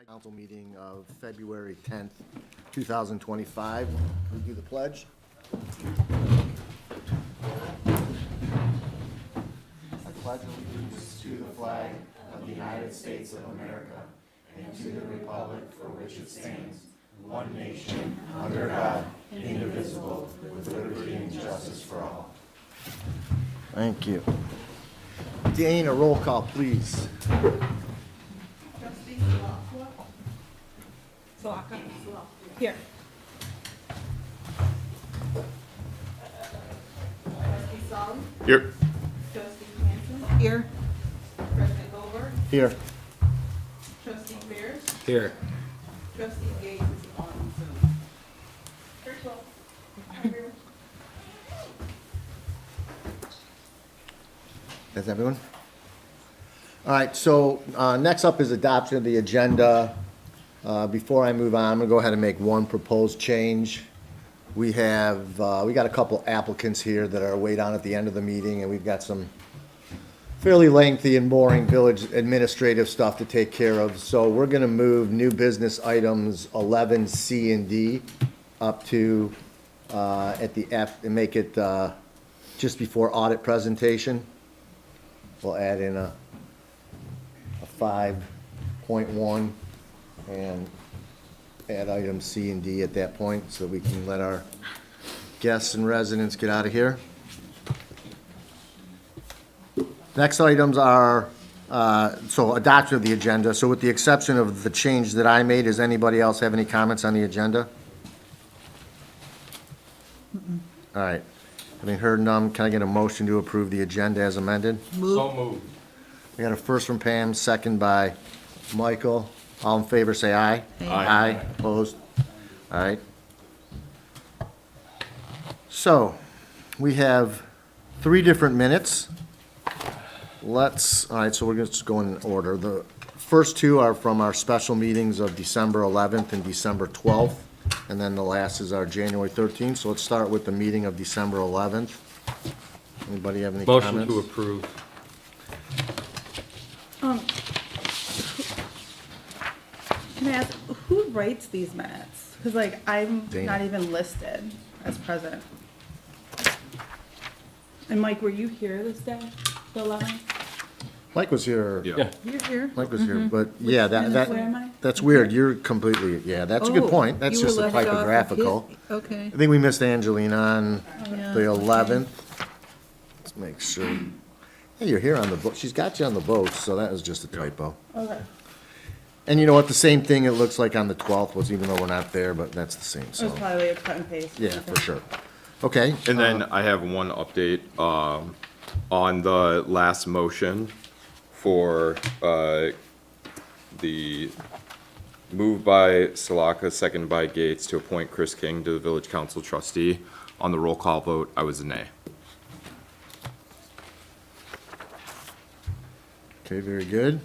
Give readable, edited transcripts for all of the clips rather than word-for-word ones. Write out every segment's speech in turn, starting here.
Council meeting of February 10th, 2025. We do the pledge. I pledge allegiance to the flag of the United States of America and to the republic for which it stands, one nation, under God, indivisible, with liberty and justice for all. Thank you. Dane, a roll call, please. Trustee Salaka. Here. Trustee Sullivan. Here. Trustee Hanson. Here. President Goldberg. Here. Trustee Beers. Here. Trustee Gates is on Zoom. Virtual. That's everyone? All right, so next up is adoption of the agenda. Before I move on, I'm gonna go ahead and make one proposed change. We have, we got a couple applicants here that are way down at the end of the meeting, and we've got some fairly lengthy and boring village administrative stuff to take care of. So we're gonna move new business items 11C and D up to, at the F, and make it just before audit presentation. We'll add in a 5.1 and add item C and D at that point so we can let our guests and residents get out of here. Next items are, so adoption of the agenda. So with the exception of the change that I made, does anybody else have any comments on the agenda? All right. Having heard none, can I get a motion to approve the agenda as amended? So moved. We got a first from Pam, second by Michael. All in favor, say aye. Aye. Opposed? All right. So, we have 3 different minutes. All right, so we're just going in order. The first 2 are from our special meetings of December 11th and December 12th. And then the last is our January 13th. So let's start with the meeting of December 11th. Anybody have any comments? Motion to approve. Can I ask, who writes these minutes? Because like, I'm Dana. not even listed as present. And Mike, were you here this day, the 11th? Mike was here. Yeah. You're here? Mike was here, but yeah, minutes, where am I? that's weird. You're completely, yeah, that's a good Oh, point. That's you were just a left off of typographical. his- Okay. I think we missed Angelina on yeah, the okay. 11th. Let's make sure. Hey, you're here on the boat. She's got you on the boat, so that was just a typo. Okay. And you know what? The same thing it looks like on the 12th was, even though we're not there, but that's the same, It so, was probably a cut and paste. yeah, for sure. Okay. And then I have one update on the last motion for the move by Salaka, second by Gates, to appoint Chris King to the village council trustee. On the roll call vote, I was a nay. Okay, very good.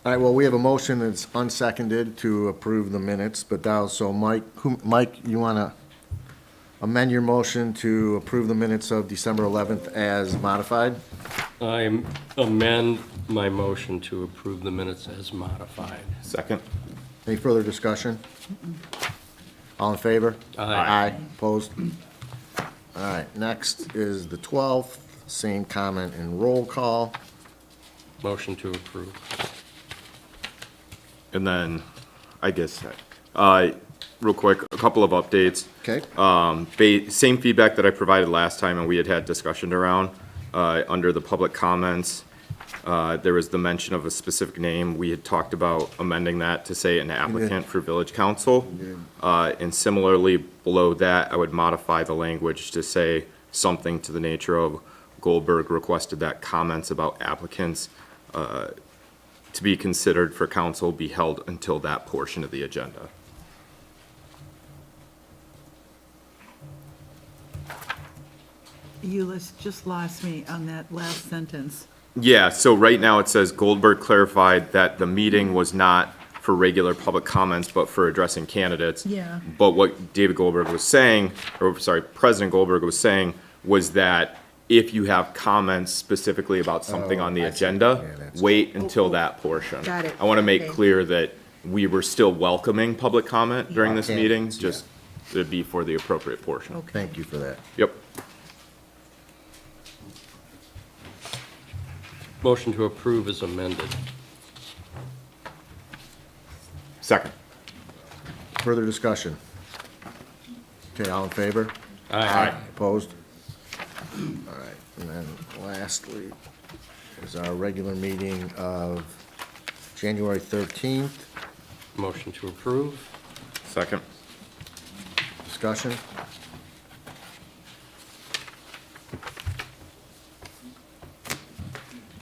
All right, well, we have a motion that's unseconded to approve the minutes, but now, so Mike, you want to amend your motion to approve the minutes of December 11th as modified? I amend my motion to approve the minutes as modified. Second? Any further discussion? All in favor? Aye. Opposed? All right, next is the 12th, same comment and roll call. Motion to approve. And then, I guess, real quick, a couple of updates. Okay? Same feedback that I provided last time and we had discussion around, under the public comments. There was the mention of a specific name. We had talked about amending that to say an applicant for village council. And similarly, below that, I would modify the language to say something to the nature of Goldberg requested that comments about applicants to be considered for council be held until that portion of the agenda. You just lost me on that last sentence. Yeah, so right now it says Goldberg clarified that the meeting was not for regular public comments, but for addressing candidates. Yeah. But what David Goldberg was saying, or sorry, President Goldberg was saying, was that if you have comments specifically about something on the I see. agenda, Yeah, that's- wait until that portion. Got it. I want to make Okay. clear that we were still welcoming public comment during this Okay. meeting, just it'd be for the appropriate portion. Thank you for that. Yep. Motion to approve is amended. Second. Further discussion? Okay, all in favor? Aye. Opposed? All right, and then lastly is our regular meeting of January 13th. Motion to approve. Second. Discussion?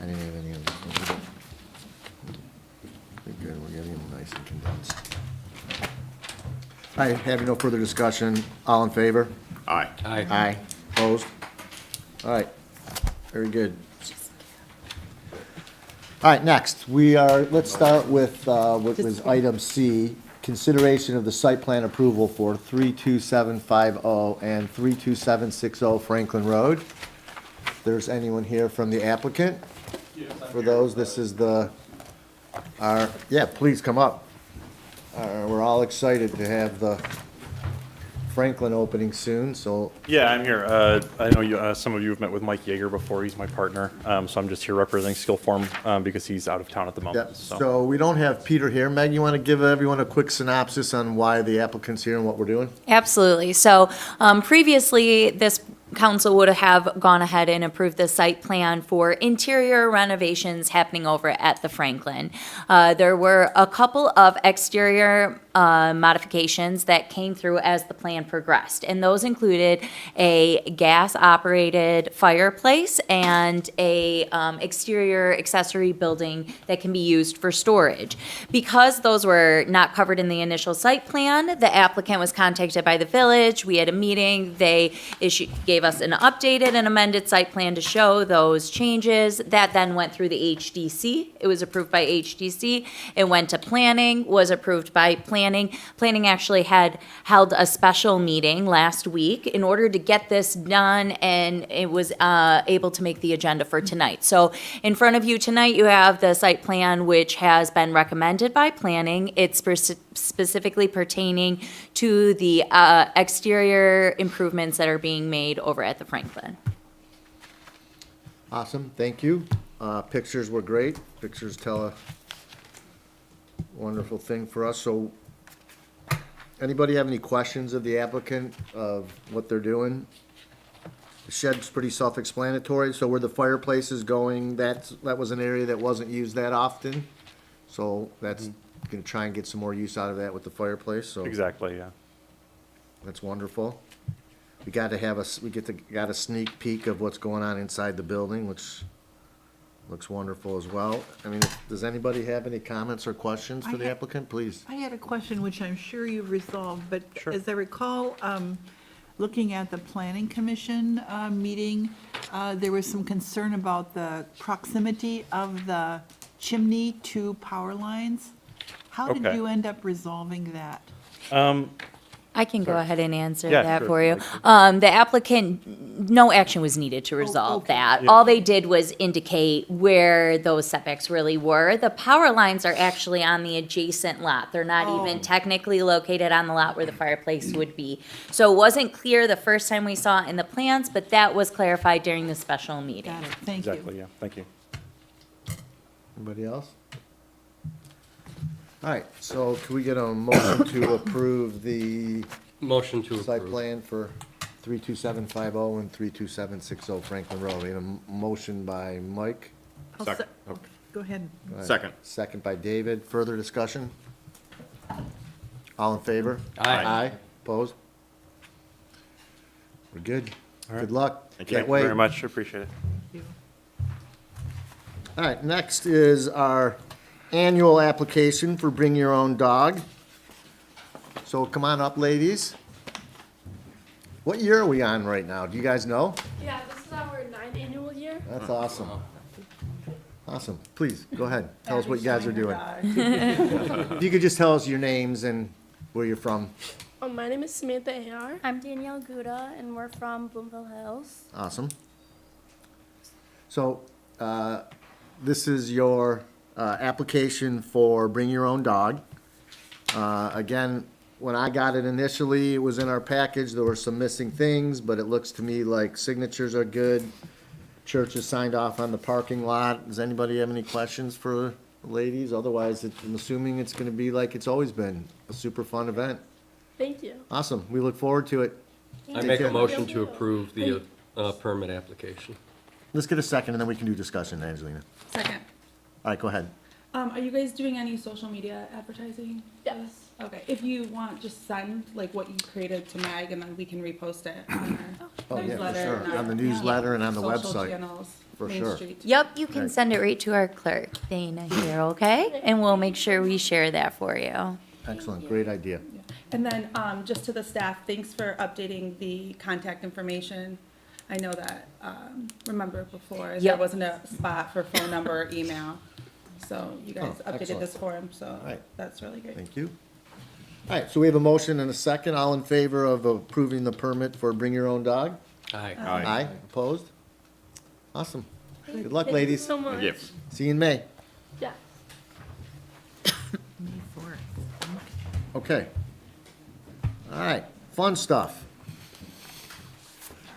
I didn't have any of this. We're good, we're getting them nice and condensed. All right, having no further discussion, all in favor? Aye. Aye. Aye. Opposed? All right, very good. All right, next, let's start with what was item C, consideration of the site plan approval for 32750 and 32760 Franklin Road. If there's anyone here from the applicant? For those, this is yeah, please come up. We're all excited to have the Franklin opening soon, so Yeah, I'm here. I know you, some of you have met with Mike Yeager before. He's my partner. So I'm just here representing Skillform because he's out of town at the yeah, moment. So so we don't have Peter here. Meg, you want to give everyone a quick synopsis on why the applicant's here and what we're doing? Absolutely. So previously, this council would have gone ahead and approved the site plan for interior renovations happening over at the Franklin. There were a couple of exterior modifications that came through as the plan progressed, and those included a gas-operated fireplace and a exterior accessory building that can be used for storage. Because those were not covered in the initial site plan, the applicant was contacted by the village. We had a meeting. They gave us an updated and amended site plan to show those changes. That then went through the HDC. It was approved by HDC. It went to planning, was approved by planning. Planning actually had held a special meeting last week in order to get this done, and it was able to make the agenda for tonight. So in front of you tonight, you have the site plan, which has been recommended by planning. It's specifically pertaining to the exterior improvements that are being made over at the Franklin. Awesome, thank you. Pictures were great. Pictures tell a wonderful thing for us. So anybody have any questions of the applicant of what they're doing? The shed's pretty self-explanatory. So where the fireplace is going, that was an area that wasn't used that often. So that's gonna try and get some more use out of that with the fireplace, so exactly, yeah. that's wonderful. We got a sneak peek of what's going on inside the building, which looks wonderful as well. I mean, does anybody have any comments or questions for I the ha- applicant, please? I had a question which I'm sure you've resolved, but Sure. as I recall, looking at the planning commission meeting, there was some concern about the proximity of the chimney to power lines. How did Okay. you end up resolving that? I can go ahead and answer Yeah, that sure, for you. if you'd The applicant, no action was needed to resolve okay. that. Yeah. All they did was indicate where those setbacks really were. The power lines are actually on the adjacent lot. They're not even technically located on the lot where the fireplace would be. So it wasn't clear the first time we saw it in the plans, but that was clarified during the special meeting. Got it, thank you. Exactly, yeah. Thank you. Anybody else? All right, so can we get a motion to approve the Motion to site approve. plan for 32750 and 32760 Franklin Road? We have a motion by Mike, I'll Second. se- Go ahead. Second. second by David. Further discussion? All in favor? Aye. Aye, opposed? We're good. Good luck. Thank you. Can't wait. Very much, appreciate it. All right, next is our annual application for Bring Your Own Dog. So come on up, ladies. What year are we on right now? Do you guys know? Yeah, this is our 9th annual year. That's awesome. Awesome. Please, go ahead. Tell us what you guys are doing. If you could just tell us your names and where you're from. My name is Samantha A.R. I'm Danielle Guda, and we're from Bloomfield Hills. Awesome. So, this is your, application for Bring Your Own Dog. Again, when I got it initially, it was in our package, there were some missing things, but it looks to me like signatures are good. Church has signed off on the parking lot. Does anybody have any questions for the ladies? Otherwise, I'm assuming it's gonna be like it's always been, a super fun event. Thank you. Awesome, we look forward to it. I make care. a motion to approve the permit application. Let's get a second, and then we can do discussion, Angelina. Second. All right, go ahead. Are you guys doing any social media advertising? Yes. Okay, if you want, just send like what you created to Meg and then we can repost it on Oh, our yeah, for newsletter. sure. and our- On the newsletter and on the social website. channels, For Main sure. Street. Yep, you can Right. send it right to our clerk, Dana here, okay? And we'll make sure we share that for you. Excellent, great idea. And then, just to the staff, thanks for updating the contact information. I know that, remember before, there Yep. wasn't a spot for phone number or email. So you guys Oh, updated excellent. this for him, so right. that's really great. Thank you. All right, so we have a motion and a second. All in favor of approving the permit for Bring Your Own Dog? Aye. Aye. Opposed? Awesome. Good luck, Thank ladies. you so much. Yes. See you in May. Yeah. Okay. All right, fun stuff.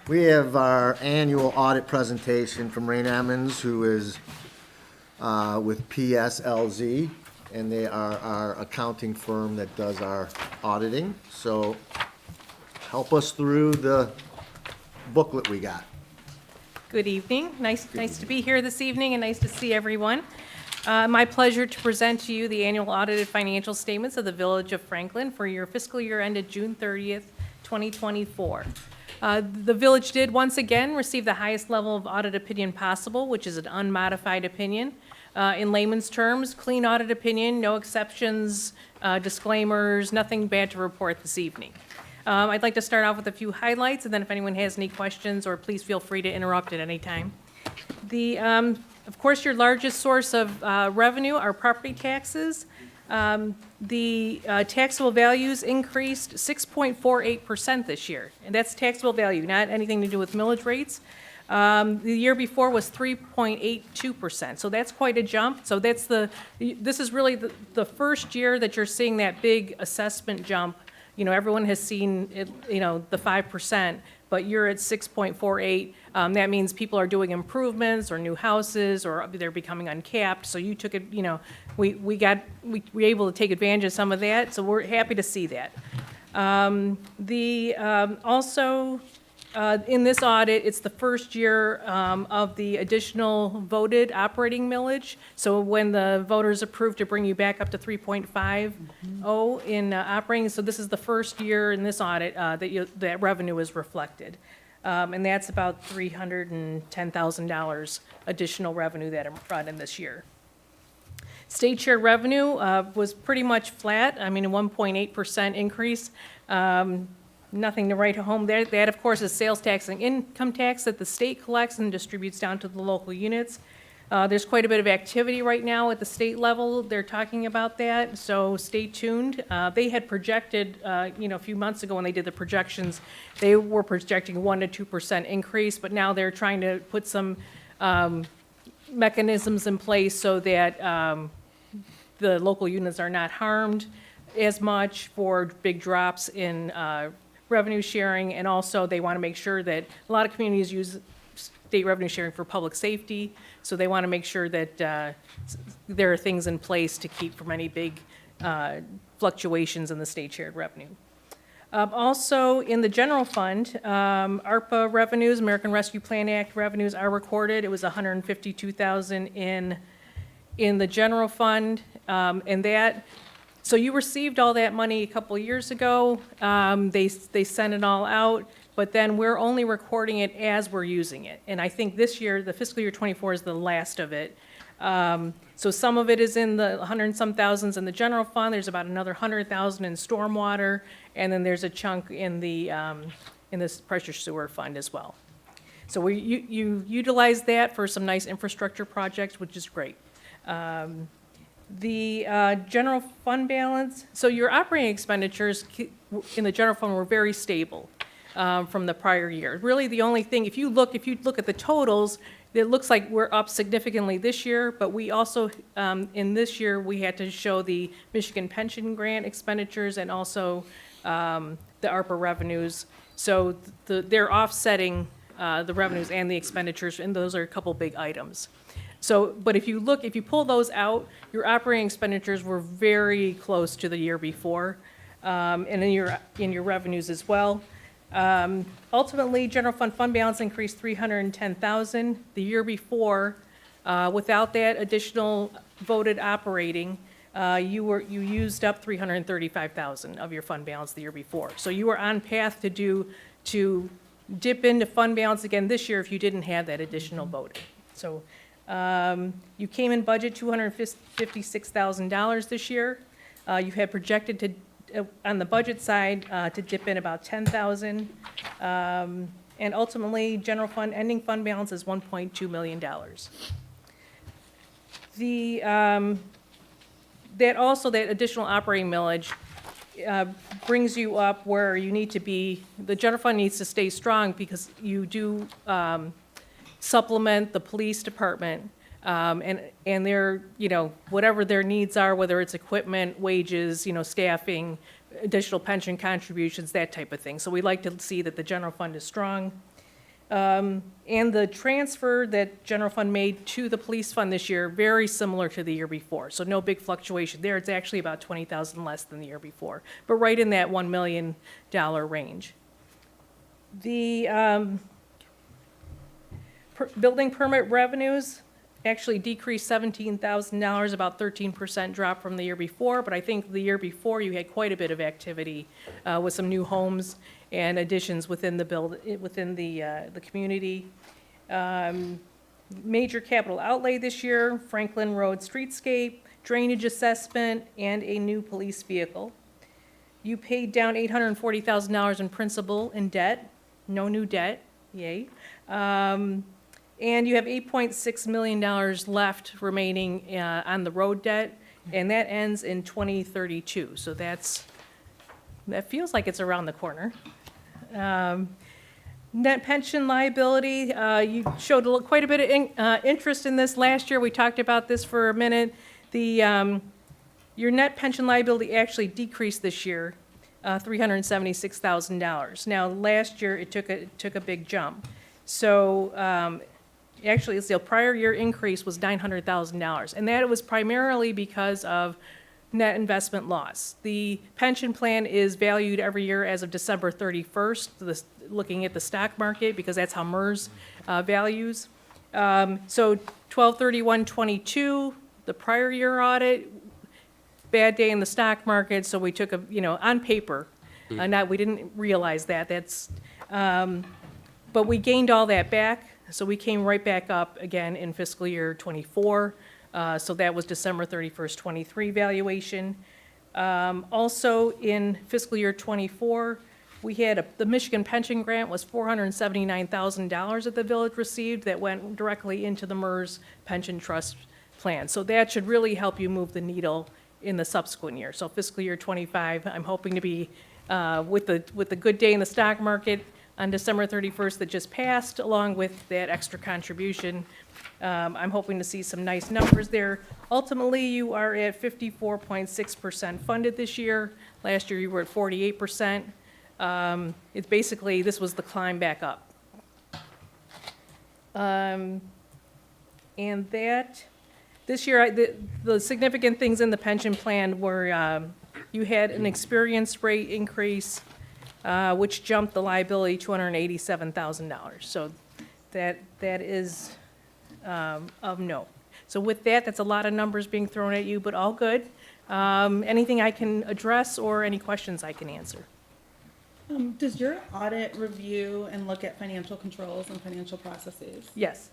We have our annual audit presentation from Rain Emmons, who is with PSLZ, and they are our accounting firm that does our auditing. So help us through the booklet we got. Good evening. Nice to be here this evening and nice to see everyone. My pleasure to present to you the annual audited financial statements of the Village of Franklin for your fiscal year ended June 30th, 2024. The village did once again receive the highest level of audit opinion possible, which is an unmodified opinion. In layman's terms, clean audit opinion, no exceptions, disclaimers, nothing bad to report this evening. I'd like to start off with a few highlights, and then if anyone has any questions, or please feel free to interrupt at any time. Of course, your largest source of revenue are property taxes. The taxable values increased 6.48% this year, and that's taxable value, not anything to do with millage rates. The year before was 3.82%, so that's quite a jump. So this is really the first year that you're seeing that big assessment jump. You know, everyone has seen it, you know, the 5%, but you're at 6.48. That means people are doing improvements or new houses, or they're becoming uncapped. So you took it, you know, we were able to take advantage of some of that, so we're happy to see that. Also, in this audit, it's the first year of the additional voted operating millage. So when the voters approved to bring you back up to 3.50 in operating, so this is the first year in this audit that revenue is reflected. And that's about $310,000 additional revenue that are brought in this year. State share revenue was pretty much flat. I mean, a 1.8% increase. Nothing to write home there. That, of course, is sales tax and income tax that the state collects and distributes down to the local units. There's quite a bit of activity right now at the state level. They're talking about that, so stay tuned. They had projected, you know, a few months ago when they did the projections, they were projecting 1 to 2% increase, but now they're trying to put some mechanisms in place so that the local units are not harmed as much for big drops in revenue sharing, and also they want to make sure that a lot of communities use state revenue sharing for public safety, so they want to make sure that there are things in place to keep from any big fluctuations in the state shared revenue. Also, in the general fund, ARPA revenues, American Rescue Plan Act revenues are recorded. It was $152,000 in the general fund, and that. So you received all that money a couple of years ago. They sent it all out, but then we're only recording it as we're using it. And I think this year, the fiscal year '24 is the last of it. So some of it is in the 100 and some thousands in the general fund. There's about another 100,000 in stormwater, and then there's a chunk in this pressure sewer fund as well. So you utilize that for some nice infrastructure projects, which is great. The general fund balance, so your operating expenditures in the general fund were very stable from the prior year. Really, the only thing, if you look at the totals, it looks like we're up significantly this year, but we also, in this year, we had to show the Michigan Pension Grant expenditures and also the ARPA revenues. So they're offsetting the revenues and the expenditures, and those are a couple big items. So, but if you pull those out, your operating expenditures were very close to the year before, and in your revenues as well. Ultimately, general fund balance increased 310,000. The year before, without that additional voted operating, you used up 335,000 of your fund balance the year before. So you were on path to dip into fund balance again this year if you didn't have that additional voting. So you came in budget $256,000 this year. You had projected to, on the budget side, to dip in about 10,000. And ultimately, general fund, ending fund balance is $1.2 million. That additional operating millage brings you up where you need to be. The general fund needs to stay strong because you do supplement the police department, and their, whatever their needs are, whether it's equipment, wages, staffing, additional pension contributions, that type of thing. So we like to see that the general fund is strong. And the transfer that general fund made to the police fund this year, very similar to the year before. So no big fluctuation there. It's actually about 20,000 less than the year before, but right in that $1 million range. The building permit revenues actually decreased $17,000, about 13% drop from the year before, but I think the year before you had quite a bit of activity with some new homes and additions within the community. Major capital outlay this year: Franklin Road streetscape, drainage assessment, and a new police vehicle. You paid down $840,000 in principal in debt, no new debt, yay. And you have $8.6 million left remaining on the road debt, and that ends in 2032. So that feels like it's around the corner. Net pension liability, you showed quite a bit of interest in this last year. We talked about this for a minute. Your net pension liability actually decreased this year, $376,000. Now, last year it took a big jump. So actually, the prior year increase was $900,000, and that was primarily because of net investment loss. The pension plan is valued every year as of December 31st, looking at the stock market, because that's how MERS values. So 12/31/22, the prior year audit, bad day in the stock market, so we took on paper, we didn't realize that. But we gained all that back. So we came right back up again in fiscal year '24. So that was December 31st, '23 valuation. Also in fiscal year '24, we had the Michigan Pension Grant was $479,000 that the village received that went directly into the MERS Pension Trust Plan. So that should really help you move the needle in the subsequent year. So fiscal year '25, I'm hoping to be with the good day in the stock market on December 31st that just passed, along with that extra contribution. I'm hoping to see some nice numbers there. Ultimately, you are at 54.6% funded this year. Last year, you were at 48%. It's basically, this was the climb back up. And this year, the significant things in the pension plan were you had an experience rate increase, which jumped the liability $287,000. So that is of note. So with that, that's a lot of numbers being thrown at you, but all good. Anything I can address or any questions I can answer? Does your audit review and look at financial controls and financial processes? Yes.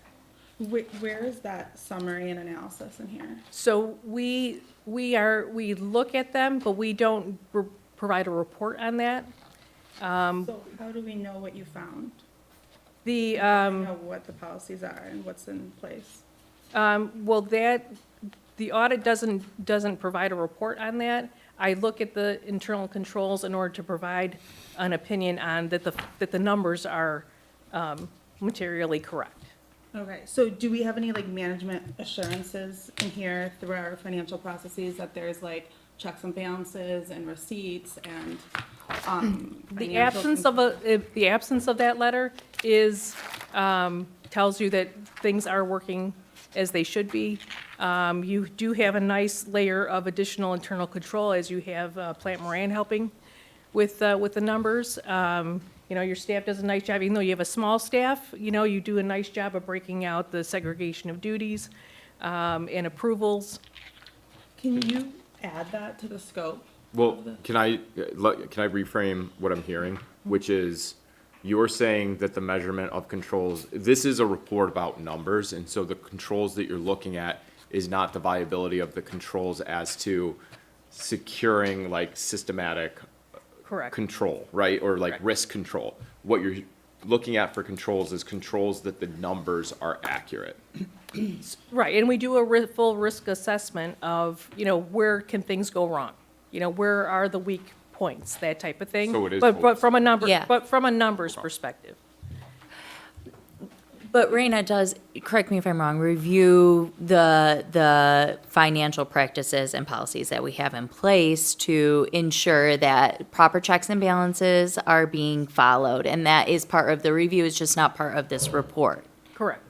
Where is that summary and analysis in here? So we look at them, but we don't provide a report on that. So how do we know what you found? The Know what the policies are and what's in place? well, the audit doesn't provide a report on that. I look at the internal controls in order to provide an opinion on that the numbers are materially correct. Okay, so do we have any like management assurances in here through our financial processes that there's like checks and balances and receipts and, The financial absence of the absence of that letter is, tells you that things are working as they should be. You do have a nice layer of additional internal control as you have Plant Moran helping with the numbers. You know, your staff does a nice job, even though you have a small staff, you know, you do a nice job of breaking out the segregation of duties and approvals. Can you add that to the scope? Well, can I reframe what I'm hearing? Which is, you're saying that the measurement of controls, this is a report about numbers, and so the controls that you're looking at is not the viability of the controls as to securing like systematic Correct. control, right? Or like Correct. risk control. What you're looking at for controls is controls that the numbers are accurate. Right, and we do a full risk assessment of, you know, where can things go wrong? You know, where are the weak points, that type of thing. So it is But focused. from a number, Yeah. but from a numbers perspective. But Raina does, correct me if I'm wrong, review the financial practices and policies that we have in place to ensure that proper checks and balances are being followed. And that is part of the review, it's just not part of this report. Correct.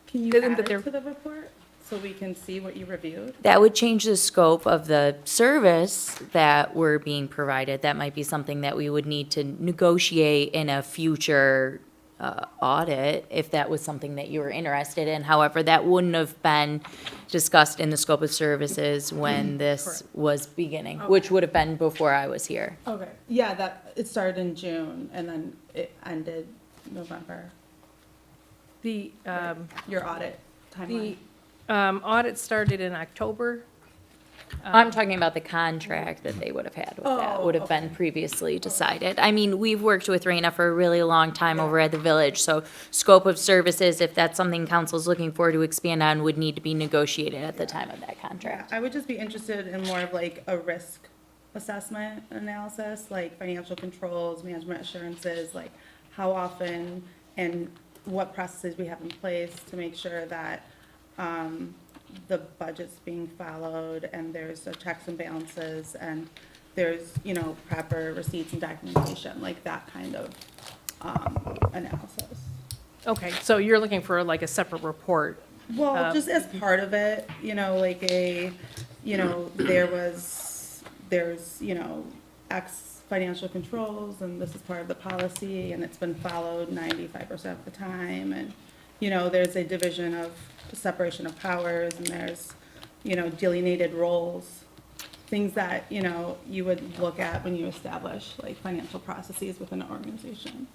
Can you Isn't add that it there- to the report so we can see what you reviewed? That would change the scope of the service that we're being provided. That might be something that we would need to negotiate in a future audit, if that was something that you were interested in. However, that wouldn't have been discussed in the scope of services when this Correct. was beginning, which would have been before I was here. Okay, yeah, that, it started in June and then it ended November, The, your audit timeline. the audit started in October. I'm talking about the contract that they would have had with that, Oh, would have been previously decided. I mean, we've worked with Raina for a really long time over at the village, so scope of services, if that's something council's looking for to expand on, would need to be negotiated at the time of that Yeah, contract. I would just be interested in more of like a risk assessment analysis, like financial controls, management assurances, like how often and what processes we have in place to make sure that, the budget's being followed and there's checks and balances and there's, you know, proper receipts and documentation, like that kind of, analysis. Okay, so you're looking for like a separate report. Well, just as part of it, you know, like a, you know, there's, you know, X financial controls, and this is part of the policy, and it's been followed 95% of the time, and, you know, there's a division of separation of powers, and there's, you know, delineated roles, things that, you know, you would look at when you establish, like, financial processes within an organization.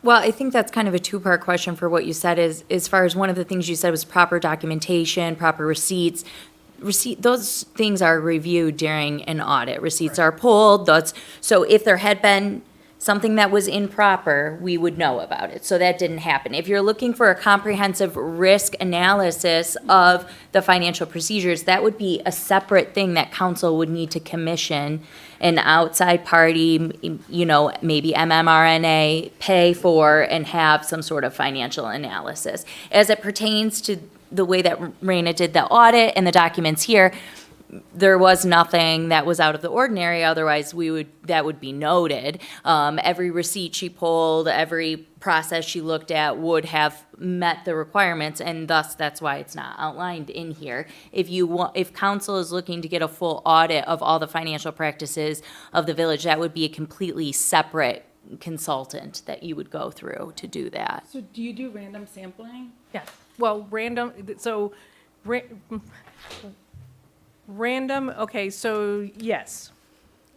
Well, I think that's kind of a two-part question for what you said is, as far as one of the things you said was proper documentation, proper receipts. Those things are reviewed during an audit. Receipts are pulled, so if there had been something that was improper, we would know about it. So that didn't happen. If you're looking for a comprehensive risk analysis of the financial procedures, that would be a separate thing that council would need to commission an outside party, you know, maybe MMRNA, pay for and have some sort of financial analysis. As it pertains to the way that Raina did the audit and the documents here, there was nothing that was out of the ordinary, otherwise that would be noted. Every receipt she pulled, every process she looked at would have met the requirements, and thus that's why it's not outlined in here. If council is looking to get a full audit of all the financial practices of the village, that would be a completely separate consultant that you would go through to do that. So do you do random sampling? Yes, well, random, okay, so yes.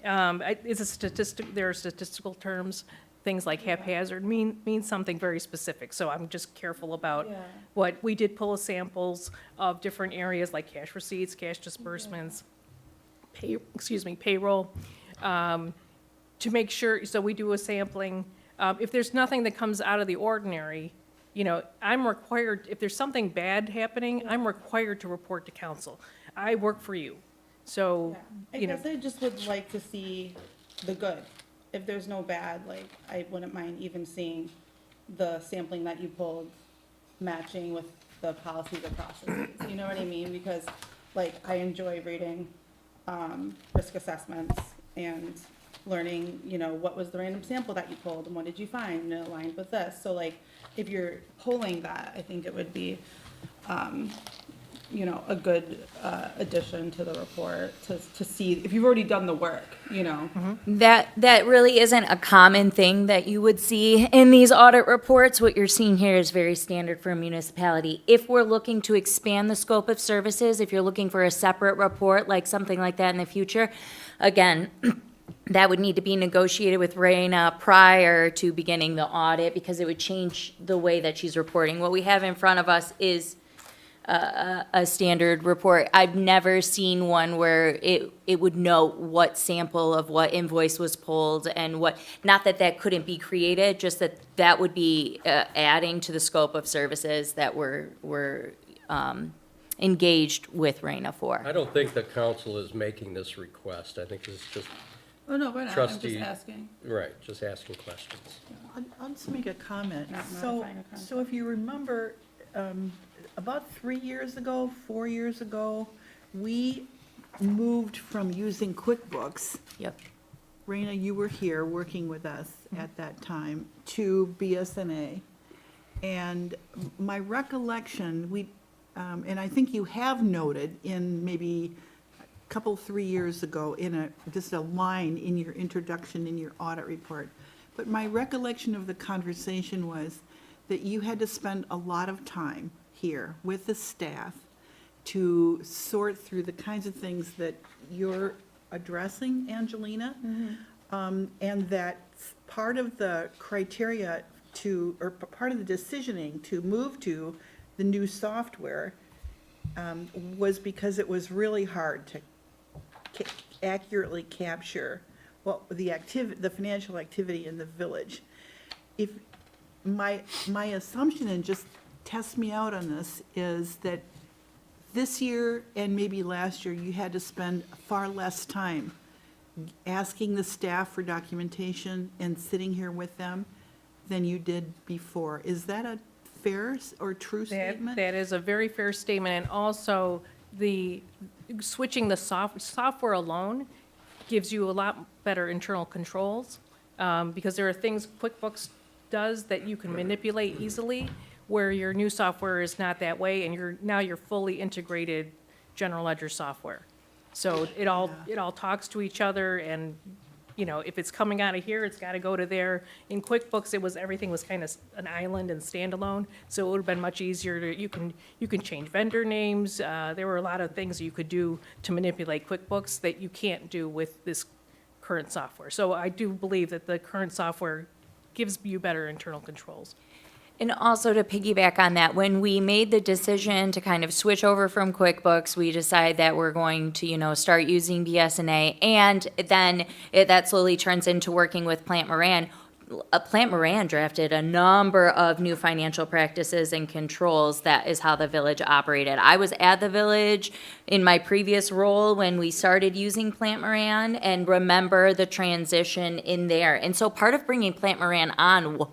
It's a statistic, there are statistical terms, things like haphazard means something very specific, so I'm just careful about Yeah. what, we did pull samples of different areas like cash receipts, cash disbursements, payroll, to make sure, so we do a sampling. If there's nothing that comes out of the ordinary, you know, I'm required, if there's something bad happening, I'm required to report to council. I work for you, so, I you know. guess I just would like to see the good. If there's no bad, like, I wouldn't mind even seeing the sampling that you pulled matching with the policies or processes, you know what I mean? Because, like, I enjoy reading, risk assessments and learning, you know, what was the random sample that you pulled and what did you find and it aligned with this. So like, if you're pulling that, I think it would be, you know, a good addition to the report to see if you've already done the work, you know. That really isn't a common thing that you would see in these audit reports. What you're seeing here is very standard for a municipality. If we're looking to expand the scope of services, if you're looking for a separate report, like something like that in the future, again, that would need to be negotiated with Raina prior to beginning the audit, because it would change the way that she's reporting. What we have in front of us is a standard report. I've never seen one where it would note what sample of what invoice was pulled and what, not that that couldn't be created, just that that would be adding to the scope of services that we're engaged with Raina for. I don't think the council is making this request. I think it's just, Oh, no, we're not, I'm just Trustee- asking. right, just asking questions. I'll just make a comment. Not So, modifying a contract. so if you remember, about 3 years ago, 4 years ago, we moved from using QuickBooks, Yep. Raina, you were here working with us at that time, to BSNA. And my recollection, and I think you have noted in maybe a couple, 3 years ago, just a line in your introduction in your audit report. But my recollection of the conversation was that you had to spend a lot of time here with the staff to sort through the kinds of things that you're addressing, Angelina. And that part of the criteria or part of the decisioning to move to the new software was because it was really hard to accurately capture what the financial activity in the village. If my assumption, and just test me out on this, is that this year and maybe last year, you had to spend far less time asking the staff for documentation and sitting here with them than you did before. Is that a fair or true statement? That is a very fair statement, and also switching the software alone gives you a lot better internal controls, because there are things QuickBooks does that you can manipulate easily, where your new software is not that way, and now you're fully integrated general ledger software. So it all talks to each other, and, you know, if it's coming out of here, it's gotta go to there. In QuickBooks, everything was kind of an island and standalone, so it would've been much easier you can change vendor names. There were a lot of things you could do to manipulate QuickBooks that you can't do with this current software. So I do believe that the current software gives you better internal controls. And also to piggyback on that, when we made the decision to kind of switch over from QuickBooks, we decided that we're going to, you know, start using BSNA, and then that slowly turns into working with Plant Moran. Plant Moran drafted a number of new financial practices and controls. That is how the village operated. I was at the village in my previous role when we started using Plant Moran, and remember the transition in there. And so part of bringing Plant Moran on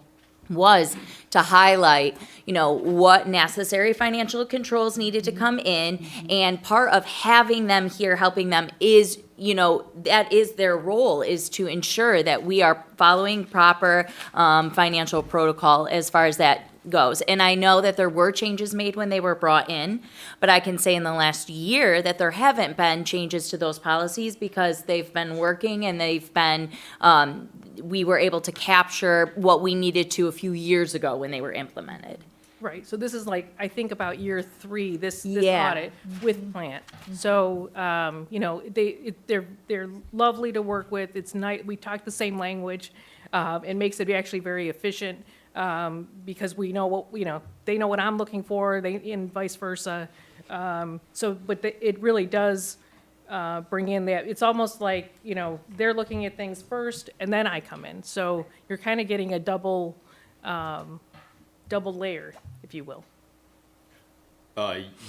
was to highlight, you know, what necessary financial controls needed to come in, and part of having them here, helping them is, you know, that is their role, is to ensure that we are following proper financial protocol as far as that goes. And I know that there were changes made when they were brought in, but I can say in the last year that there haven't been changes to those policies, because they've been working, and they've been, we were able to capture what we needed to a few years ago when they were implemented. Right, so this is like, I think about year 3, this Yeah. audit with Plant. So, you know, they're lovely to work with, it's nice, we talk the same language. It makes it actually very efficient, because we know what, you know, they know what I'm looking for, and vice versa. But it really does bring in that, it's almost like, you know, they're looking at things first, and then I come in. So you're kind of getting a double layer, if you will.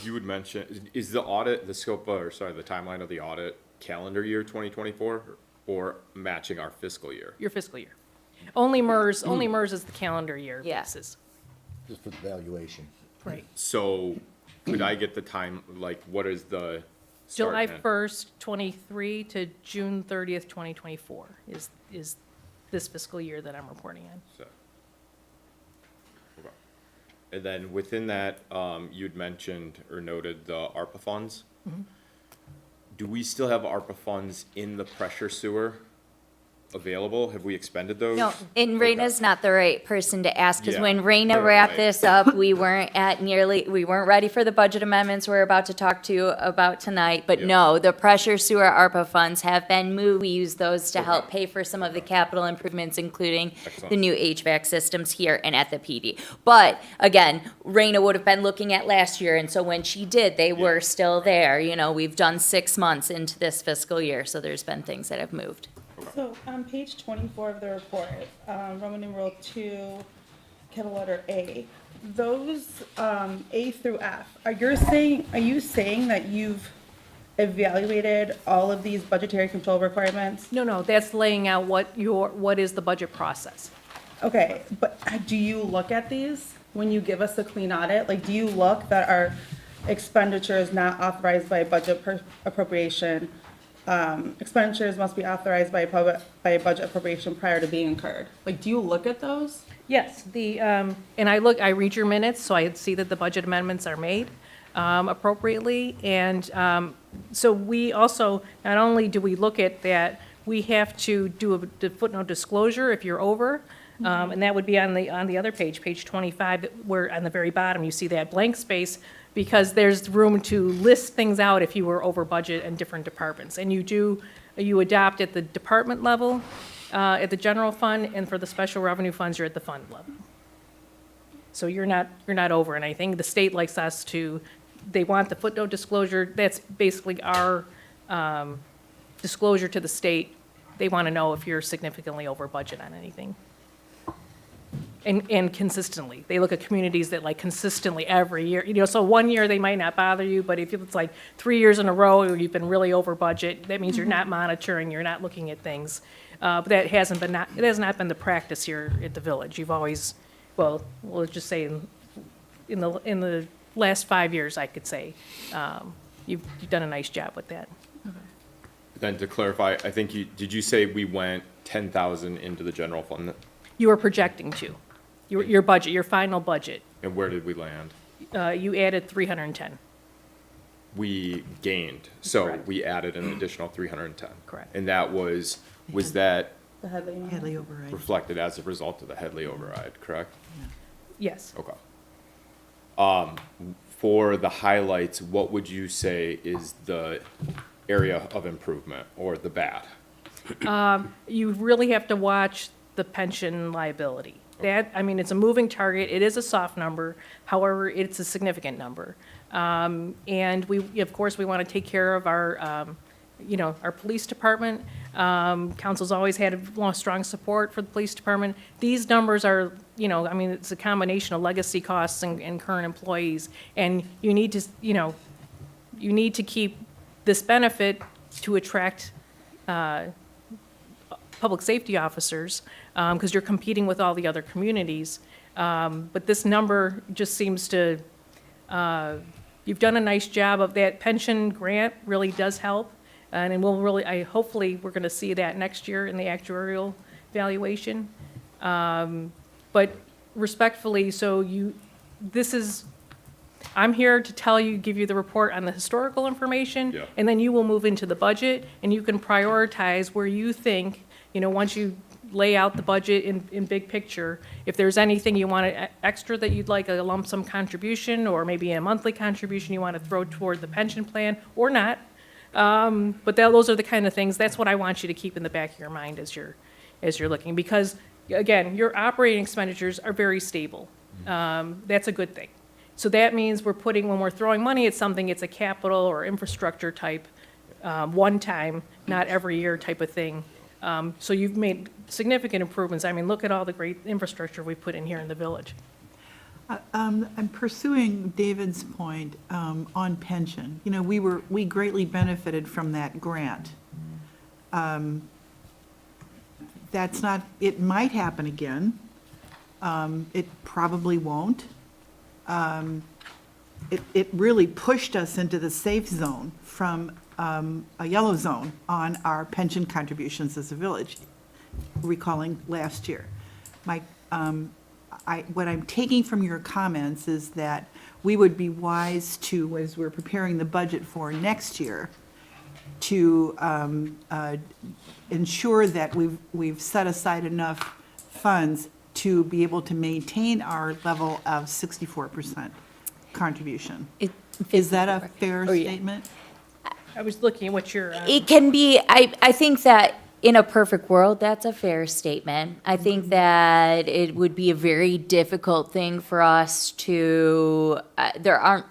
You would mention, is the audit, the timeline of the audit calendar year 2024 or matching our fiscal year? Your fiscal year. Only MERS is the calendar year Yeah. basis. Just for the valuation. Right. So could I get the time, like, what is the start July then? 1st, 23 to June 30th, 2024 is this fiscal year that I'm reporting on. So- okay. And then within that, you'd mentioned or noted the ARPA funds. Do we still have ARPA funds in the pressure sewer available? Have we expended those? No, and Raina's not the right person to ask, because Yeah. when Raina Right, wrapped right. this up, we weren't ready for the budget amendments we're about to talk to you about tonight. But Yeah. no, the pressure sewer ARPA funds have been moved. We use those to help Okay. pay for some of the capital improvements, including the Excellent. new HVAC systems here and at the PD. But again, Raina would have been looking at last year, and so when she did, they were still there. You know, we've done 6 months into this fiscal year, so there's been things that have moved. So on page 24 of the report, Roman numeral 2, capital letter A, those A through F, are you saying that you've evaluated all of these budgetary control requirements? No, that's laying out what is the budget process. Okay, but do you look at these when you give us a clean audit? Like, do you look that our expenditure is not authorized by a budget appropriation? Expenditures must be authorized by a budget appropriation prior to being incurred. Like, do you look at those? Yes, and I read your minutes, so I see that the budget amendments are made appropriately. And so we also, not only do we look at that, we have to do a footnote disclosure if you're over. And that would be on the other page, page 25, where on the very bottom, you see that blank space, because there's room to list things out if you were over budget in different departments. And you adopt at the department level, at the general fund, and for the special revenue funds, you're at the fund level. So you're not over anything. The state likes us to, they want the footnote disclosure. That's basically our disclosure to the state. They want to know if you're significantly over budget on anything. And consistently. They look at communities that like consistently every year, so one year they might not bother you, but if it's like 3 years in a row where you've been really over budget, that means you're not monitoring, you're not looking at things. But it has not been the practice here at the village. You've always, well, we'll just say in the last 5 years, I could say, you've done a nice job with that. Then to clarify, I think did you say we went 10,000 into the general fund? You were projecting to, your budget, your final budget. And where did we land? You added 310. We gained, so Correct. we added an additional 310. Correct. And that was that The Headley one? Hadley override. reflected as a result of the Headley override, correct? Yes. Okay. For the highlights, what would you say is the area of improvement or the bad? You really have to watch the pension liability. It's a moving target. It is a soft number. However, it's a significant number. And of course, we want to take care of our, our police department. Council's always had a strong support for the police department. These numbers are, it's a combination of legacy costs and current employees. And you need to keep this benefit to attract public safety officers, because you're competing with all the other communities. But this number just seems to, you've done a nice job of that. Pension grant really does help. And hopefully, we're gonna see that next year in the actuarial valuation. But respectfully, I'm here to give you the report on the historical information. Yeah. And then you will move into the budget, and you can prioritize where you think, once you lay out the budget in big picture, if there's anything you want extra that you'd like, a lump sum contribution, or maybe a monthly contribution you want to throw toward the pension plan, or not. But those are the kind of things, that's what I want you to keep in the back of your mind as you're looking. Because, again, your operating expenditures are very stable. That's a good thing. So that means when we're throwing money at something, it's a capital or infrastructure type, one time, not every year type of thing. So you've made significant improvements. Look at all the great infrastructure we put in here in the village. I'm pursuing David's point on pension. We greatly benefited from that grant. It might happen again. It probably won't. it really pushed us into the safe zone from a yellow zone on our pension contributions as a village, recalling last year. What I'm taking from your comments is that we would be wise to, as we're preparing the budget for next year, to ensure that we've set aside enough funds to be able to maintain our level of 64% contribution. Is that a fair Oh, yeah. statement? I was looking at what your, It can be, I think that in a perfect world, that's a fair statement. I think that it would be a very difficult thing for us to, there aren't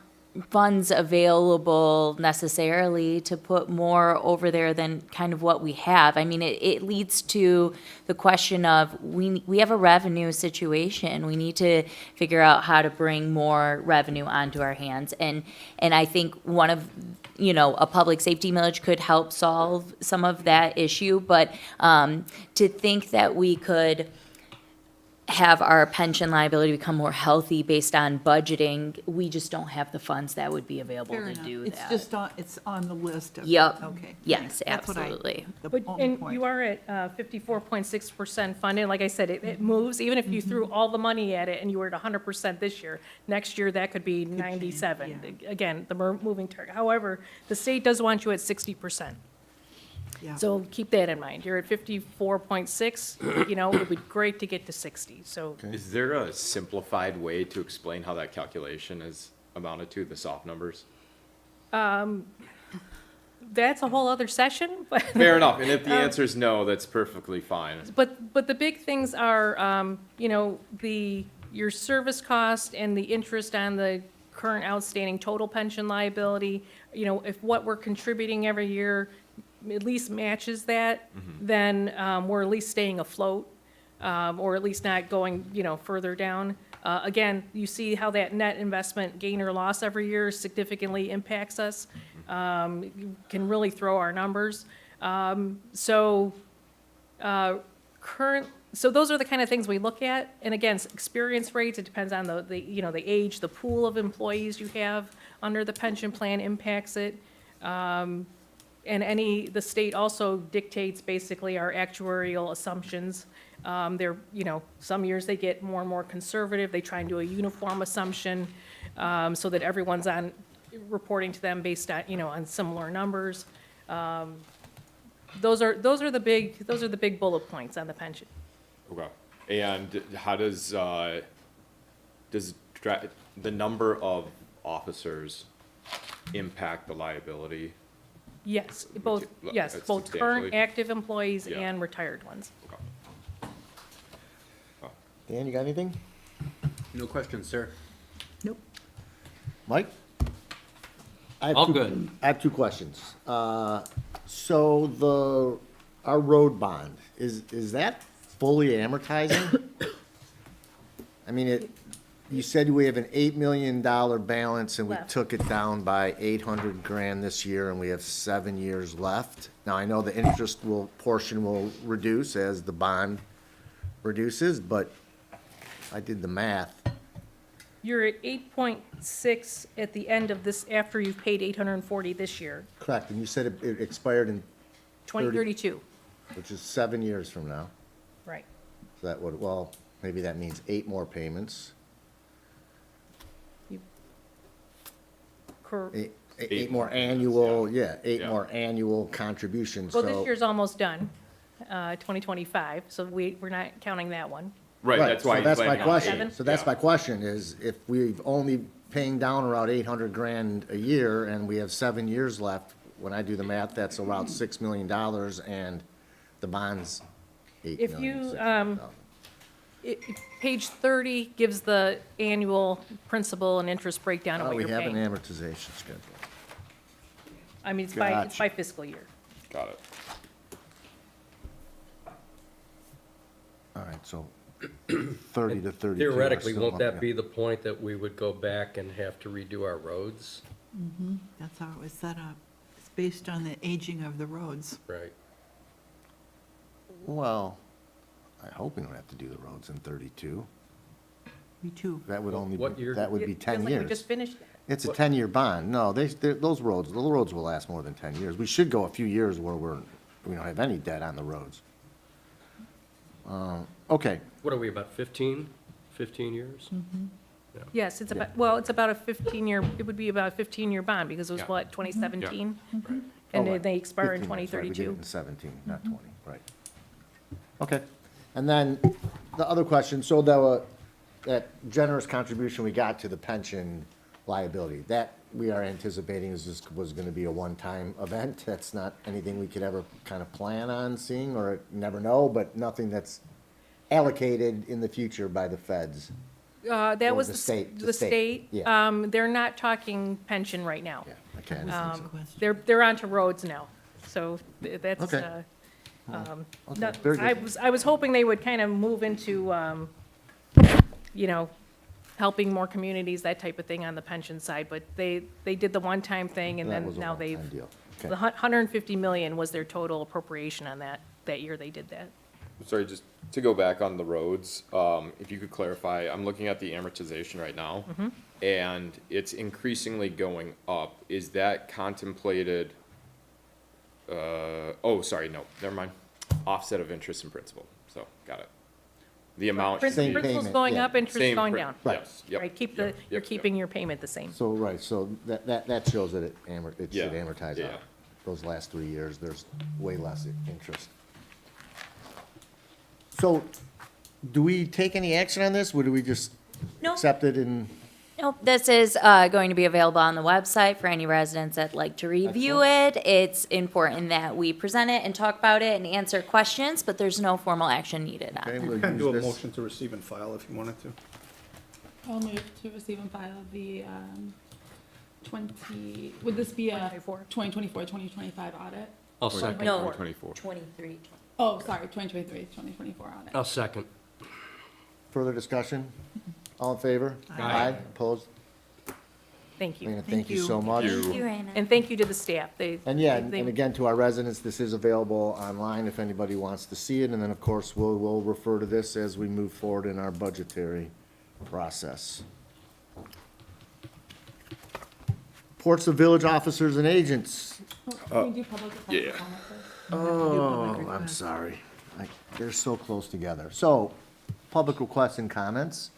funds available necessarily to put more over there than kind of what we have. I mean, it leads to the question of, we have a revenue situation. We need to figure out how to bring more revenue onto our hands. And I think one of, a public safety millage could help solve some of that issue, but to think that we could have our pension liability become more healthy based on budgeting, we just don't have the funds that would be available Fair to enough. do It's that. just it's on the list of. Yep. Okay. Yes, thanks. That's what absolutely. the but, only and point. you are at 54.6% funded. Like I said, it moves, even if you threw all the money at it and you were at 100% this year, next year that could be 97. Again, the moving target. However, the state does want you at 60%. Yeah. So keep that in mind. You're at 54.6, it would be great to get to 60, so. Is there a simplified way to explain how that calculation is amounted to, the soft numbers? That's a whole other session, but. Fair enough, and if the answer is no, that's perfectly fine. But the big things are, your service cost and the interest on the current outstanding total pension liability. If what we're contributing every year at least matches that, then we're at least staying afloat, or at least not going, further down. Again, you see how that net investment gain or loss every year significantly impacts us. Can really throw our numbers. So those are the kind of things we look at. And again, experience rates, it depends on the age, the pool of employees you have under the pension plan impacts it. And the state also dictates basically our actuarial assumptions. Some years they get more and more conservative. They try and do a uniform assumption, so that everyone's reporting to them based on similar numbers. Those are the big bullet points on the pension. Okay. And how does the number of officers impact the liability? Yes, both current Substantially? active employees Yeah. and retired ones. Okay. Dan, you got anything? No questions, sir. Nope. Mike? I have All two- good. I have two questions. So our road bond, is that fully amortizing? I mean, you said we have an $8 million balance and we Left. took it down by 800 grand this year and we have 7 years left. Now, I know the interest portion will reduce as the bond reduces, but I did the math. You're at 8.6 at the end of this, after you've paid 840 this year, Correct, and you said it expired in, 2032, which is 7 years from now. right. So that would, well, maybe that means 8 more payments. Eight more annual, yeah, 8 Yeah. more annual contributions, Well, this so. year's almost done, 2025, so we're not counting that one. Right, that's why so he's that's my planning on question. paying. So that's Yeah. my question is, if we've only paying down around 800 grand a year and we have 7 years left, when I do the math, that's around $6 million and the bond's 8 If million. you, 6 million. Page 30 gives the annual principal and interest breakdown of Oh, what we you're have an paying. amortization schedule. I mean, it's by Gotcha. fiscal year. Got it. All right, so 30 to 32. Theoretically, so, won't yeah. that be the point that we would go back and have to redo our roads? That's how it was set up. It's based on the aging of the roads. Right. Well, I hope we don't have to do the roads in 32. Me too. That would only, What be year? that would be It 10 feels like we years. just finished it. It's a 10-year bond. No, those roads will last more than 10 years. We should go a few years where we don't have any debt on the roads. Okay, What are we, about 15 years? Yes, it's Yeah. about, well, it's about a 15-year, it would be about a 15-year bond, because it was Yeah. what, 2017? Oh, And right. they expire in 15 years, right, we did it 2032. in 17, not 20, right. Okay, and then the other question, so that generous contribution we got to the pension liability, that we are anticipating was gonna be a one-time event? That's not anything we could ever kind of plan on seeing, or never know, but nothing that's allocated in the future by the feds? That Or was the the state, the state. yeah. They're not talking pension right now. Yeah, okay. They're onto roads now, so that's, Okay. not- very good. I was hoping they would kind of move into, you know, helping more communities, that type of thing on the pension side, but they did the one-time thing, and That then was a now they've, one-time deal. Okay. the 150 million was their total appropriation on that year they did that. Sorry, just to go back on the roads, if you could clarify, I'm looking at the amortization right now, and it's increasingly going up. Is that contemplated? Oh, sorry, no, never mind. Offset of interest and principal. So, got it. The amount should Same be Principal's payment, going yeah. up, interest same. going prin- down. Right. Yes, yep. Right, keep yep, the, you're yep, keeping your payment the same. So, right, so that shows that it should Yeah, amortize yeah. out. Those last 3 years, there's way less interest. So, do we take any action on this? Or do we just No. accept it and? Nope, this is going to be available on the website for any residents that like to review it. It's important that we present it and talk about it and answer questions, but there's no formal action needed on Okay, it. we'll Can do a use this. motion to receive and file if you wanted to. I'll move to receive and file the, would this be a 2024. 2024-2025 audit? I'll second. No, 24. 23. Oh, sorry, 2023-2024 audit. I'll second. Further discussion? All in favor? Aye. Opposed? Thank you. Lena, thank you you. so much. you. Thank you, Raina. And thank you to the staff. And yeah, and they- again, to our residents, this is available online if anybody wants to see it. And then, of course, we'll refer to this as we move forward in our budgetary process. Reports of village officers and agents. Can we do public yeah. comment first? Oh, I'm sorry. They're so close together. So, public requests and comments.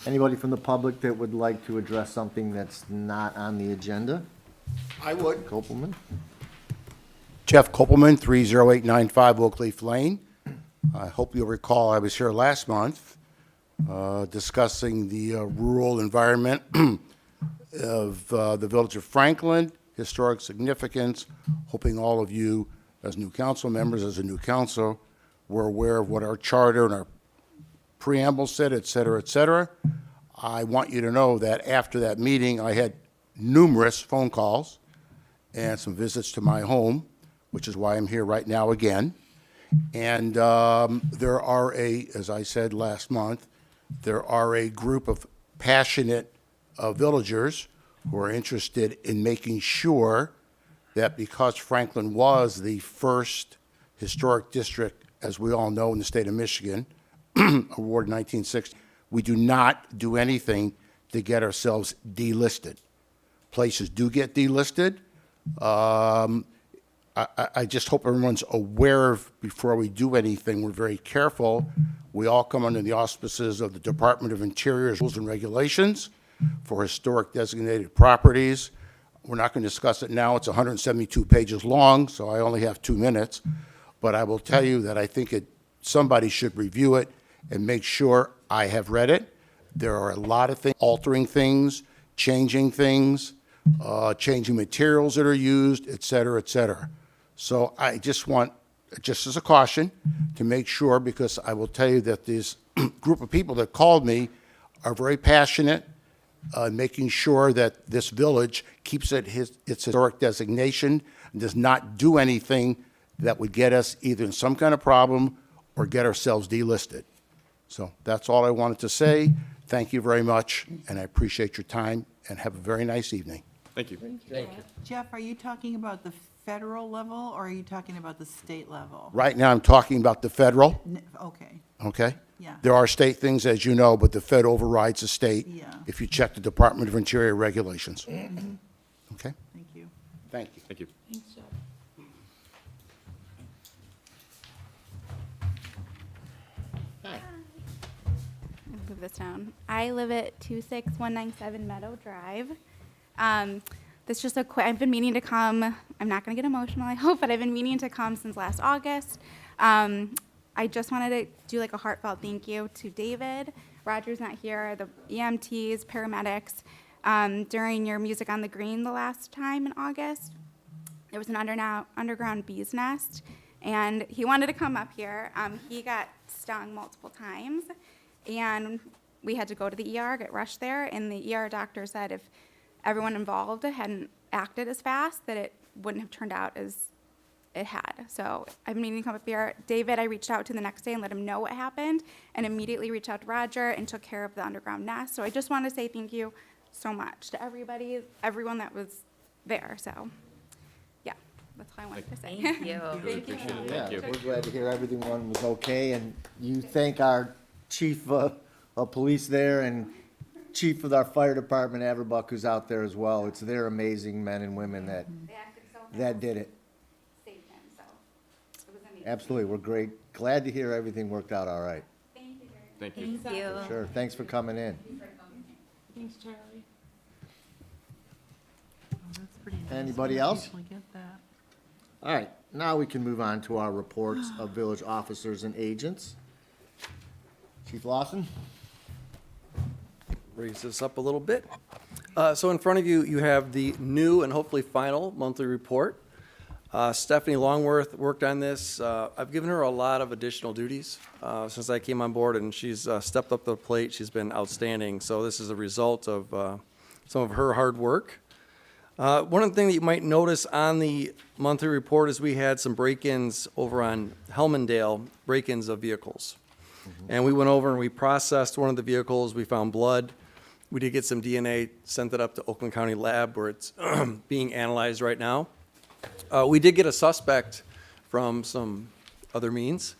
Anybody from the public that would like to address something that's not on the agenda? I would. Kopelman? Jeff Kopelman, 30895 Oak Leaf Lane. I hope you'll recall I was here last month discussing the rural environment of the village of Franklin, historic significance, hoping all of you, as new council members, as a new council, were aware of what our charter and our preamble said, et cetera, et cetera. I want you to know that after that meeting, I had numerous phone calls and some visits to my home, which is why I'm here right now again. And there are as I said last month, there are a group of passionate villagers who are interested in making sure that because Franklin was the first historic district, as we all know, in the state of Michigan, awarded in 1960, we do not do anything to get ourselves delisted. Places do get delisted. I just hope everyone's aware of, before we do anything, we're very careful. We all come under the auspices of the Department of Interior's rules and regulations for historic designated properties. We're not going to discuss it now. It's 172 pages long, so I only have 2 minutes. But I will tell you that I think somebody should review it and make sure I have read it. There are a lot of things, altering things, changing things, changing materials that are used, et cetera, et cetera. So I just want, just as a caution, to make sure, because I will tell you that this group of people that called me are very passionate making sure that this village keeps its historic designation and does not do anything that would get us either in some kind of problem or get ourselves delisted. So that's all I wanted to say. Thank you very much, and I appreciate your time, and have a very nice evening. Thank you. Jeff, are you talking about the federal level, or are you talking about the state level? Right now, I'm talking about the federal, Okay, okay? Yeah. There are state things, as you know, but the Fed overrides the state. Yeah. If you check the Department of Interior regulations. Okay? Thank you. Thank you. Thank you. Move this down. I live at 26197 Meadow Drive. This just a quick, I've been meaning to come, I'm not gonna get emotional, I hope, but I've been meaning to come since last August. I just wanted to do like a heartfelt thank you to David. Roger's not here, the EMTs, paramedics. During your Music on the Green the last time in August, there was an underground bee's nest, and he wanted to come up here. He got stung multiple times, and we had to go to the ER, get rushed there, and the ER doctor said if everyone involved hadn't acted as fast, that it wouldn't have turned out as it had. So I've been meaning to come up here. David, I reached out to the next day and let him know what happened, and immediately reached out to Roger and took care of the underground nest. So I just want to say thank you so much to everybody, everyone that was there. So, yeah, that's all I wanted to say. Thank you. Really appreciate it. Yeah, Thank you. we're glad to hear everything was okay, and you thank our chief of police there and chief of our fire department, Averbuck, who's out there as well. It's their amazing men and women that, They acted so fast, that did it. saved him, so it was amazing. Absolutely, we're great. Glad to hear everything worked out all right. Thank you very much. Thank you. Thank you. Sure, thanks for coming in. Thanks, Charlie. Oh, that's pretty nice. Anybody I don't else? usually get that. All right, now we can move on to our reports of village officers and agents. Chief Lawson? Raise this up a little bit. So in front of you, you have the new and hopefully final monthly report. Stephanie Longworth worked on this. I've given her a lot of additional duties since I came on board, and she's stepped up to the plate. She's been outstanding. So this is a result of some of her hard work. One of the things that you might notice on the monthly report is we had some break-ins over on Helmandale, break-ins of vehicles. And we went over and we processed one of the vehicles. We found blood. We did get some DNA, sent it up to Oakland County Lab where it's being analyzed right now. We did get a suspect from some other means.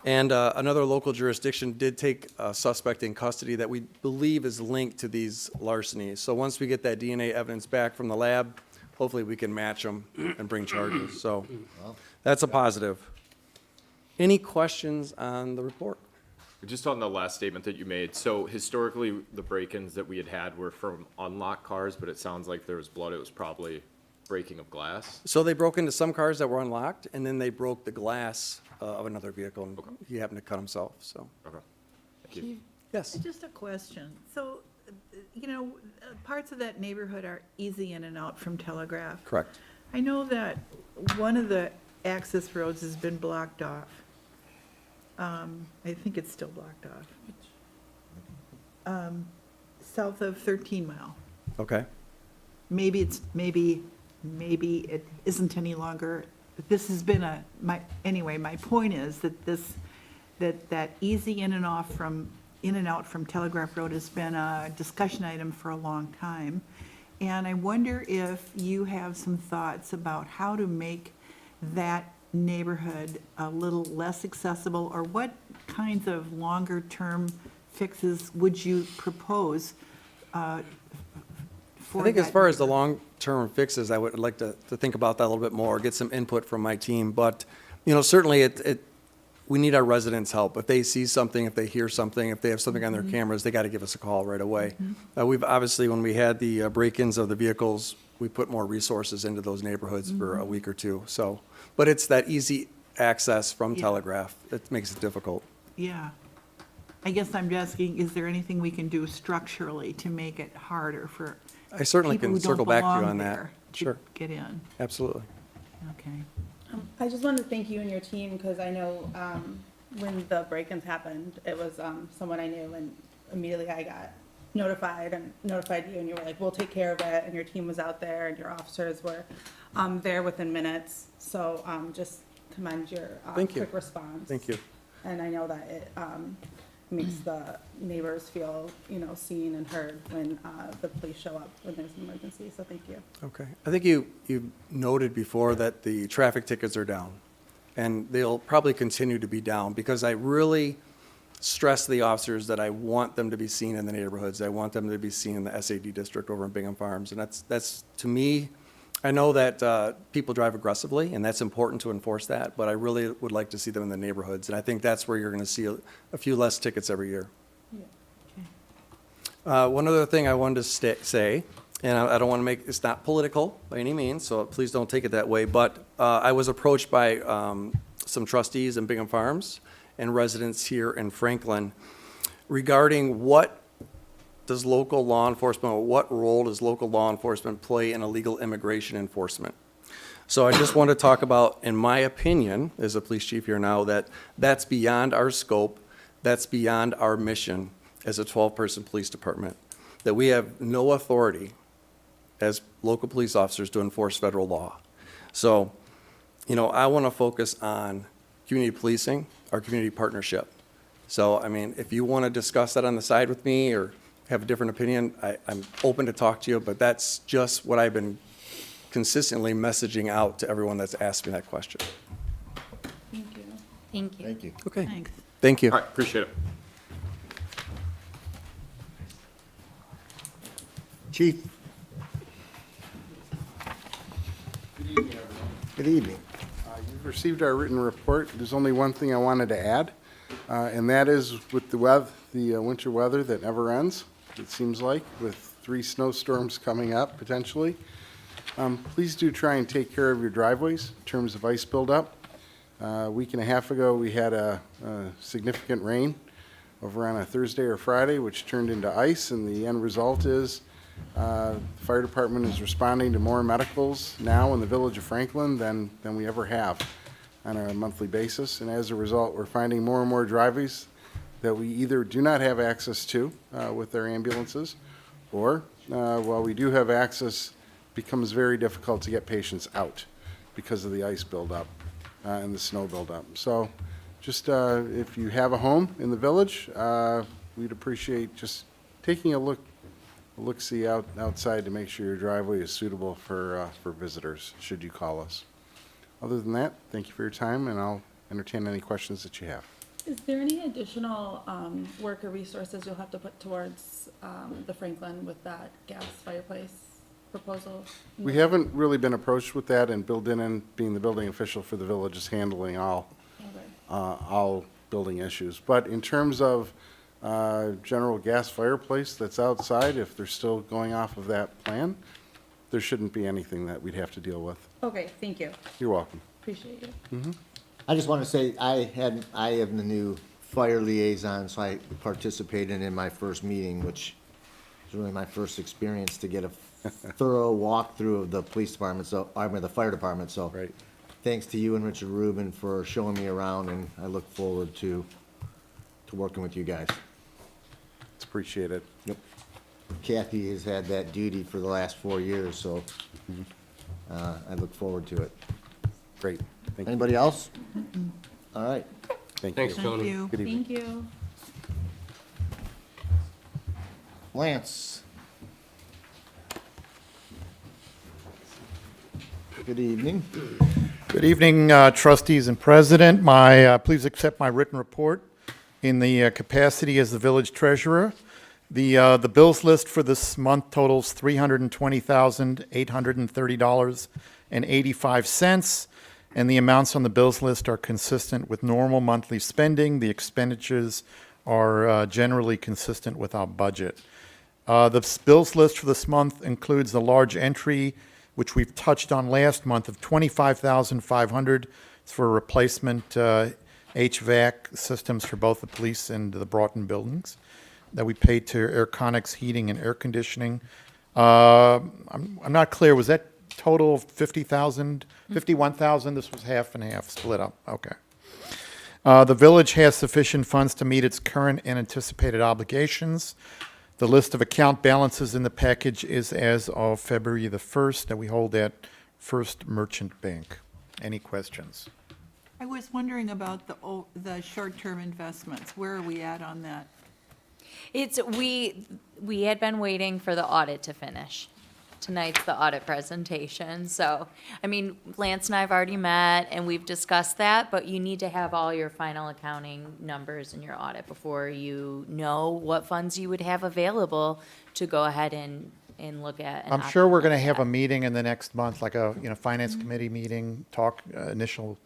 And another local jurisdiction did take a suspect in custody that we believe is linked to these larcenies. So once we get that DNA evidence back from the lab, hopefully we can match them and bring charges. So that's a positive. Any questions on the report? Just on the last statement that you made, so historically, the break-ins that we had were from unlocked cars, but it sounds like there was blood, it was probably breaking of glass. So they broke into some cars that were unlocked, and then they broke the glass of another vehicle, and he happened to cut himself, so. Okay, thank you. Yes. Just a question. So, parts of that neighborhood are easy in and out from Telegraph. Correct. I know that one of the access roads has been blocked off. I think it's still blocked off. South of 13 Mile. Okay. Maybe it isn't any longer. This has been anyway, my point is that easy in and out from Telegraph Road has been a discussion item for a long time. And I wonder if you have some thoughts about how to make that neighborhood a little less accessible, or what kinds of longer-term fixes would you propose for I think as that far as the neighborhood? long-term fixes, I would like to think about that a little bit more, get some input from my team. But, certainly we need our residents' help. If they see something, if they hear something, if they have something on their cameras, they got to give us a call right away. We've obviously, when we had the break-ins of the vehicles, we put more resources into those neighborhoods for a week or two. So, but it's that easy access from Yeah. Telegraph that makes it difficult. Yeah. I guess I'm asking, is there anything we can do structurally to make it harder for I certainly people can who don't circle back to you belong on that. there to Sure, get in? absolutely. Okay. I just wanted to thank you and your team, because I know when the break-ins happened, it was someone I knew, and immediately I got notified you, and you were like, we'll take care of it, and your team was out there, and your officers were there within minutes. So just commend your Thank you. quick response. Thank you. And I know that it makes the neighbors feel, seen and heard when the police show up when there's an emergency, so thank you. Okay. I think you noted before that the traffic tickets are down, and they'll probably continue to be down, because I really stress to the officers that I want them to be seen in the neighborhoods. I want them to be seen in the SAD district over in Bingham Farms. And that's to me, I know that people drive aggressively, and that's important to enforce that, but I really would like to see them in the neighborhoods. And I think that's where you're going to see a few less tickets every year. One other thing I wanted to say, and I don't want to make, it's not political by any means, so please don't take it that way, but I was approached by some trustees in Bingham Farms and residents here in Franklin regarding what does local law enforcement, or what role does local law enforcement play in illegal immigration enforcement? So I just want to talk about, in my opinion, as a police chief here now, that's beyond our scope, that's beyond our mission as a 12-person police department, that we have no authority as local police officers to enforce federal law. So, I want to focus on community policing, our community partnership. So, I mean, if you want to discuss that on the side with me or have a different opinion, I'm open to talk to you, but that's just what I've been consistently messaging out to everyone that's asked me that question. Thank you. Thank you. Thank you. Okay. Thanks. Thank you. All right, appreciate it. Chief? Good evening. You've received our written report. There's only one thing I wanted to add, and that is with the winter weather that never ends, it seems like, with 3 snowstorms coming up potentially. Please do try and take care of your driveways in terms of ice buildup. A week and a half ago, we had a significant rain over on a Thursday or Friday, which turned into ice, and the end result is the fire department is responding to more medicals now in the village of Franklin than we ever have on a monthly basis. And as a result, we're finding more and more driveways that we either do not have access to with their ambulances, or while we do have access, becomes very difficult to get patients out because of the ice buildup and the snow buildup. So just if you have a home in the village, we'd appreciate just taking a look-see outside to make sure your driveway is suitable for visitors, should you call us. Other than that, thank you for your time, and I'll entertain any questions that you have. Is there any additional work or resources you'll have to put towards the Franklin with that gas fireplace proposal? We haven't really been approached with that, and Bill Dinnan, being the building official for the village, is handling all building issues. But in terms of general gas fireplace that's outside, if they're still going off of that plan, there shouldn't be anything that we'd have to deal with. Okay, thank you. You're welcome. Appreciate it. I just want to say, I am the new fire liaison, so I participated in my first meeting, which was really my first experience to get a thorough walkthrough of the police department, the fire department, so. Right. Thanks to you and Richard Rubin for showing me around, and I look forward to working with you guys. It's appreciated. Yep. Kathy has had that duty for the last 4 years, so I look forward to it. Great. Thank you. Anybody else? All right. Thank Thanks, you. Tony. Thank you. Good evening. Thank you. Lance? Good evening. Good evening, trustees and president. Please accept my written report in the capacity as the village treasurer. The bills list for this month totals $320,830.85, and the amounts on the bills list are consistent with normal monthly spending. The expenditures are generally consistent with our budget. The bills list for this month includes a large entry, which we've touched on last month, of $25,500 for replacement HVAC systems for both the police and the Broughton buildings that we paid to Airconics Heating and Air Conditioning. I'm not clear, was that total of $50,000, $51,000? This was half and half, split up, okay. The village has sufficient funds to meet its current and anticipated obligations. The list of account balances in the package is as of February the 1st that we hold at First Merchant Bank. Any questions? I was wondering about the short-term investments. Where are we at on that? We had been waiting for the audit to finish. tonight's the audit presentation. So, I mean, Lance and I have already met and we've discussed that, but you need to have all your final accounting numbers in your audit before you know what funds you would have available to go ahead and look at. and I'm sure we're going to optimize have a that. meeting in the next month, like a, finance committee meeting, talk, initial,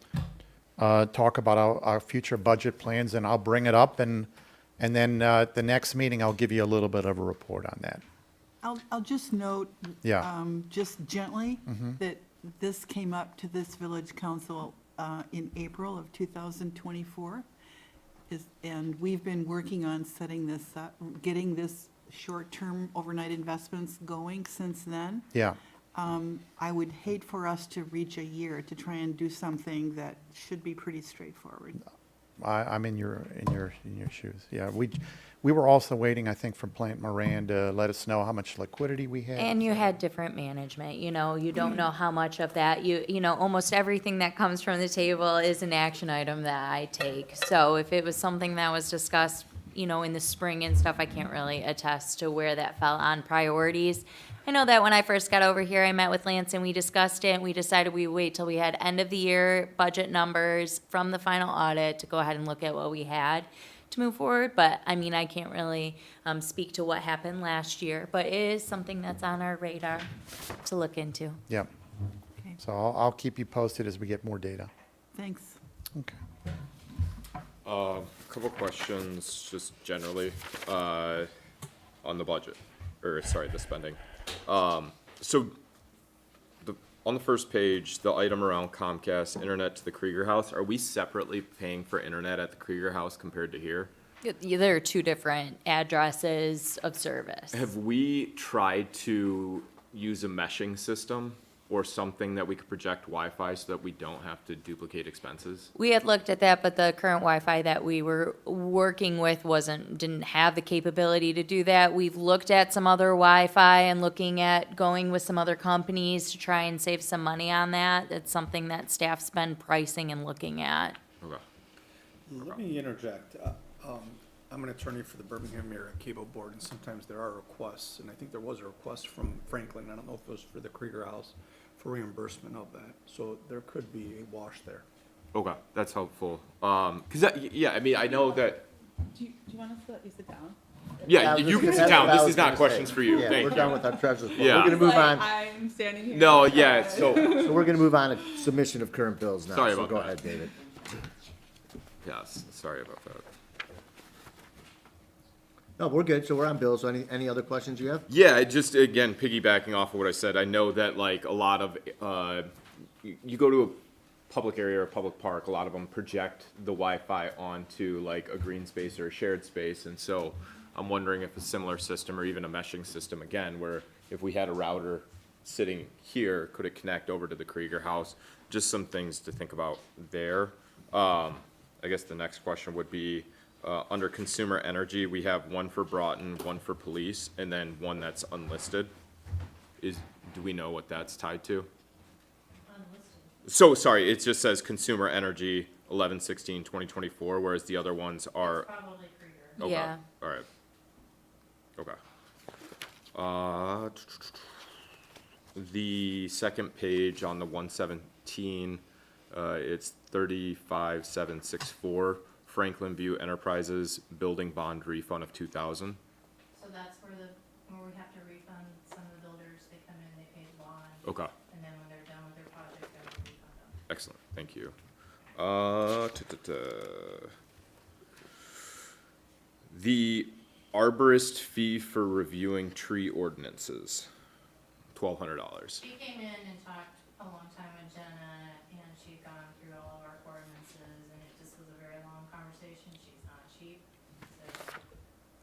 talk about our future budget plans, and I'll bring it up, and then, the next meeting, I'll give you a little bit of a report on that. I'll just note, Yeah. just gently, Mhm. that this came up to this village council in April of 2024. And we've been working on setting this up, getting this short-term overnight investments going since then. Yeah. I would hate for us to reach a year to try and do something that should be pretty straightforward. I'm in your shoes. Yeah, we were also waiting, I think, from Plant Moran to let us know how much liquidity we had. And you had different management, you don't know how much of that, almost everything that comes from the table is an action item that I take. So if it was something that was discussed, in the spring and stuff, I can't really attest to where that fell on priorities. I know that when I first got over here, I met with Lance and we discussed it, and we decided we would wait till we had end of the year budget numbers from the final audit to go ahead and look at what we had to move forward. But, I can't really speak to what happened last year, but it is something that's on our radar to look into. Yep. Okay. So I'll keep you posted as we get more data. Thanks. Okay. Couple questions, just generally, on the budget, or sorry, the spending. So on the first page, the item around Comcast internet to the Krieger House, are we separately paying for internet at the Krieger House compared to here? There are two different addresses of service. Have we tried to use a meshing system or something that we could project Wi-Fi so that we don't have to duplicate expenses? We had looked at that, but the current Wi-Fi that we were working with didn't have the capability to do that. We've looked at some other Wi-Fi and looking at going with some other companies to try and save some money on that. It's something that staff's been pricing and looking at. Okay. Let me interject. I'm an attorney for the Birmingham Area Cable Board, and sometimes there are requests, and I think there was a request from Franklin, I don't know if it was for the Krieger House, for reimbursement of that. So there could be a wash there. Okay, that's helpful. I know that, Do you want us to let you sit down? yeah, you can sit down. This is not questions for you. Yeah, Thank we're you. done with our treasurer's report. Yeah. We're gonna move on. I'm standing here. No, yeah, so, So we're gonna move on to submission of current bills now. Sorry So about go that. ahead, David. yes, sorry about that. No, we're good. So we're on bills. So any other questions you have? Yeah, just again, piggybacking off of what I said, I know that like a lot of, you go to a public area or a public park, a lot of them project the Wi-Fi onto like a green space or a shared space. And so I'm wondering if a similar system or even a meshing system, again, where if we had a router sitting here, could it connect over to the Krieger House? Just some things to think about there. I guess the next question would be, under consumer energy, we have one for Broughton, one for police, and then one that's unlisted. Do we know what that's tied to? So, sorry, it just says consumer energy 11/16/2024, whereas the other ones are. Probably Krieger. Okay, Yeah. all right. Okay. The second page on the 117, it's 35764, Franklin View Enterprises Building Bond Refund of 2,000. So that's where we have to refund some of the builders, they come in, they pay the bond. Okay, And then when they're done with their project, then we refund them. excellent, thank you. The arborist fee for reviewing tree ordinances, $1,200. She came in and talked a long time with Jenna, and she'd gone through all of our ordinances, and it just was a very long conversation. She's not cheap,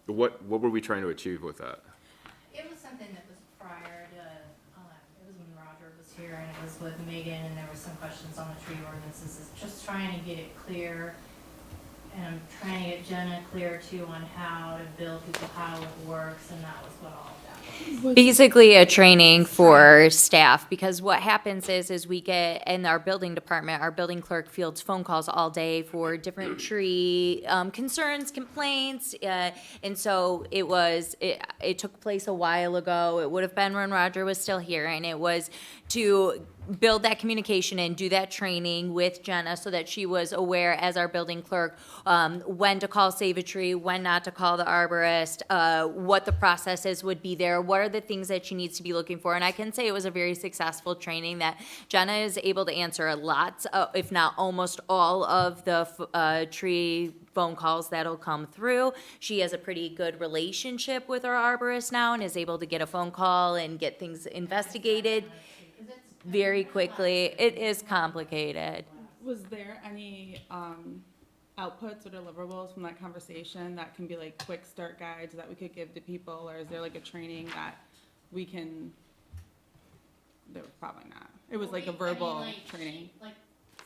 so. What were we trying to achieve with that? It was something that was prior to, it was when Roger was here, and it was with Megan, and there were some questions on the tree ordinances. It's just trying to get it clear and I'm trying to get Jenna clear too on how to bill people, how it works, and that was what all of that was. Basically a training for staff, because what happens is we get, in our building department, our building clerk fields phone calls all day for different tree concerns, complaints, and so it took place a while ago. It would have been when Roger was still here, and it was to build that communication and do that training with Jenna so that she was aware as our building clerk, when to call Save a Tree, when not to call the arborist, what the processes would be there, what are the things that she needs to be looking for. And I can say it was a very successful training that Jenna is able to answer a lot, if not almost all of the tree phone calls that'll come through. She has a pretty good relationship with our arborist now and is able to get a phone call and get things investigated very quickly. It is complicated. Was there any outputs or deliverables from that conversation that can be like quick start guides that we could give to people, or is there like a training that we can? There was probably not. It was like a verbal training. Like,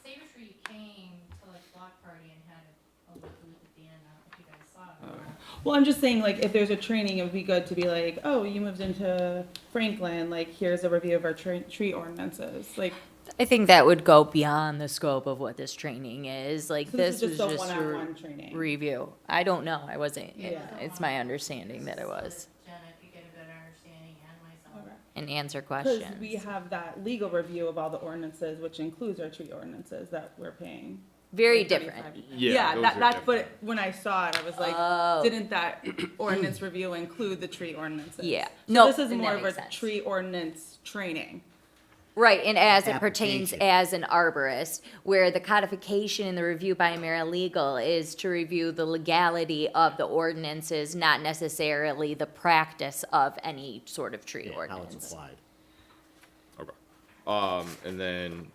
Save a Tree came to like block party and had a little booth at the end, I don't know if you guys saw it. or not. Well, I'm just saying, like, if there's a training, it would be good to be like, oh, you moved into Franklin, like, here's a review of our tree ordinances, like. I think that would go beyond the scope of what this training is. Like, So this this was is just a just a one-on-one training? review. I don't know. I wasn't, Yeah. it's my understanding that it was. Jenna could get a better understanding and myself. And answer Because questions. we have that legal review of all the ordinances, which includes our tree ordinances that we're paying. Very like different. 35. Yeah, Yeah, those that, are that's, but when I saw it, I was Oh. like, didn't that ordinance review include the tree ordinances? Yeah. So No, this is then more that of makes a sense. tree ordinance training. Right, and as it pertains Application. as an arborist, where the codification and the review by Legal is to review the legality of the ordinances, not necessarily the practice of any sort of tree How it's ordinance. applied. Okay. And then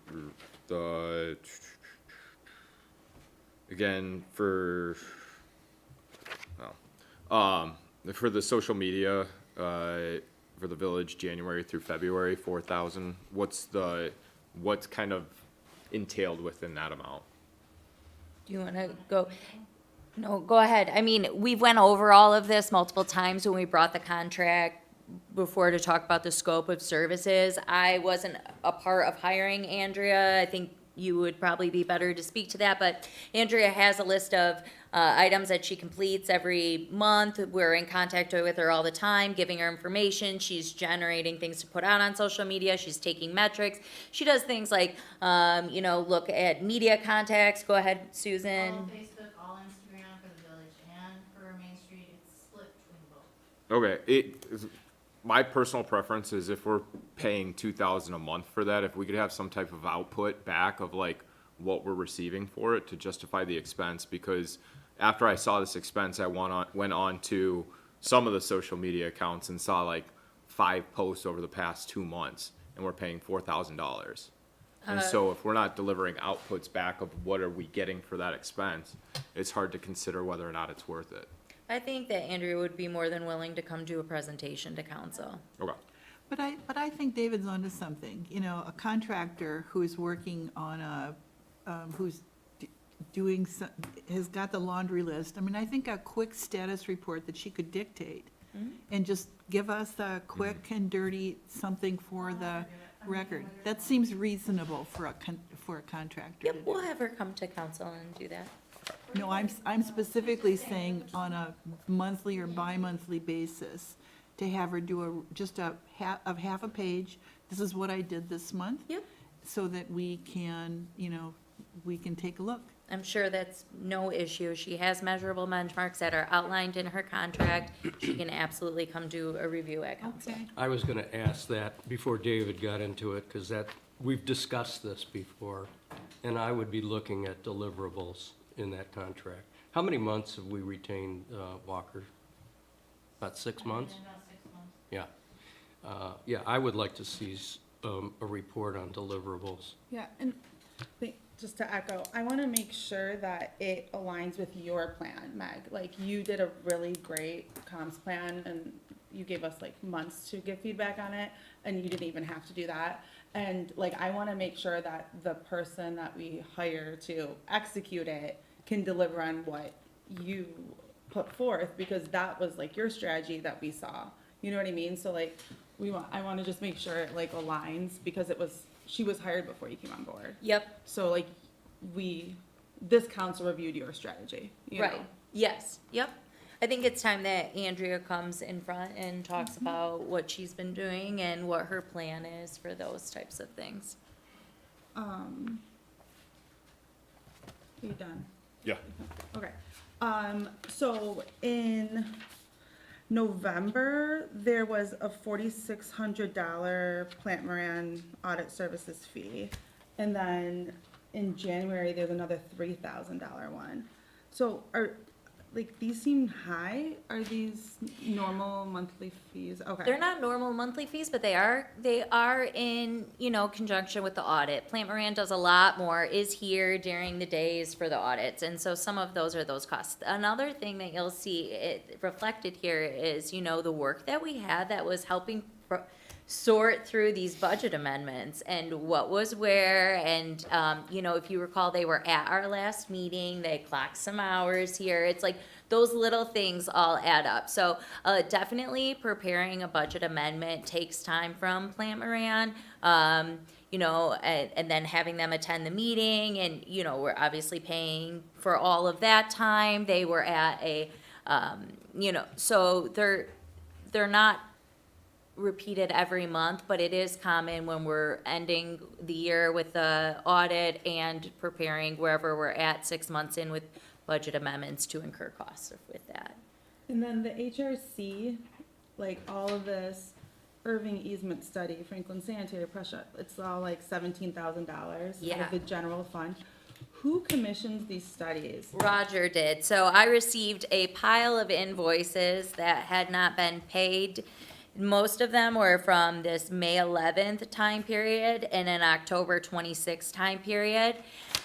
the, again, for the social media, for the village, January through February, 4,000, what's kind of entailed within that amount? Do you want to go? No, go ahead. I mean, we went over all of this multiple times when we brought the contract before to talk about the scope of services. I wasn't a part of hiring Andrea. I think you would probably be better to speak to that, but Andrea has a list of items that she completes every month. We're in contact with her all the time, giving her information. She's generating things to put out on social media. She's taking metrics. She does things like, look at media contacts. Go ahead, Susan. All Facebook, all Instagram for the village and for Main Street, it's split between both. Okay, my personal preference is if we're paying 2,000 a month for that, if we could have some type of output back of like what we're receiving for it to justify the expense, because after I saw this expense, I went on to some of the social media accounts and saw like 5 posts over the past 2 months, and we're paying $4,000. And so if we're not delivering outputs back of what are we getting for that expense, it's hard to consider whether or not it's worth it. I think that Andrea would be more than willing to come do a presentation to council. Okay. But I think David's onto something. You know, a contractor who's working on who's doing, has got the laundry list. I mean, I think a quick status report that she could dictate and just give us a quick and dirty something for the record. That seems reasonable for a contractor. Yep, we'll have her come to council and do that. No, I'm specifically saying on a monthly or bi-monthly basis, to have her do just a half a page. This is what I did this month. Yep. So that we can, we can take a look. I'm sure that's no issue. She has measurable benchmarks that are outlined in her contract. She can absolutely come do a review at council. Okay. I was gonna ask that before David got into it, because we've discussed this before, and I would be looking at deliverables in that contract. How many months have we retained Walker? About 6 months? About 6 months. Yeah. Yeah, I would like to see a report on deliverables. Yeah, and just to echo, I want to make sure that it aligns with your plan, Meg. Like, you did a really great comms plan, and you gave us like months to give feedback on it, and you didn't even have to do that. And like, I want to make sure that the person that we hire to execute it can deliver on what you put forth, because that was like your strategy that we saw. You know what I mean? So like, I want to just make sure it like aligns, because she was hired before you came on board. Yep. So like, this council reviewed your strategy, you Right, know? yes, yep. I think it's time that Andrea comes in front and talks about what she's been doing and what her plan is for those types of things. Are you done? Yeah. Okay. So in November, there was a $4,600 Plant Moran audit services fee. And then in January, there's another $3,000 one. So these seem high? Are these normal monthly fees? Okay. They're not normal monthly fees, but they are in, conjunction with the audit. Plant Moran does a lot more, is here during the days for the audits, and so some of those are those costs. Another thing that you'll see it reflected here is, the work that we had that was helping sort through these budget amendments and what was where, and, if you recall, they were at our last meeting, they clocked some hours here, it's like, those little things all add up. So definitely preparing a budget amendment takes time from Plant Moran, and then having them attend the meeting, and, we're obviously paying for all of that time. They were at so they're not repeated every month, but it is common when we're ending the year with the audit and preparing wherever we're at 6 months in with budget amendments to incur costs with that. And then the HRC, like all of this Irving easement study, Franklin sanitary pressure, it's all like $17,000 out Yeah. of the general fund. Who commissions these studies? Roger did. So I received a pile of invoices that had not been paid. Most of them were from this May 11th time period and an October 26th time period,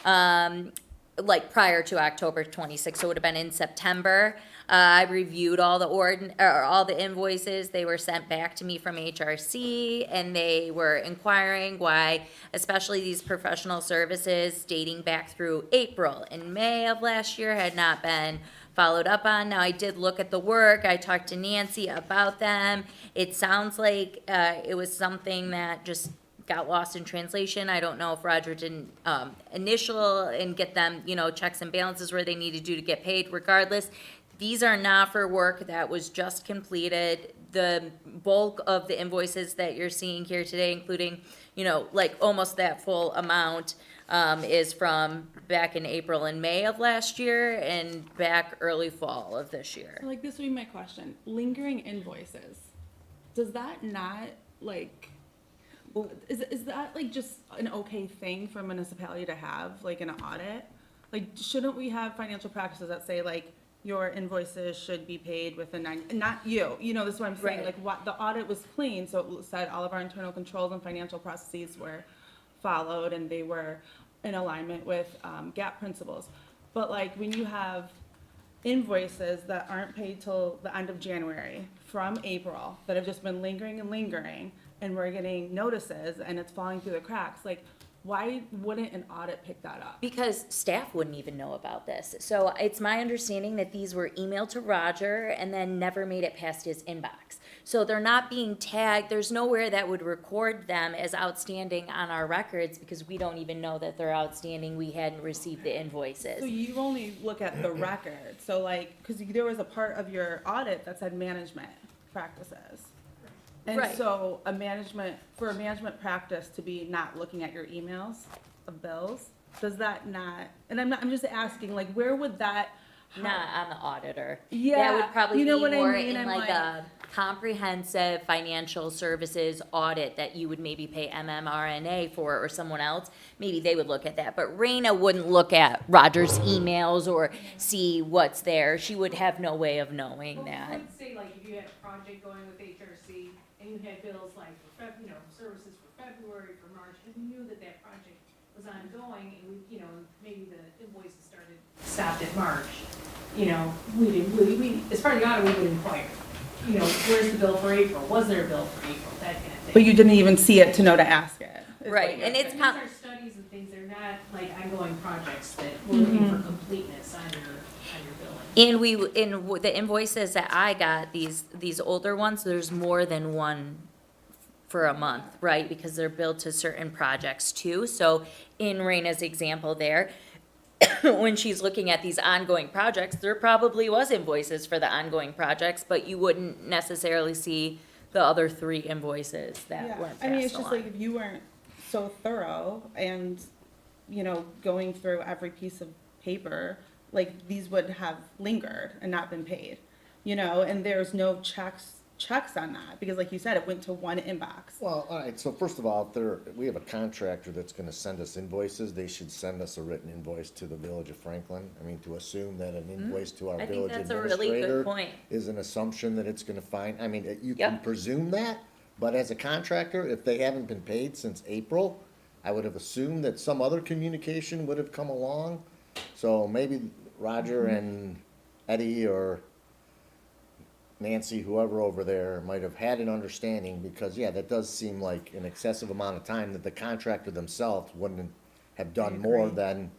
like prior to October 26th, so it would have been in September. I reviewed all the invoices. They were sent back to me from HRC, and they were inquiring why, especially these professional services dating back through April and May of last year, had not been followed up on. Now, I did look at the work. I talked to Nancy about them. It sounds like it was something that just got lost in translation. I don't know if Roger didn't initial and get them, checks and balances where they needed to get paid. Regardless, these are not for work that was just completed. The bulk of the invoices that you're seeing here today, including, like almost that full amount, is from back in April and May of last year and back early fall of this year. Like, this would be my question. Lingering invoices, does that not, like, is that like just an okay thing for a municipality to have, like in an audit? Like, shouldn't we have financial practices that say, like, your invoices should be paid within not you, this is what I'm saying, Right. like, what, the audit was clean, so it said all of our internal controls and financial processes were followed, and they were in alignment with GAAP principles. But like, when you have invoices that aren't paid till the end of January from April, that have just been lingering, and we're getting notices, and it's falling through the cracks, like, why wouldn't an audit pick that up? Because staff wouldn't even know about this. So it's my understanding that these were emailed to Roger and then never made it past his inbox. So they're not being tagged. There's nowhere that would record them as outstanding on our records, because we don't even know that they're outstanding. We hadn't received the invoices. So you only look at the record, so like, because there was a part of your audit that said management practices. And Right. so for a management practice to be not looking at your emails of bills, does that not, and I'm just asking, like, where would that? Not on the auditor. That Yeah, would probably you know be what I more mean? in I'm like like- a comprehensive financial services audit that you would maybe pay MMRNA for, or someone else. Maybe they would look at that. But Raina wouldn't look at Roger's emails or see what's there. She would have no way of knowing that. Let's say like if you had a project going with HRC and you had bills like for services for February, for March, and you knew that that project was ongoing, and maybe the invoices stopped at March, we as part of the audit, we would inquire, where's the bill for April? Was there a bill for April? That kind of thing. But you didn't even see it to know to ask it. is what Right, you're and it's saying. These are studies and things, they're not like ongoing projects that we're looking for completeness on your billing. And the invoices that I got, these older ones, there's more than one for a month, right? Because they're billed to certain projects too. So in Raina's example there, when she's looking at these ongoing projects, there probably was invoices for the ongoing projects, but you wouldn't necessarily see the other 3 invoices that Yeah, weren't I mean, passed it's just along. like if you weren't so thorough and, you know, going through every piece of paper, like these would have lingered and not been paid, you know, and there's no checks on that, because like you said, it went to one inbox. Well, all right, so first of all, we have a contractor that's gonna send us invoices, they should send us a written invoice to the Village of Franklin. I mean, to assume that an invoice to our I think village that's a really good administrator point. is an assumption that it's gonna find, I mean, you Yep. can presume that, but as a contractor, if they haven't been paid since April, I would have assumed that some other communication would have come along. So maybe Roger and Eddie or Nancy, whoever over there, might have had an understanding, because, yeah, that does seem like an excessive amount of time that the contractor themselves wouldn't have done more than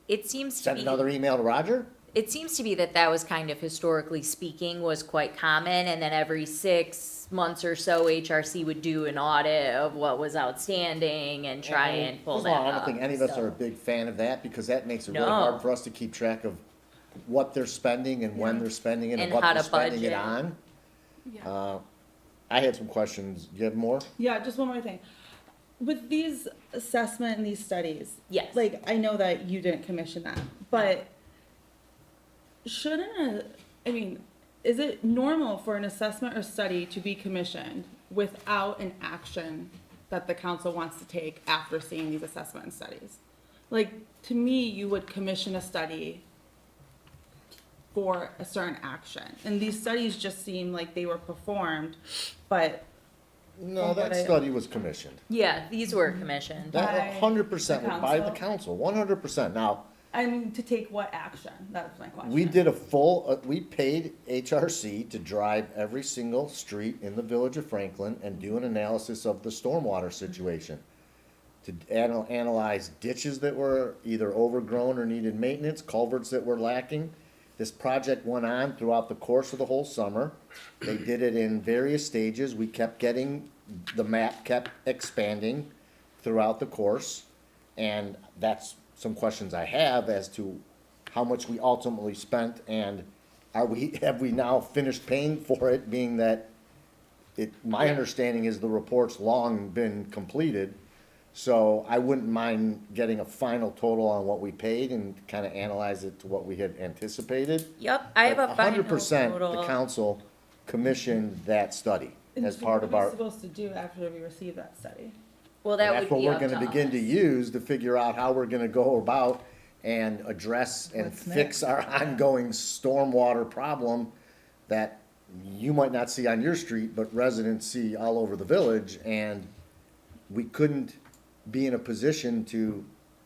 It seems to send be. another email to Roger? It seems to be that was kind of historically speaking was quite common, and then every 6 months or so, HRC would do an audit of what was outstanding and try and pull First that of all, I up. don't think any of us so. are a big fan of that, because that makes it really No. hard for us to keep track of what they're spending and when they're spending it and And what how they're to spending it budget. on. Yeah. I had some questions. Do you have more? Yeah, just one more thing. With these assessment and these studies. Yes. Like, I know that you didn't commission that, but is it normal for an assessment or study to be commissioned without an action that the council wants to take after seeing these assessment and studies? Like, to me, you would commission a study for a certain action, and these studies just seem like they were performed, but No, From that what I- study was commissioned. Yeah, these were commissioned. By That 100% the was by the council? council, 100%. Now, I mean, to take what action? That's my question. we did we paid HRC to drive every single street in the Village of Franklin and do an analysis of the stormwater situation. To analyze ditches that were either overgrown or needed maintenance, culverts that were lacking. This project went on throughout the course of the whole summer. They did it in various stages. We kept the map kept expanding throughout the course. And that's some questions I have as to how much we ultimately spent, and have we now finished paying for it, being that my understanding is the report's long been completed. So I wouldn't mind getting a final total on what we paid and kind of analyze it to what we had anticipated. Yep, I have a final 100%, the total. council commissioned that study And as so part what of are we our. supposed to do after we receive that study? Well, that That's would what be we're up gonna to begin to us. use to figure out how we're gonna go about and address and What's fix our ongoing stormwater problem that you might not see on your street, but residents see all over the village, and we couldn't be in a position to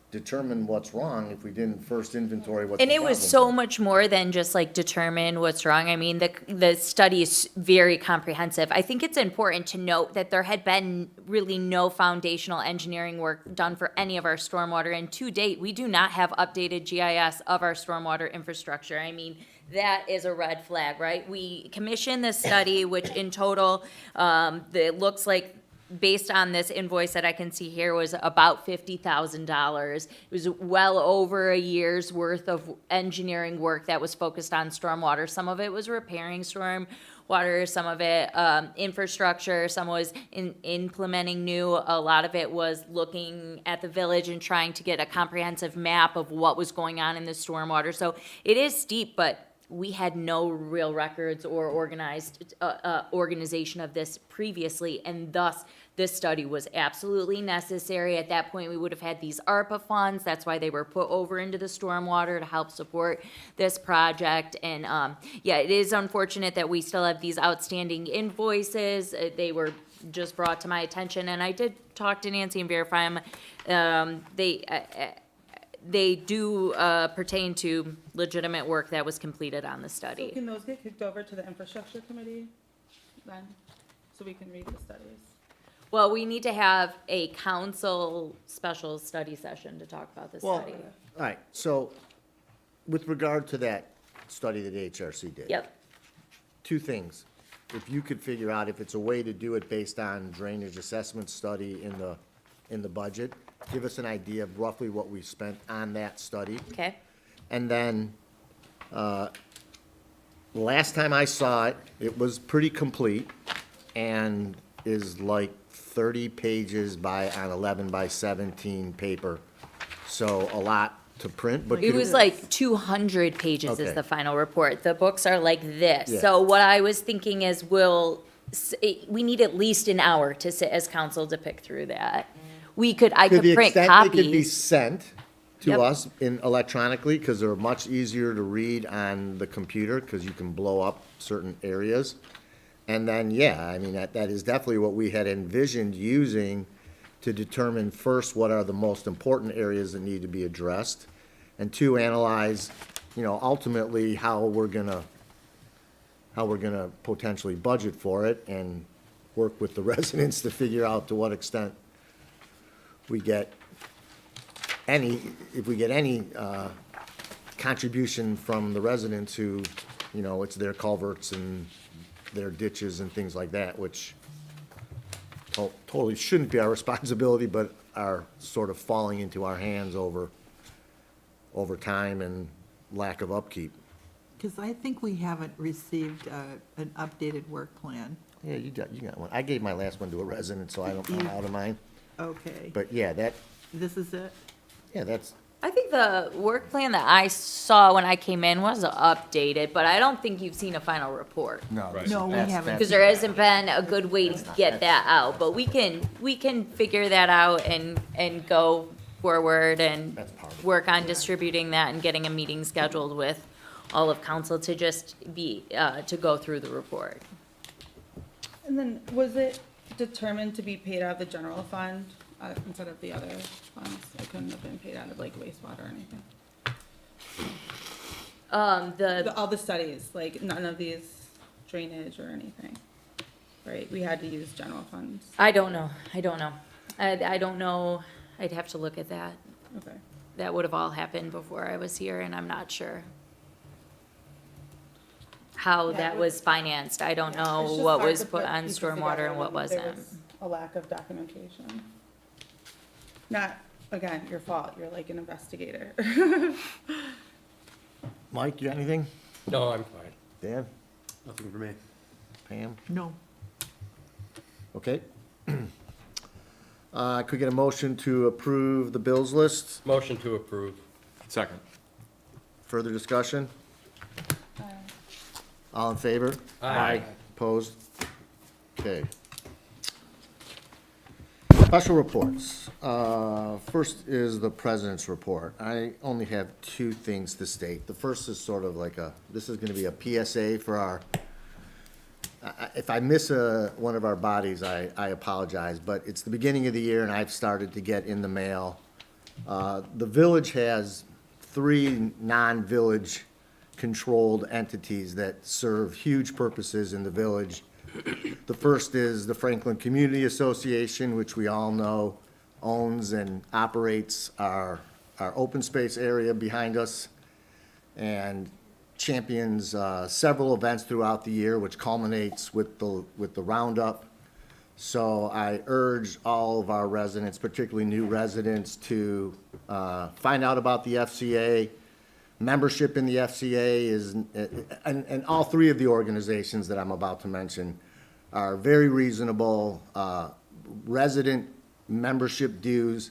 determine what's wrong if we didn't first inventory what the And it was problems so were. much more than just like determine what's wrong. I mean, the study is very comprehensive. I think it's important to note that there had been really no foundational engineering work done for any of our stormwater. And to date, we do not have updated GIS of our stormwater infrastructure. I mean, that is a red flag, right? We commissioned this study, which in total, it looks like based on this invoice that I can see here, was about $50,000. It was well over a year's worth of engineering work that was focused on stormwater. Some of it was repairing stormwater, some of it infrastructure, some was implementing new. A lot of it was looking at the village and trying to get a comprehensive map of what was going on in the stormwater. So it is steep, but we had no real records or organized organization of this previously, and thus this study was absolutely necessary. At that point, we would have had these ARPA funds. That's why they were put over into the stormwater to help support this project. And yeah, it is unfortunate that we still have these outstanding invoices. They were just brought to my attention, and I did talk to Nancy and verify them. They do pertain to legitimate work that was completed on the So study. can those get kicked over to the infrastructure committee then, so we can read the studies? Well, we need to have a council special study session to talk about the Well, study. all right, so with regard to that study that HRC did. Yep. Two things. If you could figure out if it's a way to do it based on drainage assessment study in the budget, give us an idea of roughly what we spent on that study. Okay. And then, last time I saw it, it was pretty complete and is like 30 pages on 11 by 17 paper. So a lot to print, but. It was like 200 pages is Okay. the final report. The books are like this. Yeah. So what I was thinking is we need at least an hour to sit as council to pick through that. I To could the print extent they could be copies. sent to Yep. us electronically, because they're much easier to read on the computer, because you can blow up certain areas. And then, yeah, I mean, that is definitely what we had envisioned using to determine, first, what are the most important areas that need to be addressed, and two, analyze, ultimately, how we're gonna potentially budget for it, and work with the residents to figure out to what extent we get if we get any contribution from the residents who, it's their culverts and their ditches and things like that, which totally shouldn't be our responsibility, but are sort of falling into our hands over time and lack of upkeep. Because I think we haven't received an updated work plan. Yeah, you got one. I gave my last one to a resident, so I'm out of mine. Okay. But yeah, This is it? that's, I think the work plan that I saw when I came in was updated, but I don't think you've seen a final report. no. No, we haven't. Because there hasn't been a good way to get that out, but we can figure that out and go forward and That's part of it. work on distributing that and getting a meeting scheduled with all of council to just to go through the report. And then, was it determined to be paid out of the general fund instead of the other funds? It couldn't have been paid out of like wastewater or anything? All the studies, like none of these drainage or anything, right? We had to use general funds. I don't know. I don't know. I'd have to look at that. Okay. That would have all happened before I was here, and I'm not sure how Yeah, that it was financed. I don't It's know just what hard was to put on pieces stormwater together and what when there wasn't. was A lack of documentation. Not, again, your fault, you're like an investigator. Mike, you got anything? No, I'm fine. Dan? Nothing for me. Pam? No. Okay. Could we get a motion to approve the bills list? Motion to approve. Second. Further discussion? All in favor? Aye. Opposed? Okay. Special reports. First is the president's report. I only have two things to state. The first is sort of like this is gonna be a PSA for our, if I miss one of our bodies, I apologize, but it's the beginning of the year and I've started to get in the mail. The village has 3 non-village controlled entities that serve huge purposes in the village. The first is the Franklin Community Association, which we all know owns and operates our open space area behind us and champions several events throughout the year, which culminates with the roundup. So I urge all of our residents, particularly new residents, to find out about the FCA. Membership in the FCA is, and all 3 of the organizations that I'm about to mention are very reasonable. Resident membership dues,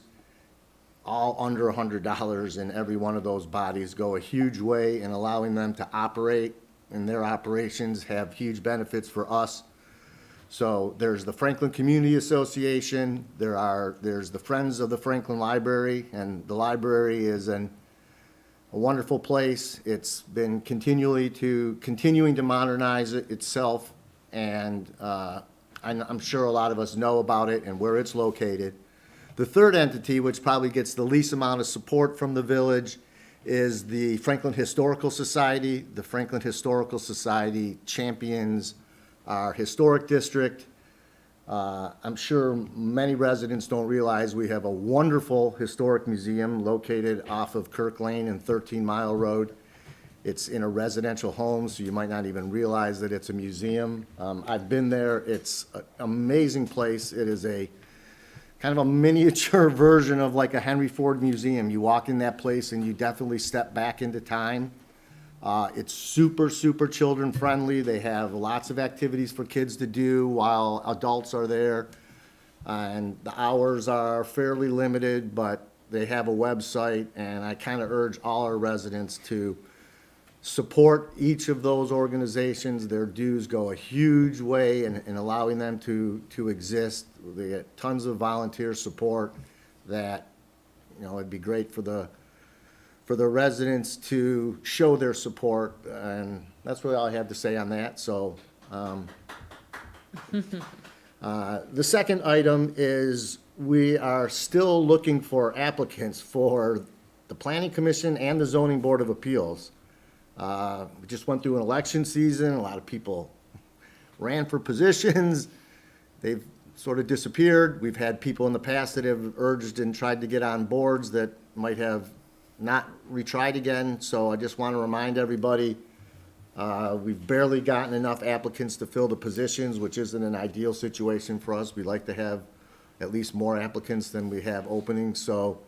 all under $100 in every one of those bodies, go a huge way in allowing them to operate, and their operations have huge benefits for us. So there's the Franklin Community Association, there's the Friends of the Franklin Library, and the library is a wonderful place. It's been continuing to modernize itself, and I'm sure a lot of us know about it and where it's located. The third entity, which probably gets the least amount of support from the village, is the Franklin Historical Society. The Franklin Historical Society champions our historic district, I'm sure many residents don't realize we have a wonderful historic museum located off of Kirk Lane and 13 Mile Road. It's in a residential home, so you might not even realize that it's a museum. I've been there. It's an amazing place. It is a kind of a miniature version of like a Henry Ford museum. You walk in that place and you definitely step back into time. It's super, super children friendly. They have lots of activities for kids to do while adults are there. And the hours are fairly limited, but they have a website, and I kind of urge all our residents to support each of those organizations. Their dues go a huge way in allowing them to exist. They get tons of volunteer support that, it'd be great for the residents to show their support, and that's really all I have to say on that. So, the second item is we are still looking for applicants for the Planning Commission and the Zoning Board of Appeals. We just went through an election season. A lot of people ran for positions. They've sort of disappeared. We've had people in the past that have urged and tried to get on boards that might have not retried again. So I just want to remind everybody, we've barely gotten enough applicants to fill the positions, which isn't an ideal situation for us. We'd like to have at least more applicants than we have openings. So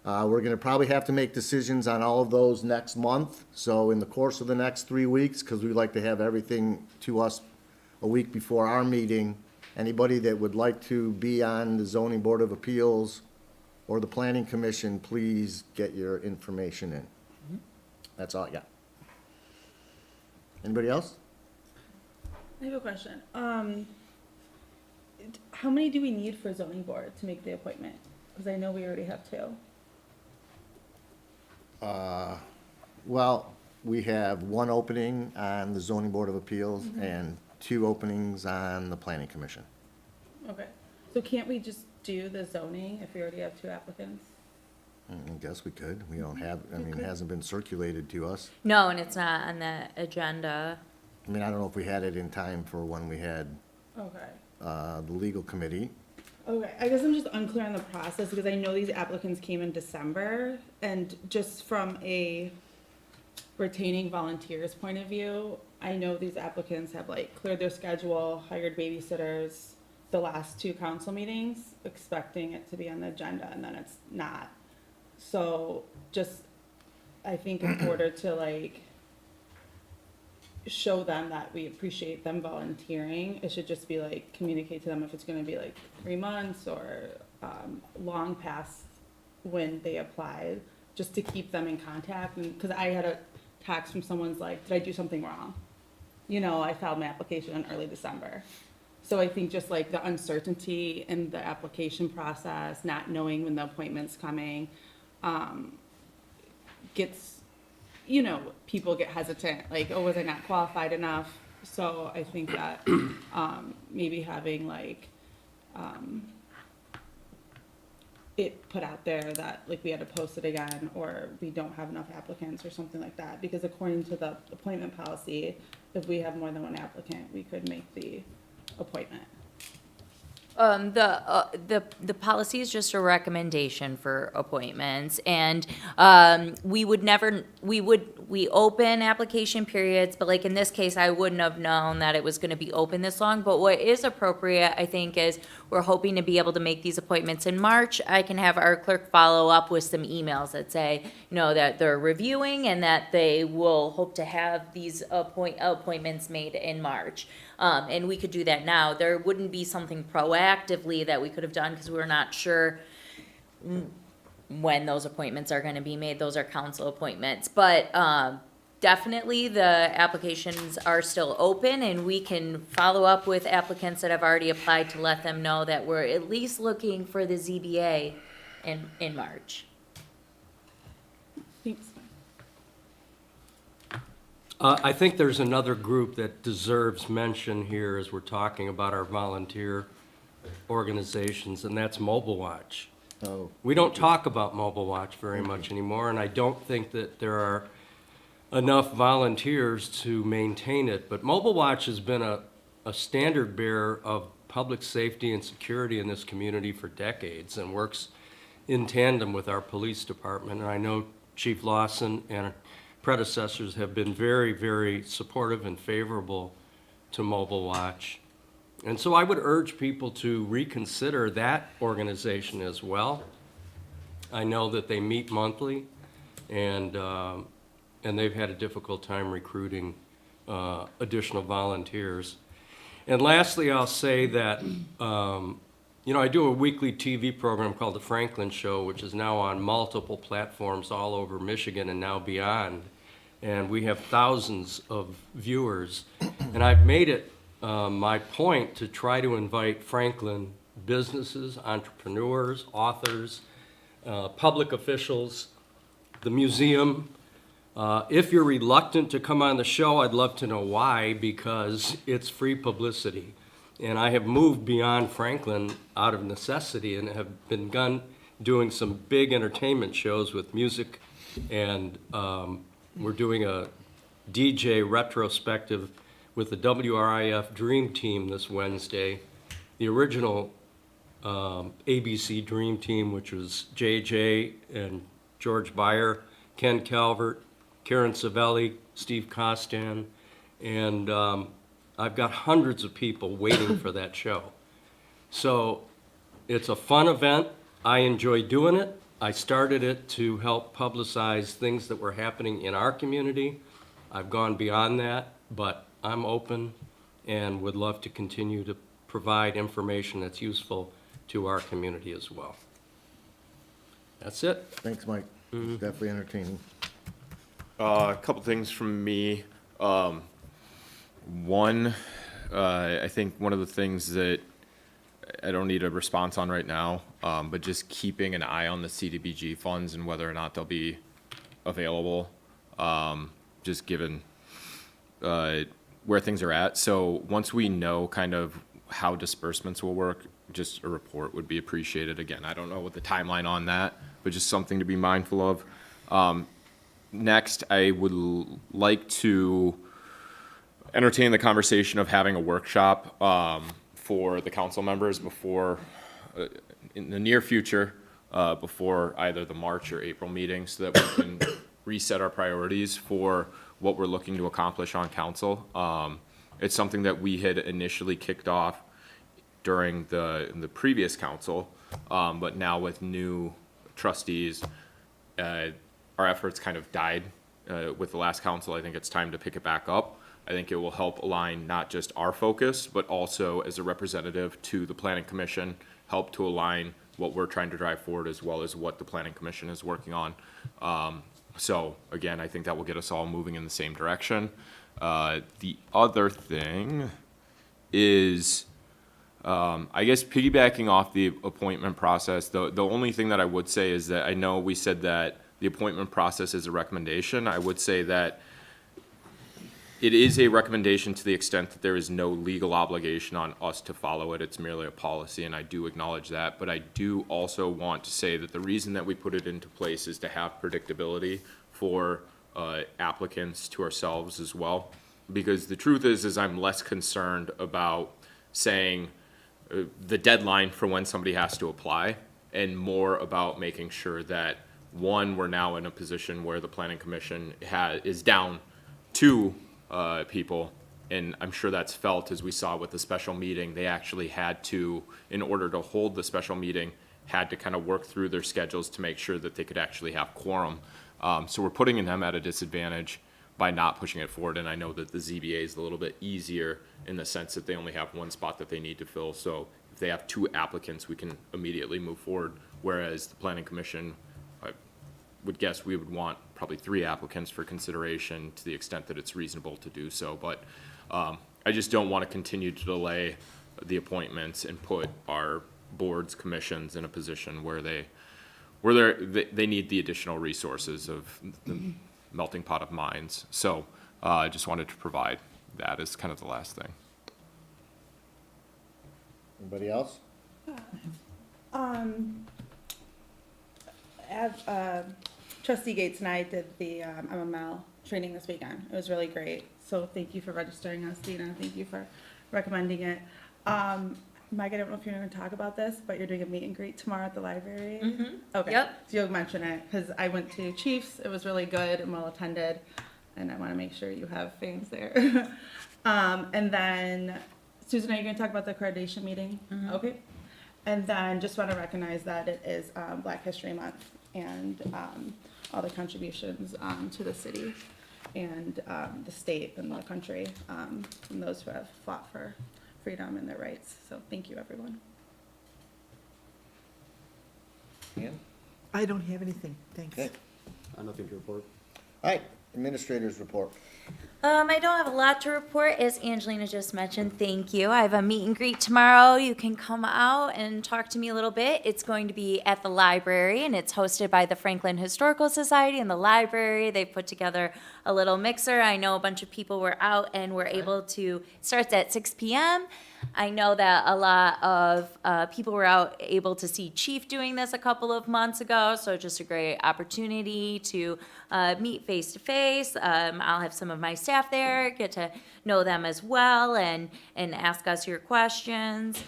we're going to probably have to make decisions on all of those next month. So in the course of the next 3 weeks, because we'd like to have everything to us a week before our meeting, anybody that would like to be on the Zoning Board of Appeals or the Planning Commission, please get your information in. That's all I got. Anybody else? I have a question. How many do we need for zoning board to make the appointment? Because I know we already have 2. Well, we have 1 opening on the Zoning Board of Appeals and 2 openings on the Planning Commission. Okay. So can't we just do the zoning if we already have 2 applicants? I guess we could. We don't have, it hasn't been circulated to us. No, and it's not on the agenda. I don't know if we had it in time for when we had Okay. the legal committee. Okay, I guess I'm just unclear on the process because I know these applicants came in December, and just from a retaining volunteers point of view, I know these applicants have cleared their schedule, hired babysitters the last 2 council meetings, expecting it to be on the agenda, and then it's not. So just, I think in order to show them that we appreciate them volunteering, it should just be communicate to them if it's gonna be 3 months or long past when they applied, just to keep them in contact. And because I had a text from someone's did I do something wrong? I filed my application in early December. So I think just the uncertainty in the application process, not knowing when the appointment's coming, gets, people get hesitant, oh, was I not qualified enough? So I think that maybe having it put out there that we had to post it again, or we don't have enough applicants or something like that, because according to the appointment policy, if we have more than 1 applicant, we could make the appointment. The policy is just a recommendation for appointments, and we open application periods, but in this case, I wouldn't have known that it was gonna be open this long. But what is appropriate, I think, is we're hoping to be able to make these appointments in March. I can have our clerk follow up with some emails that say, that they're reviewing and that they will hope to have these appointments made in March. And we could do that now. There wouldn't be something proactively that we could have done because we're not sure when those appointments are going to be made. Those are council appointments. But definitely the applications are still open, and we can follow up with applicants that have already applied to let them know that we're at least looking for the ZBA in March. Thanks. I think there's another group that deserves mention here as we're talking about our volunteer organizations, and that's Mobile Watch. Oh. We don't talk about Mobile Watch very much anymore, and I don't think that there are enough volunteers to maintain it. But Mobile Watch has been a standard bearer of public safety and security in this community for decades and works in tandem with our police department. And I know Chief Lawson and predecessors have been very, very supportive and favorable to Mobile Watch. And so I would urge people to reconsider that organization as well. I know that they meet monthly, and they've had a difficult time recruiting additional volunteers. And lastly, I'll say that, I do a weekly TV program called The Franklin Show, which is now on multiple platforms all over Michigan and now beyond. And we have thousands of viewers. And I've made it my point to try to invite Franklin businesses, entrepreneurs, authors, public officials, the museum. If you're reluctant to come on the show, I'd love to know why, because it's free publicity. And I have moved beyond Franklin out of necessity and have begun doing some big entertainment shows with music. And we're doing a DJ retrospective with the WRIF Dream Team this Wednesday. The original ABC Dream Team, which was JJ and George Beyer, Ken Calvert, Karen Savelli, Steve Costan, and I've got hundreds of people waiting for that show. So it's a fun event. I enjoy doing it. I started it to help publicize things that were happening in our community. I've gone beyond that, but I'm open and would love to continue to provide information that's useful to our community as well. That's it. Thanks, Mike. It's definitely entertaining. A couple things from me. One, I think one of the things that I don't need a response on right now, but just keeping an eye on the CDBG funds and whether or not they'll be available, just given where things are at. So once we know kind of how disbursements will work, just a report would be appreciated. Again, I don't know what the timeline on that, but just something to be mindful of. Next, I would like to entertain the conversation of having a workshop for the council members before, in the near future, before either the March or April meeting, so that we can reset our priorities for what we're looking to accomplish on council. It's something that we had initially kicked off during the previous council, but now with new trustees, our efforts kind of died with the last council. I think it's time to pick it back up. I think it will help align not just our focus, but also as a representative to the Planning Commission, help to align what we're trying to drive forward as well as what the Planning Commission is working on. So again, I think that will get us all moving in the same direction. The other thing is, I guess piggybacking off the appointment process, the only thing that I would say is that I know we said that the appointment process is a recommendation. I would say that it is a recommendation to the extent that there is no legal obligation on us to follow it. It's merely a policy, and I do acknowledge that. But I do also want to say that the reason that we put it into place is to have predictability for applicants, to ourselves as well. Because the truth is I'm less concerned about saying the deadline for when somebody has to apply, and more about making sure that, one, we're now in a position where the Planning Commission is down to people, and I'm sure that's felt as we saw with the special meeting. They actually had to, in order to hold the special meeting, had to kind of work through their schedules to make sure that they could actually have quorum. So we're putting them at a disadvantage by not pushing it forward, and I know that the ZBA is a little bit easier in the sense that they only have one spot that they need to fill. So if they have 2 applicants, we can immediately move forward, whereas the Planning Commission, I would guess we would want probably 3 applicants for consideration to the extent that it's reasonable to do so. But I just don't want to continue to delay the appointments and put our boards, commissions in a position where they need the additional resources of the melting pot of minds. So I just wanted to provide that as kind of the last thing. Anybody else? Trustee Gates and I did the MML training this weekend. It was really great. So thank you for registering us, Dina. Thank you for recommending it. Mike, I don't know if you're gonna talk about this, but you're doing a meet and greet tomorrow at the library? Mhm. Okay. Yep. So you'll mention it, because I went to Chiefs, it was really good and well attended, and I wanna make sure you have fans there. And then, Susan, are you gonna talk about the accreditation meeting? Okay. And then just wanna recognize that it is, Black History Month, and, all the contributions, to the city and, the state and the country, and those who have fought for freedom and their rights. So thank you, everyone. Ian? I don't have anything, thanks. Okay. Nothing to report. All right, administrators report. I don't have a lot to report, as Angelina just mentioned. Thank you. I have a meet and greet tomorrow. You can come out and talk to me a little bit. It's going to be at the library, and it's hosted by the Franklin Historical Society and the library. They put together a little mixer. I know a bunch of people were out and were able to. It starts at 6 p.m. I know that a lot of people were out able to see Chief doing this a couple of months ago, so just a great opportunity to meet face to face. I'll have some of my staff there, get to know them as well, and ask us your questions.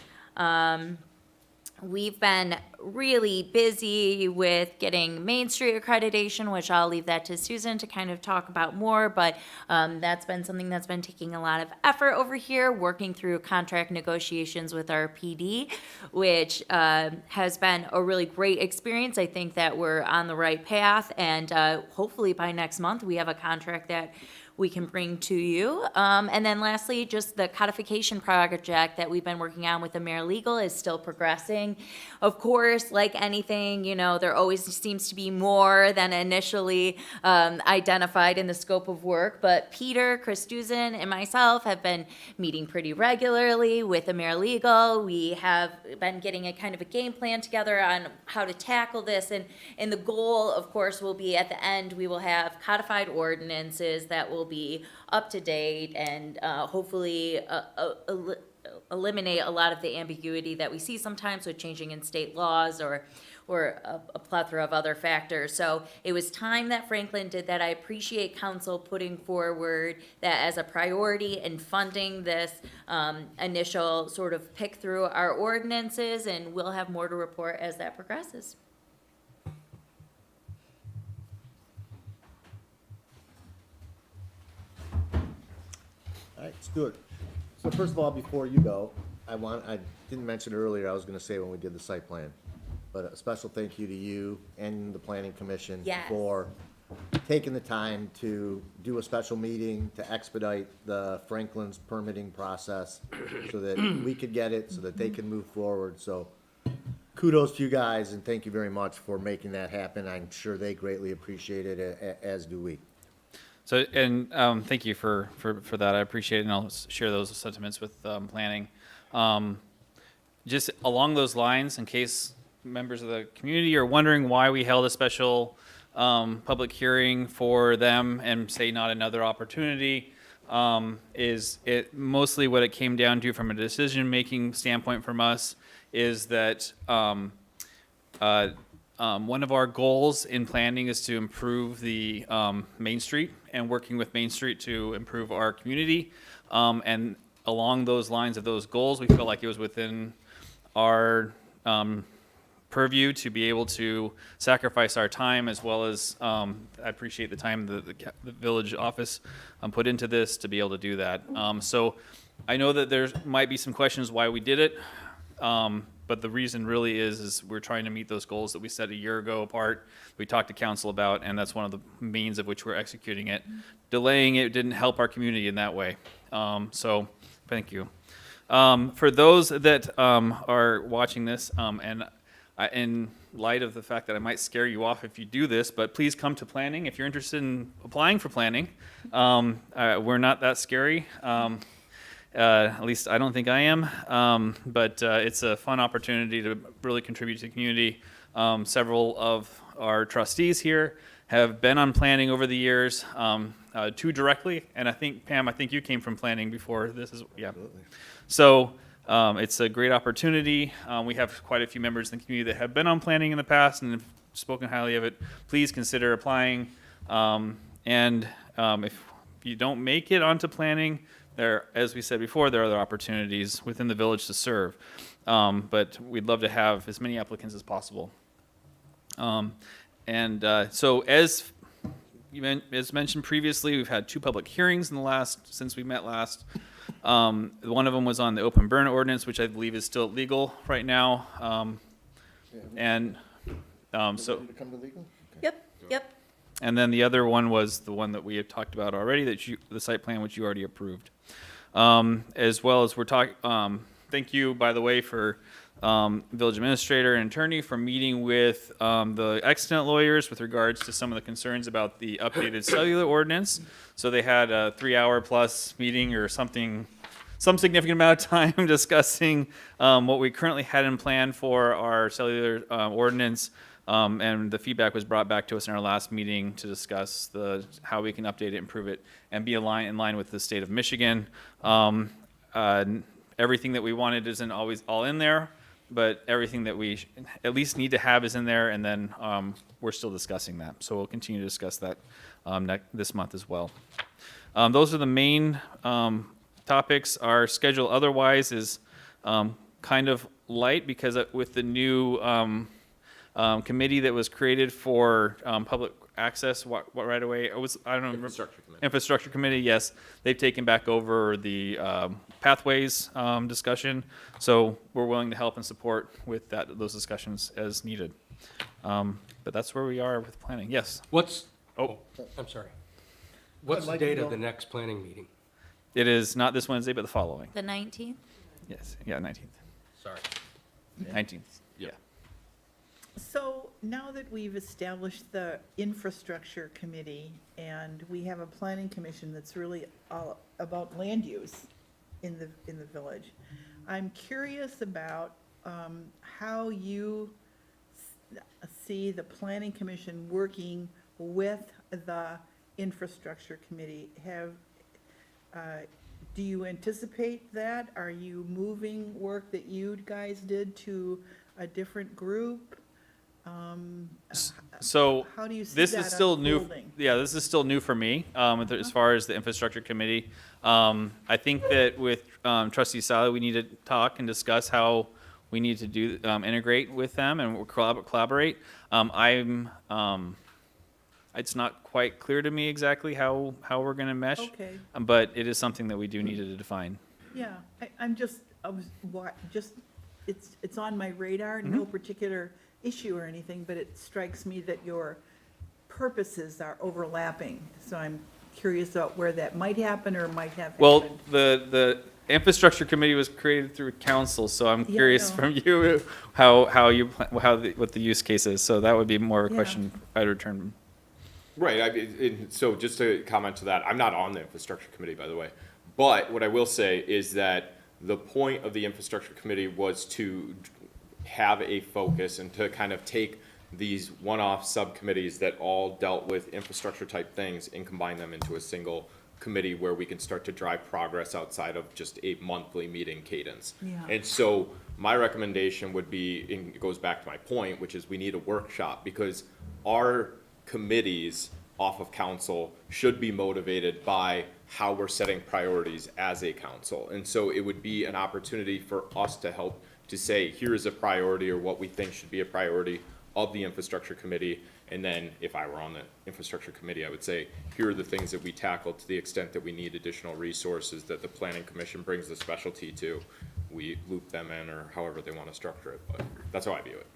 We've been really busy with getting Main Street accreditation, which I'll leave that to Susan to kind of talk about more, but that's been something that's been taking a lot of effort over here, working through contract negotiations with our PD, which has been a really great experience. I think that we're on the right path, and hopefully by next month we have a contract that we can bring to you. And then lastly, just the codification project that we've been working on with AmeriLegal is still progressing. Of course, like anything, you know, there always seems to be more than initially identified in the scope of work, but Peter, Chris Dusen, and myself have been meeting pretty regularly with AmeriLegal. We have been getting a kind of a game plan together on how to tackle this, and the goal, of course, will be at the end, we will have codified ordinances that will be up to date and hopefully eliminate a lot of the ambiguity that we see sometimes with changing in state laws or a plethora of other factors. So it was time that Franklin did that. I appreciate council putting forward that as a priority and funding this initial sort of pick through our ordinances, and we'll have more to report as that progresses. All right, Stuart. So first of all, before you go, I didn't mention earlier, I was gonna say when we did the site plan, but a special thank you to you and the planning commission Yes. for taking the time to do a special meeting to expedite the Franklin's permitting process so that we could get it, so that they can move forward. So kudos to you guys and thank you very much for making that happen. I'm sure they greatly appreciate it, as do we. So, and thank you for that. I appreciate it, and I'll share those sentiments with planning. Just along those lines, in case members of the community are wondering why we held a special public hearing for them and say not another opportunity, is it mostly what it came down to from a decision-making standpoint from us is that one of our goals in planning is to improve the Main Street and working with Main Street to improve our community. And along those lines of those goals, we felt like it was within our purview to be able to sacrifice our time as well as I appreciate the time the village office put into this to be able to do that. So I know that there might be some questions why we did it. But the reason really is we're trying to meet those goals that we set a year ago apart. We talked to council about, and that's one of the means of which we're executing it. Delaying it didn't help our community in that way. So thank you. For those that are watching this, and in light of the fact that I might scare you off if you do this, but please come to planning if you're interested in applying for planning. We're not that scary. At least I don't think I am, but it's a fun opportunity to really contribute to the community. Several of our trustees here have been on planning over the years, two directly, and I think, Pam, I think you came from planning before this is, yeah. Absolutely. So it's a great opportunity. We have quite a few members in the community that have been on planning in the past and have spoken highly of it. Please consider applying, and if you don't make it onto planning, as we said before, there are other opportunities within the village to serve. But we'd love to have as many applicants as possible. So as as mentioned previously, we've had 2 public hearings since we met last. One of them was on the open burn ordinance, which I believe is still legal right now. So. Yep. And then the other one was the one that we have talked about already, the site plan, which you already approved. As well as thank you, by the way, for village administrator and attorney for meeting with the extant lawyers with regards to some of the concerns about the updated cellular ordinance. So they had a 3-hour plus meeting or something, some significant amount of time discussing what we currently had in plan for our cellular ordinance. And the feedback was brought back to us in our last meeting to discuss how we can update it, improve it, and be in line with the state of Michigan. Everything that we wanted isn't always all in there, but everything that we at least need to have is in there, and then we're still discussing that. So we'll continue to discuss that this month as well. Those are the main topics. Our schedule otherwise is kind of light because with the new committee that was created for public access right away. I don't know. Infrastructure Committee. Infrastructure Committee, yes. They've taken back over the pathways discussion. So we're willing to help and support with those discussions as needed. But that's where we are with planning. Yes. I'm sorry. What's the like to date go- of the next planning meeting? It is not this Wednesday, but the following. The 19th? Yes. Yeah, 19th. Sorry. 19th. Yeah. So now that we've established the infrastructure committee and we have a planning commission that's really all about land use in the village, I'm curious about how you see the planning commission working with the infrastructure committee. Do you anticipate that? Are you moving work that you guys did to a different group? So How do you see this that is still new. unfolding? Yeah, this is still new for me as far as the infrastructure committee. I think that with Trustee Sally, we need to talk and discuss how we need to do integrate with them and collaborate. It's not quite clear to me exactly how we're going to mesh, Okay. but it is something that we do need to define. Yeah, it's on my radar, no particular issue or anything, but it strikes me that your purposes are overlapping. So I'm curious about where that might happen or might have Well, happened. the infrastructure committee was created through council, so I'm Yeah, I curious know. from you what the use case is. So that would be more of a Yeah. question I'd return. Right, so just to comment to that, I'm not on the infrastructure committee, by the way. But what I will say is that the point of the infrastructure committee was to have a focus and to kind of take these one-off subcommittees that all dealt with infrastructure type things and combine them into a single committee where we can start to drive progress outside of just a monthly meeting cadence. Yeah. And so my recommendation would be, and it goes back to my point, which is we need a workshop because our committees off of council should be motivated by how we're setting priorities as a council. And so it would be an opportunity for us to help to say, here is a priority or what we think should be a priority of the infrastructure committee. And then if I were on the infrastructure committee, I would say, here are the things that we tackle to the extent that we need additional resources that the planning commission brings the specialty to. We loop them in or however they want to structure it, but that's how I view it.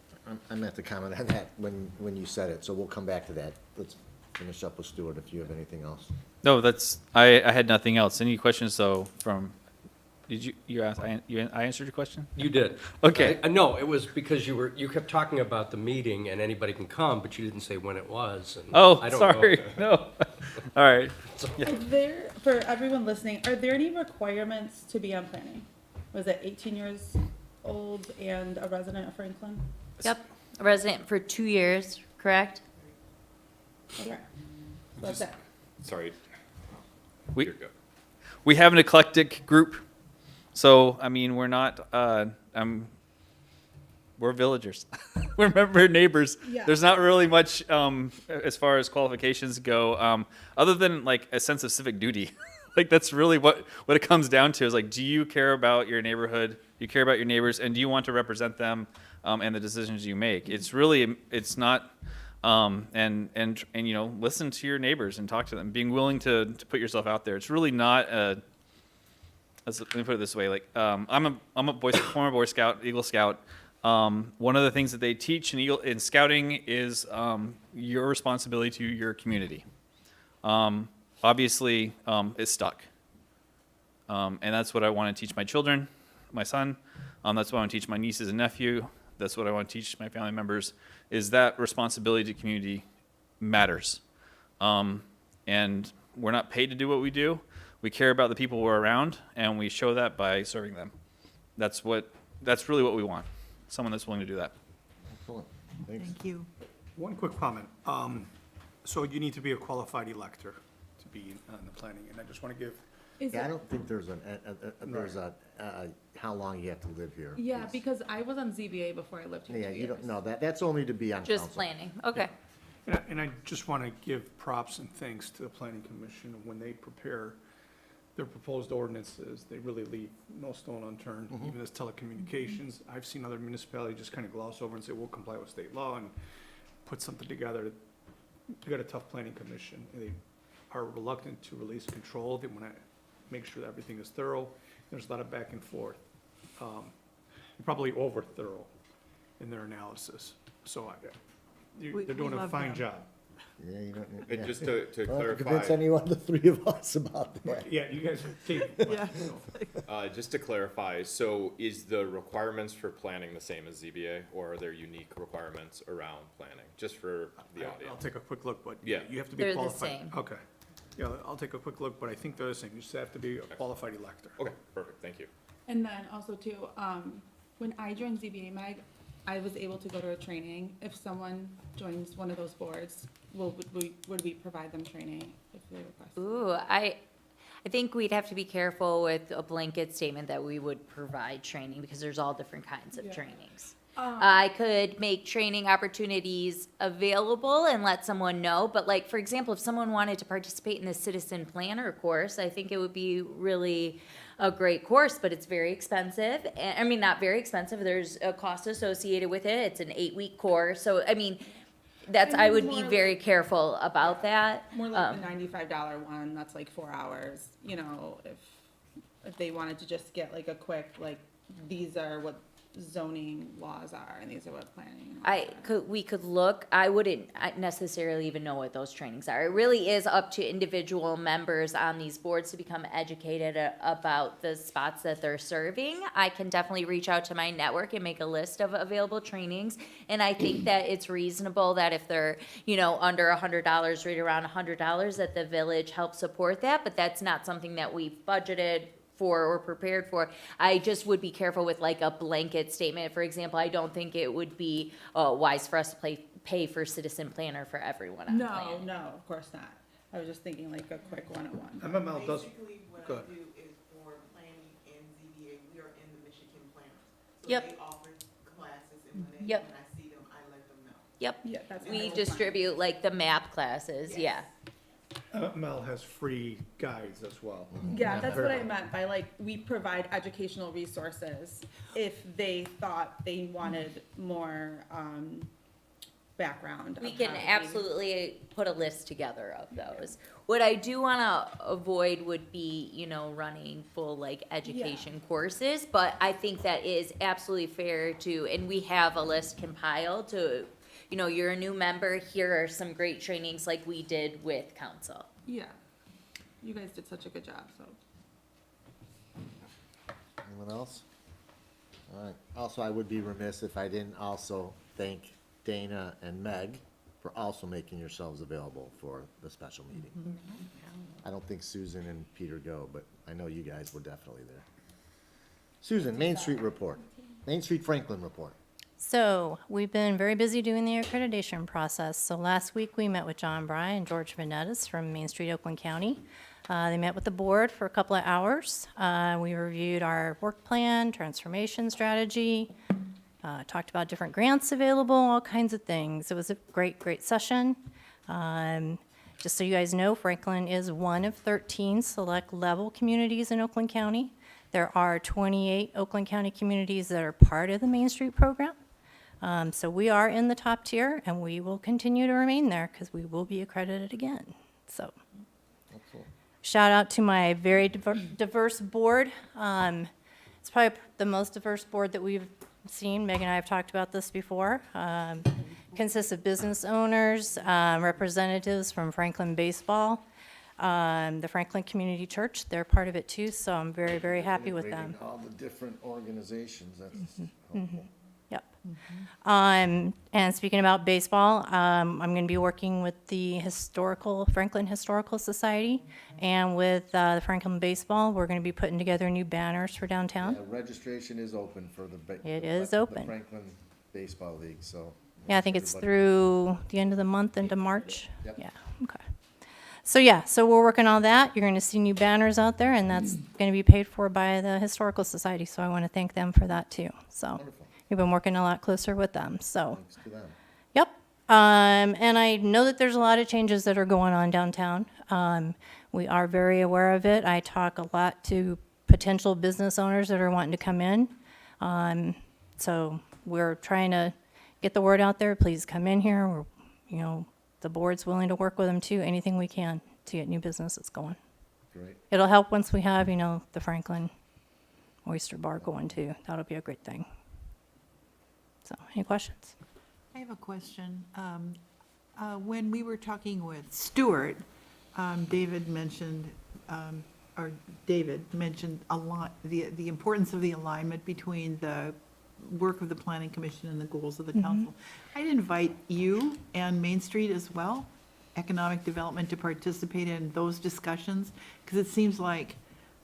I meant to comment on that when you said it, so we'll come back to that. Let's finish up with Stuart if you have anything else. No, I had nothing else. Any questions though did you ask, I answered your question? You did. Okay. No, it was because you kept talking about the meeting and anybody can come, but you didn't say when it was. And Oh, I don't know. sorry. No. All right. Are there, for everyone listening, are there any requirements to be on planning? Was it 18 years old and a resident of Franklin? Yep, a resident for 2 years, correct? Okay. So that's it. Sorry. We, You're good. we have an eclectic group. So, I mean, we're not, we're villagers. We're neighbors. Yeah. There's not really much as far as qualifications go, other than like a sense of civic duty. Like, that's really what it comes down to, is like, do you care about your neighborhood? Do you care about your neighbors? And do you want to represent them and the decisions you make? It's really, it's not, and you know, listen to your neighbors and talk to them, being willing to put yourself out there. It's really not a, let me put it this way, like, I'm a former Boy Scout, Eagle Scout. One of the things that they teach in scouting is your responsibility to your community. Obviously, it's stuck. And that's what I want to teach my children, my son. That's what I want to teach my nieces and nephew. That's what I want to teach my family members, is that responsibility to community matters. And we're not paid to do what we do. We care about the people we're around, and we show that by serving them. That's really what we want, someone that's willing to do that. Excellent. Thanks. Thank you. One quick comment. So you need to be a qualified elector to be on the planning, and I just want to give, Yeah, I don't think there's how long you have to live here. Yeah, because I was on ZBA before I lived here. Yeah, 2 you don't, years. no, that's only to be on council. Just planning, okay. and I just want to give props and thanks to the planning commission. When they prepare their proposed ordinances, they really leave no stone unturned, even as telecommunications. I've seen other municipalities just kind of gloss over and say, we'll comply with state law and put something together. You got a tough planning commission. They are reluctant to release control. They want to make sure that everything is thorough. There's a lot of back and forth. Probably over thorough in their analysis. So We they're doing a love fine them. job. Yeah, you don't. And yeah. just to I don't have to clarify. convince any one of the three of us about that. Yeah, you guys take. Yeah. Just to clarify, so is the requirements for planning the same as ZBA, or are there unique requirements around planning, just for the I'll audience? take a quick look, but Yeah. you have to be They're the qualified. same. Okay. Yeah, I'll take a quick look, but I think they're the same. You just have to be a qualified elector. Okay, perfect, thank you. And then also too, when I joined ZBA Mag, I was able to go to a training. If someone joins one of those boards, would we provide them training if they request? Ooh, I think we'd have to be careful with a blanket statement that we would provide training, because there's all different kinds of Yeah. trainings. I could make training opportunities available and let someone know, but like, for example, if someone wanted to participate in the Citizen Planner course, I think it would be really a great course, but it's very expensive. I mean, not very expensive, there's a cost associated with it, it's an 8-week course, so, I mean, I would be More very careful about that. More like the $95 one, that's like 4 hours, you know, if they wanted to just get like a quick, like, these are what zoning laws are and these are what planning. We could look, I wouldn't necessarily even know what those trainings are. It really is up to individual members on these boards to become educated about the spots that they're serving. I can definitely reach out to my network and make a list of available trainings. And I think that it's reasonable that if they're, you know, under $100, right around $100, that the village helps support that, but that's not something that we've budgeted for or prepared for. I just would be careful with like a blanket statement. For example, I don't think it would be wise for us to pay for Citizen Planner for everyone on plan. No, of course not. I was just thinking like a quick 101. MML does, Basically, what go I ahead. do is for planning and ZBA, we are in the Michigan plan. So Yep. they offer classes, and when Yep. when I see them, I let them know. Yep. Yeah, that's We fine. distribute like the map classes, yeah. ML has free guides as well. Yeah, that's what I meant by like, we provide educational resources if they thought they wanted more, background. We of can how they- absolutely put a list together of those. What I do want to avoid would be, you know, running full like education courses, but I think that is absolutely fair to, and we have a list compiled to, you know, you're a new member, here are some great trainings like we did with council. Yeah. You guys did such a good job, so. Anyone else? All right. Also, I would be remiss if I didn't also thank Dana and Meg for also making yourselves available for the special meeting. I don't think Susan and Peter go, but I know you guys were definitely there. Susan, Main Street report. Main Street Franklin report. So we've been very busy doing the accreditation process. So last week, we met with John Bry and George Vanettis from Main Street, Oakland County. They met with the board for a couple of hours. We reviewed our work plan, transformation strategy, talked about different grants available, all kinds of things. It was a great, great session. Just so you guys know, Franklin is one of 13 select level communities in Oakland County. There are 28 Oakland County communities that are part of the Main Street program. So we are in the top tier, and we will continue to remain there because we will be accredited again. So, shout out to my very diverse board. It's probably the most diverse board that we've seen. Meg and I have talked about this before. Consists of business owners, representatives from Franklin Baseball, the Franklin Community Church. They're part of it too, so I'm very, very happy with them. All the different organizations, that's helpful. Yep. And speaking about baseball, I'm going to be working with the Franklin Historical Society and with the Franklin Baseball. We're going to be putting together new banners for downtown. Yeah, registration is open for It is the open. Franklin Baseball League, so. Yeah, I think it's everybody- through the end of the month into March. Yep. Yeah, okay. So yeah, so we're working on that. You're going to see new banners out there, and that's going to be paid for by the Historical Society, so I want to thank them for that too. So Wonderful. we've been working a lot closer with them, so. Thanks to them. Yep. And I know that there's a lot of changes that are going on downtown. We are very aware of it. I talk a lot to potential business owners that are wanting to come in. So we're trying to get the word out there. Please come in here. The board's willing to work with them too, anything we can to get new businesses going. Great. It'll help once we have, the Franklin Oyster Bar going too. That'll be a great thing. So, any questions? I have a question. When we were talking with Stuart, David mentioned a lot, the importance of the alignment between the work of the Planning Commission and the goals of the council. I'd invite you and Main Street as well, economic development, to participate in those discussions, because it seems like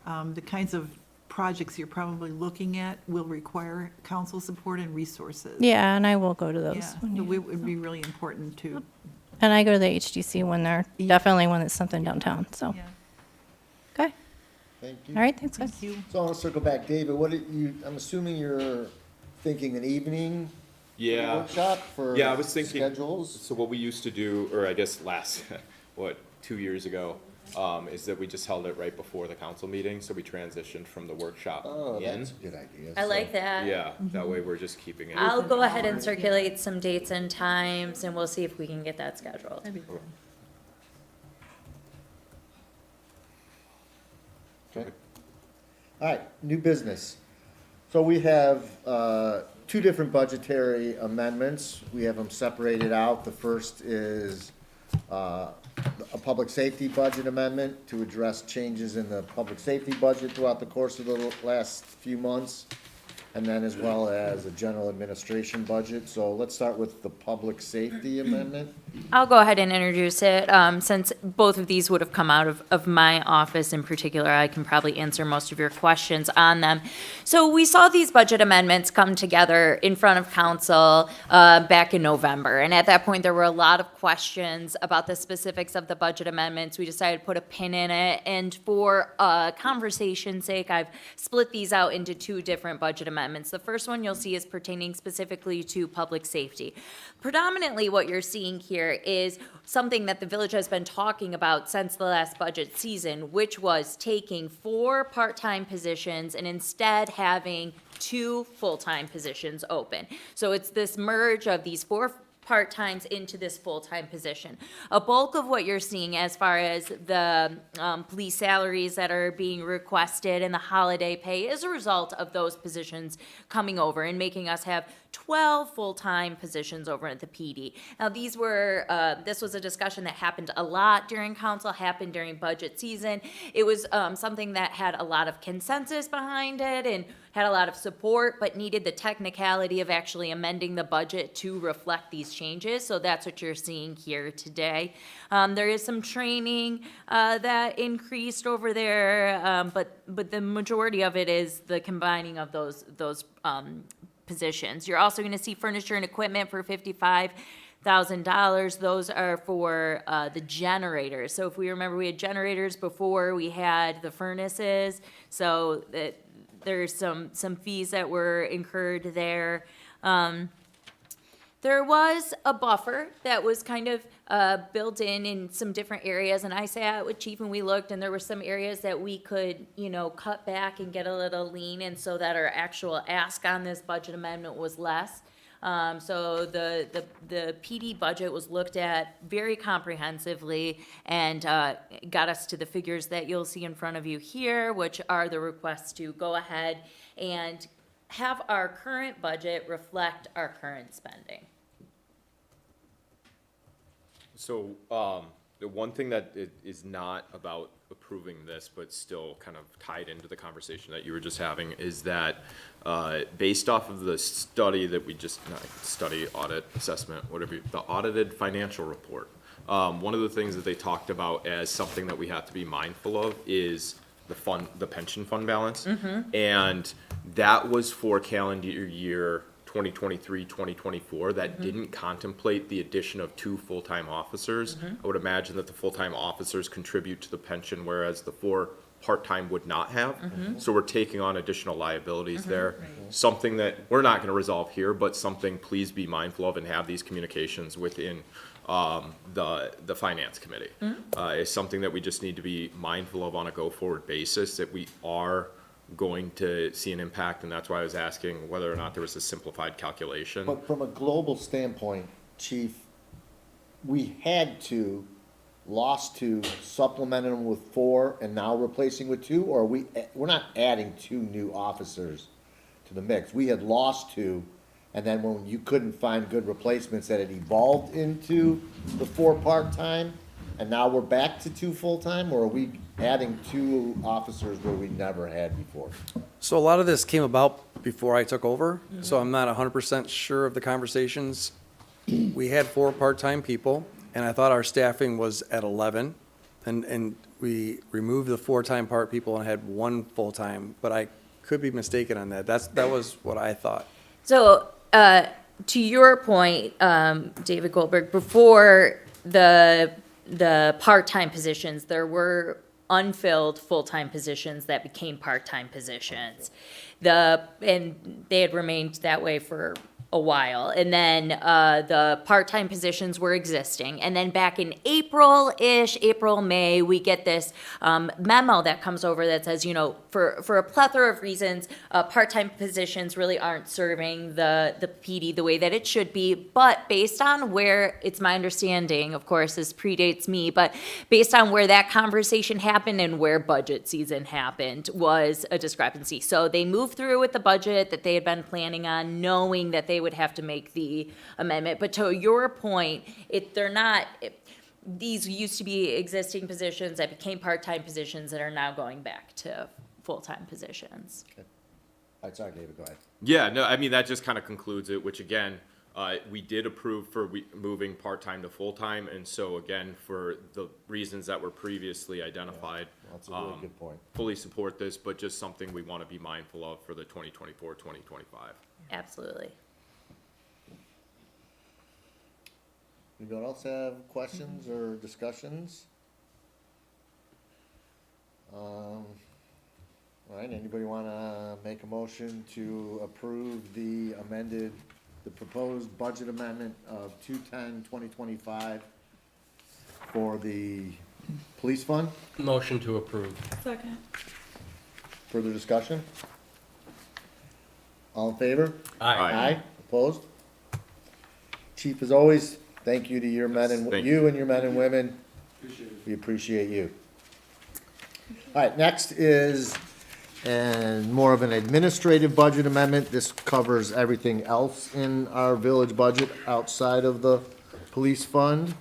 the kinds of projects you're probably looking at will require council support and resources. Yeah, and I will go to those. Yeah, when so you- it would be really important to, And I go to the HDC when definitely when it's something downtown, so. yeah. Okay, Thank you. all right, thanks guys. Thank you. So I want to circle back, David, I'm assuming you're thinking an evening Yeah. workshop for Yeah, I was thinking. schedules? So what we used to do, or I guess last, 2 years ago, is that we just held it right before the council meeting, so we transitioned from the workshop Oh, in. that's a good idea. I like that. Yeah, that way we're just keeping it. I'll go ahead and circulate some dates and times, and we'll see if we can get that scheduled. Okay. All right, new business. So we have two different budgetary amendments. We have them separated out. The first is a public safety budget amendment to address changes in the public safety budget throughout the course of the last few months, and then as well as a general administration budget. So let's start with the public safety amendment. I'll go ahead and introduce it. Since both of these would have come out of my office in particular, I can probably answer most of your questions on them. So we saw these budget amendments come together in front of council back in November. And at that point, there were a lot of questions about the specifics of the budget amendments. We decided to put a pin in it. And for conversation's sake, I've split these out into two different budget amendments. The first one you'll see is pertaining specifically to public safety. Predominantly what you're seeing here is something that the village has been talking about since the last budget season, which was taking 4 part-time positions and instead having 2 full-time positions open. So it's this merge of these 4 part-times into this full-time position. A bulk of what you're seeing as far as the police salaries that are being requested and the holiday pay is a result of those positions coming over and making us have 12 full-time positions over at the PD. Now, this was a discussion that happened a lot during council, happened during budget season. It was something that had a lot of consensus behind it and had a lot of support, but needed the technicality of actually amending the budget to reflect these changes. So that's what you're seeing here today. There is some training that increased over there, but the majority of it is the combining of those positions. You're also going to see furniture and equipment for $55,000. Those are for the generators. So if we remember, we had generators before we had the furnaces. So there's some fees that were incurred there. There was a buffer that was kind of built in some different areas, and I sat with Chief and we looked, and there were some areas that we could, cut back and get a little lean, and so that our actual ask on this budget amendment was less. So the PD budget was looked at very comprehensively and got us to the figures that you'll see in front of you here, which are the requests to go ahead and have our current budget reflect our current spending. So, the one thing that is not about approving this, but still kind of tied into the conversation that you were just having, is that, based off of the study that we just, not study, audit, assessment, whatever, the audited financial report, one of the things that they talked about as something that we have to be mindful of is the pension fund balance. And that was for calendar year 2023, 2024, that didn't contemplate the addition of 2 full-time officers. I would imagine that the full-time officers contribute to the pension, whereas the 4 part-time would not have. So we're taking on additional liabilities there. Something that we're not gonna resolve here, but something please be mindful of and have these communications within the finance committee. Is something that we just need to be mindful of on a go-forward basis, that we are going to see an impact, and that's why I was asking whether or not there was a simplified calculation. But from a global standpoint, Chief, we had to, lost 2, supplemented them with 4, and now replacing with 2, or we're not adding 2 new officers to the mix. We had lost 2, and then when you couldn't find good replacements, that it evolved into the 4 part-time, and now we're back to 2 full-time, or are we adding 2 officers where we never had before? So a lot of this came about before I took over, so I'm not 100% sure of the conversations. We had 4 part-time people, and I thought our staffing was at 11, and we removed the 4 part people and had 1 full-time, but I could be mistaken on that. That was what I thought. So, to your point, David Goldberg, before the part-time positions, there were unfilled full-time positions that became part-time positions. And they had remained that way for a while. And then the part-time positions were existing. And then back in April-ish, April, May, we get this memo that comes over that says, for a plethora of reasons, part-time positions really aren't serving the PD the way that it should be. But based on where, it's my understanding, of course, this predates me, but based on where that conversation happened and where budget season happened was a discrepancy. So they moved through with the budget that they had been planning on, knowing that they would have to make the amendment. But to your point, these used to be existing positions that became part-time positions that are now going back to full-time positions. Okay. All right, sorry, David, go ahead. Yeah, no, I mean, that just kind of concludes it, which again, we did approve for moving part-time to full-time, and so again, for the reasons that were previously identified. That's a really good point. Fully support this, but just something we want to be mindful of for the 2024, 2025. Absolutely. Anyone else have questions or discussions? All right, anybody want to make a motion to approve the proposed budget amendment of 2/10/2025 for the police fund? Motion to approve. Second. Further discussion? All in favor? Aye. Aye, opposed? Chief, as always, thank you to your men and, Thank you and your men and women. We appreciate you. All right, next is, and more of an administrative budget amendment. This covers everything else in our village budget outside of the police fund.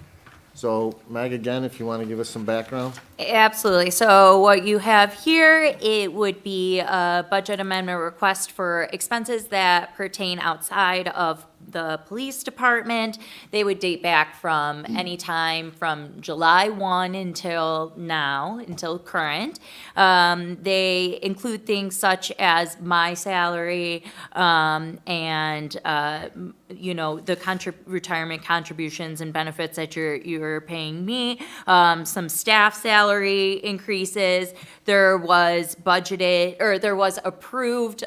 So Meg, again, if you want to give us some background. Absolutely. So what you have here, it would be a budget amendment request for expenses that pertain outside of the police department. They would date back from any time from July 1 until now, until current. They include things such as my salary and the retirement contributions and benefits that you're paying me, some staff salary increases. There was approved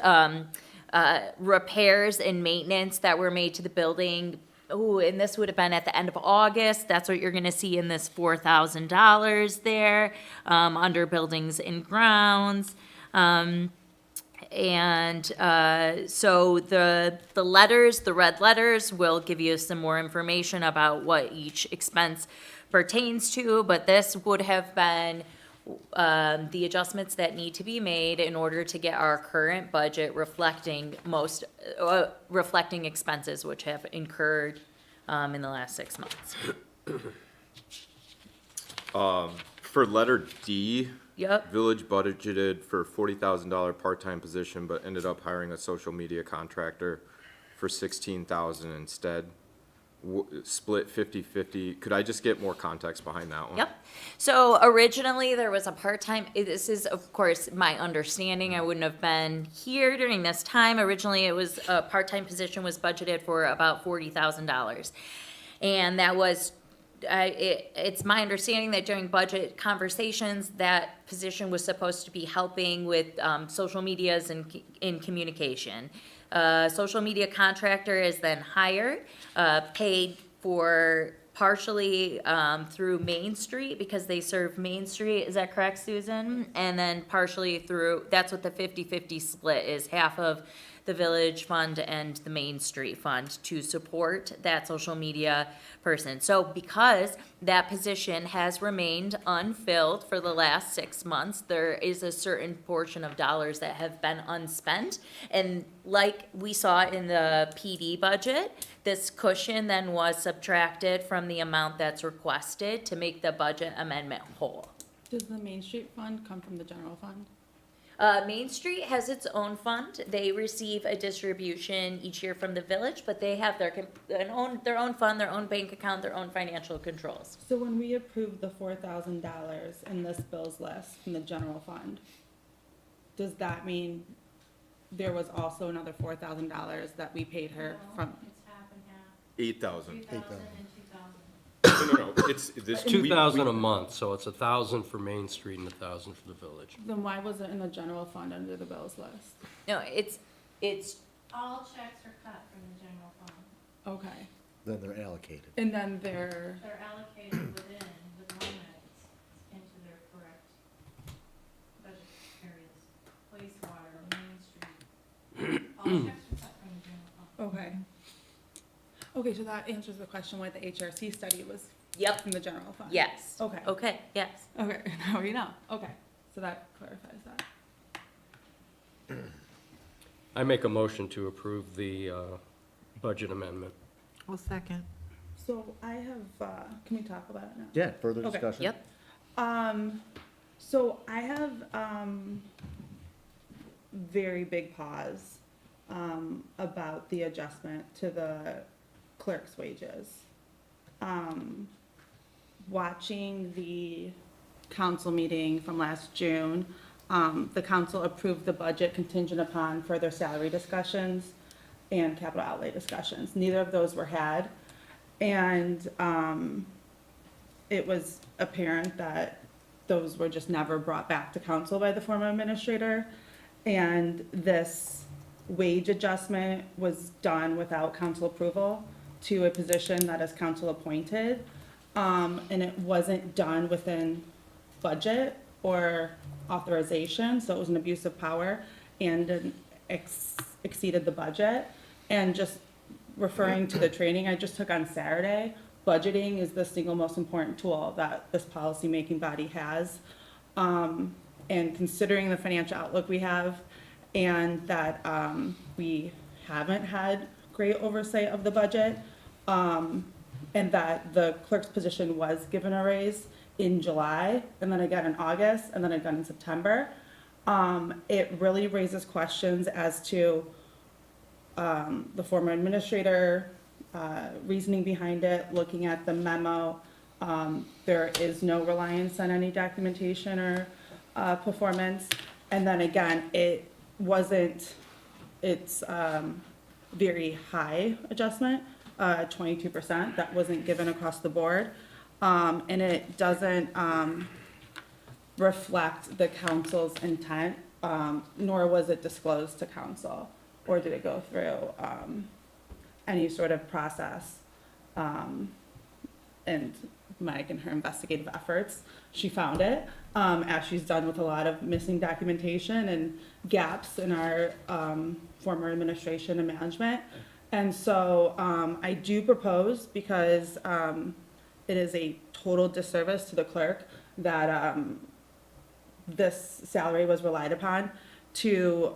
repairs and maintenance that were made to the building oh, and this would have been at the end of August. That's what you're gonna see in this $4,000 there, under buildings and grounds. So the letters, the red letters, will give you some more information about what each expense pertains to, but this would have been the adjustments that need to be made in order to get our current budget reflecting reflecting expenses which have incurred in the last 6 months. For letter D. Yep. Village budgeted for $40,000 part-time position, but ended up hiring a social media contractor for $16,000 instead. Split 50-50. Could I just get more context behind that one? Yep. So originally, there was a part-time, this is, of course, my understanding. I wouldn't have been here during this time. Originally, it was, a part-time position was budgeted for about $40,000. And that was, it's my understanding that during budget conversations, that position was supposed to be helping with social medias and in communication. Social media contractor is then hired, paid for partially through Main Street because they serve Main Street. Is that correct, Susan? And then partially through, that's what the 50-50 split is, half of the Village Fund and the Main Street Fund to support that social media person. So because that position has remained unfilled for the last 6 months, there is a certain portion of dollars that have been unspent. And like we saw in the PD budget, this cushion then was subtracted from the amount that's requested to make the budget amendment whole. Does the Main Street Fund come from the general fund? Main Street has its own fund. They receive a distribution each year from the village, but they have their own fund, their own bank account, their own financial controls. So when we approved the $4,000 in this bills list from the general fund, does that mean there was also another $4,000 that we paid her from? It's half and half. 8,000. 2,000 and 2,000. No, it's this. It's 2,000 a month, so it's 1,000 for Main Street and 1,000 for the village. Then why was it in the general fund under the bills list? No, it's All checks are cut from the general fund. Okay. Then they're allocated. And then they're, They're allocated within the limits into their correct budget areas. Wastewater, Main Street. All checks are cut from the general fund. okay. Okay, so that answers the question why the HRC study was Yep. from the general fund? yes. Okay. Okay, yes. Okay, now we know. Okay, so that clarifies that. I make a motion to approve the budget amendment. Well, second. So I have, can we talk about it now? Yeah, further Okay. discussion? Yep. So I have, very big pause, about the adjustment to the clerk's wages. Watching the council meeting from last June, the council approved the budget contingent upon further salary discussions and capital outlay discussions. Neither of those were had. And, it was apparent that those were just never brought back to council by the former administrator. And this wage adjustment was done without council approval to a position that is council appointed. And it wasn't done within budget or authorization, so it was an abuse of power and exceeded the budget. And just referring to the training I just took on Saturday, budgeting is the single most important tool that this policymaking body has. And considering the financial outlook we have and that we haven't had great oversight of the budget, and that the clerk's position was given a raise in July, and then again in August, and then again in September, it really raises questions as to the former administrator, reasoning behind it, looking at the memo. There is no reliance on any documentation or performance. And then again, it wasn't, it's very high adjustment, 22%, that wasn't given across the board. And it doesn't reflect the council's intent, nor was it disclosed to council, or did it go through any sort of process And Mike and her investigative efforts, she found it, as she's done with a lot of missing documentation and gaps in our former administration and management. And so I do propose, because it is a total disservice to the clerk that this salary was relied upon, to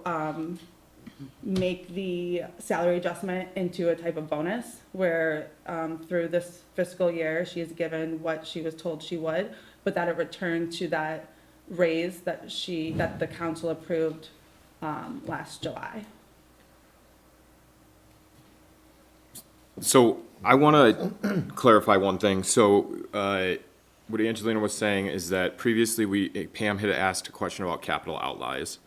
make the salary adjustment into a type of bonus where through this fiscal year, she is given what she was told she would, but that it returned to that raise that the council approved last July. So I want to clarify one thing. So what Angelina was saying is that previously Pam had asked a question about capital outlays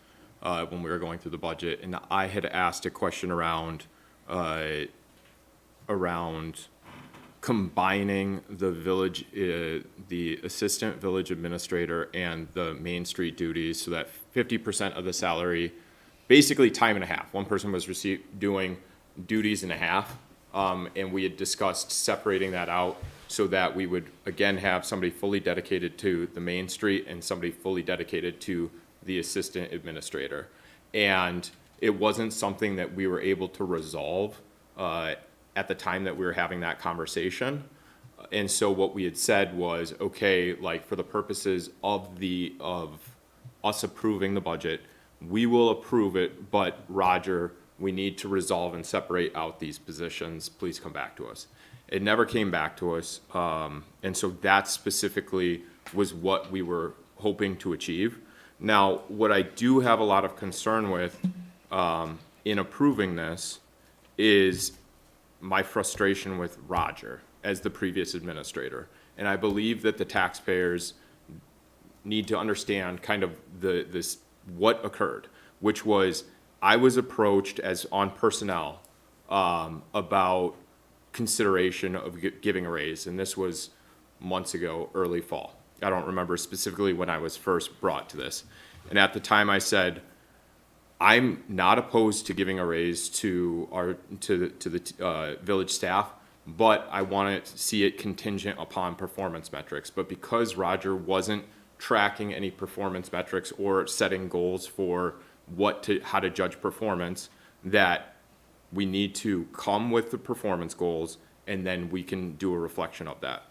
when we were going through the budget, and I had asked a question around combining the village, the assistant village administrator and the Main Street duties, so that 50% of the salary, basically time and a half. One person was doing duties and a half. And we had discussed separating that out so that we would, again, have somebody fully dedicated to the Main Street and somebody fully dedicated to the assistant administrator. And it wasn't something that we were able to resolve at the time that we were having that conversation. And so what we had said was, okay, like for the purposes of us approving the budget, we will approve it, but Roger, we need to resolve and separate out these positions. Please come back to us. It never came back to us. And so that specifically was what we were hoping to achieve. Now, what I do have a lot of concern with in approving this is my frustration with Roger as the previous administrator. And I believe that the taxpayers need to understand kind of what occurred, which was I was approached as on personnel about consideration of giving a raise, and this was months ago, early fall. I don't remember specifically when I was first brought to this. And at the time I said, I'm not opposed to giving a raise to the village staff, but I want to see it contingent upon performance metrics. But because Roger wasn't tracking any performance metrics or setting goals for how to judge performance, that we need to come with the performance goals and then we can do a reflection of that.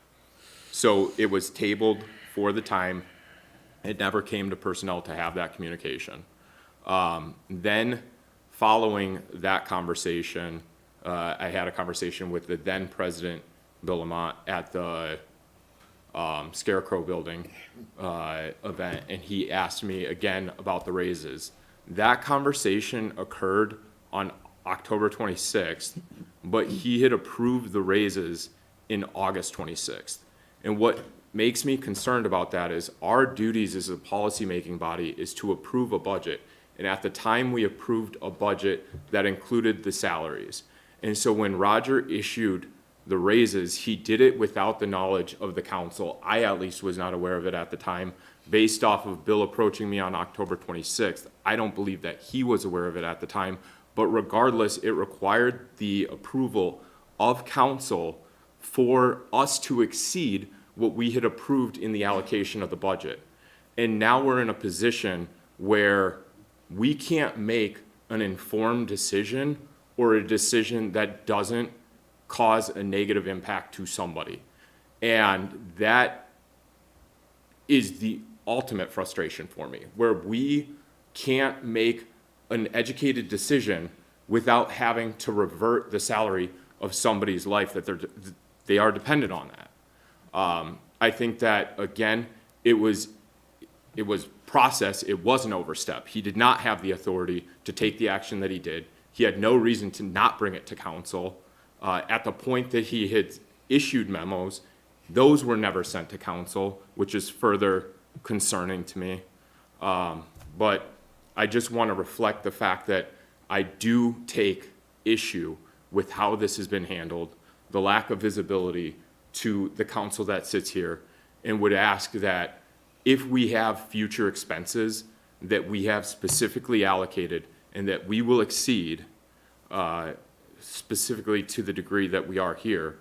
So it was tabled for the time. It never came to personnel to have that communication. Then following that conversation, I had a conversation with the then president, Bill Lamont, at the Scarecrow Building event, and he asked me again about the raises. That conversation occurred on October 26th, but he had approved the raises in August 26th. And what makes me concerned about that is our duties as a policymaking body is to approve a budget. And at the time, we approved a budget that included the salaries. And so when Roger issued the raises, he did it without the knowledge of the council. I at least was not aware of it at the time. Based off of Bill approaching me on October 26th, I don't believe that he was aware of it at the time. But regardless, it required the approval of council for us to exceed what we had approved in the allocation of the budget. And now we're in a position where we can't make an informed decision or a decision that doesn't cause a negative impact to somebody. And that is the ultimate frustration for me, where we can't make an educated decision without having to revert the salary of somebody's life that they are dependent on that. I think that, again, it was process, it was an overstep. He did not have the authority to take the action that he did. He had no reason to not bring it to council. At the point that he had issued memos, those were never sent to council, which is further concerning to me. But I just want to reflect the fact that I do take issue with how this has been handled, the lack of visibility to the council that sits here, and would ask that if we have future expenses that we have specifically allocated and that we will exceed specifically to the degree that we are here,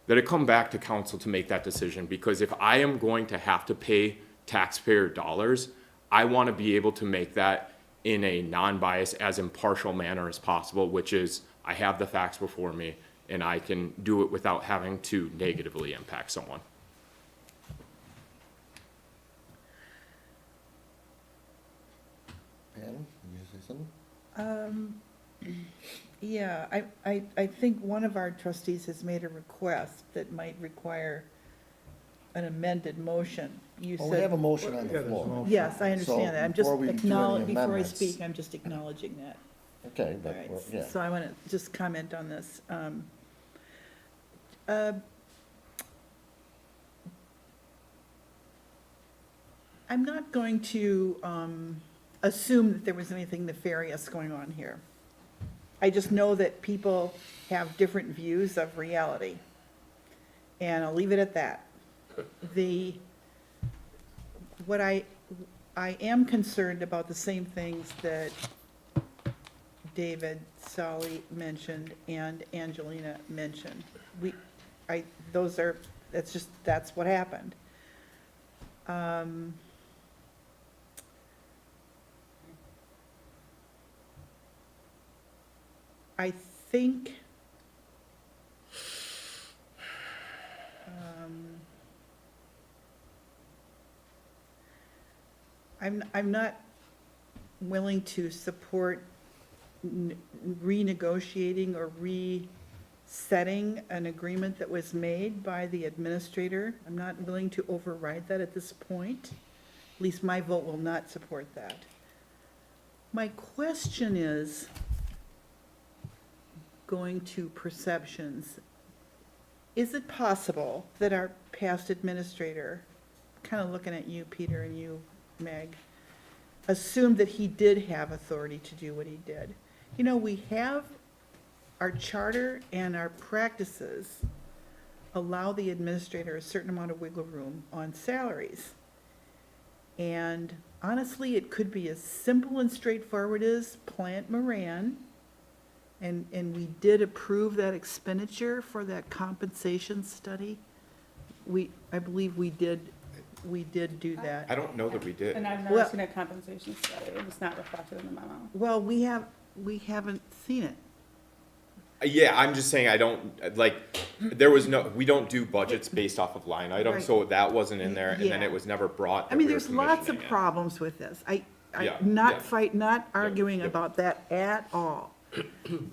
that it come back to council to make that decision, because if I am going to have to pay taxpayer dollars, I want to be able to make that in a non-biased, as impartial manner as possible, which is, I have the facts before me, and I can do it without having to negatively impact someone. Pam, you say something? Yeah, I think one of our trustees has made a request that might require an amended motion. You Well, we have a said, motion on the floor. yes, I understand that. I'm just before we do any acknowledging, before I amendments- speak, I'm just acknowledging that. Okay, All but, right, well, yeah. so I want to just comment on this. I'm not going to assume that there was anything nefarious going on here. I just know that people have different views of reality. And I'll leave it at that. What I am concerned about the same things that David, Solly mentioned and Angelina mentioned. That's what happened. I think, I'm not willing to support renegotiating or resetting an agreement that was made by the administrator. I'm not willing to override that at this point. At least my vote will not support that. My question is, going to perceptions, is it possible that our past administrator, kind of looking at you, Peter, and you, Meg, assumed that he did have authority to do what he did? You know, we have our charter and our practices allow the administrator a certain amount of wiggle room on salaries. And honestly, it could be as simple and straightforward as Plant Moran. And we did approve that expenditure for that compensation study. I believe we did do that. I don't know that we did. And I've never Well- seen a compensation study, it's not reflected in the memo. Well, we haven't seen it. Yeah, I'm just saying, I don't, like, we don't do budgets based off of line items, Right. so that wasn't in there, and then Yeah. it was never brought. I that mean, we were there's lots of commissioning it. problems with this. Yeah, I'm yeah. not arguing about that at all.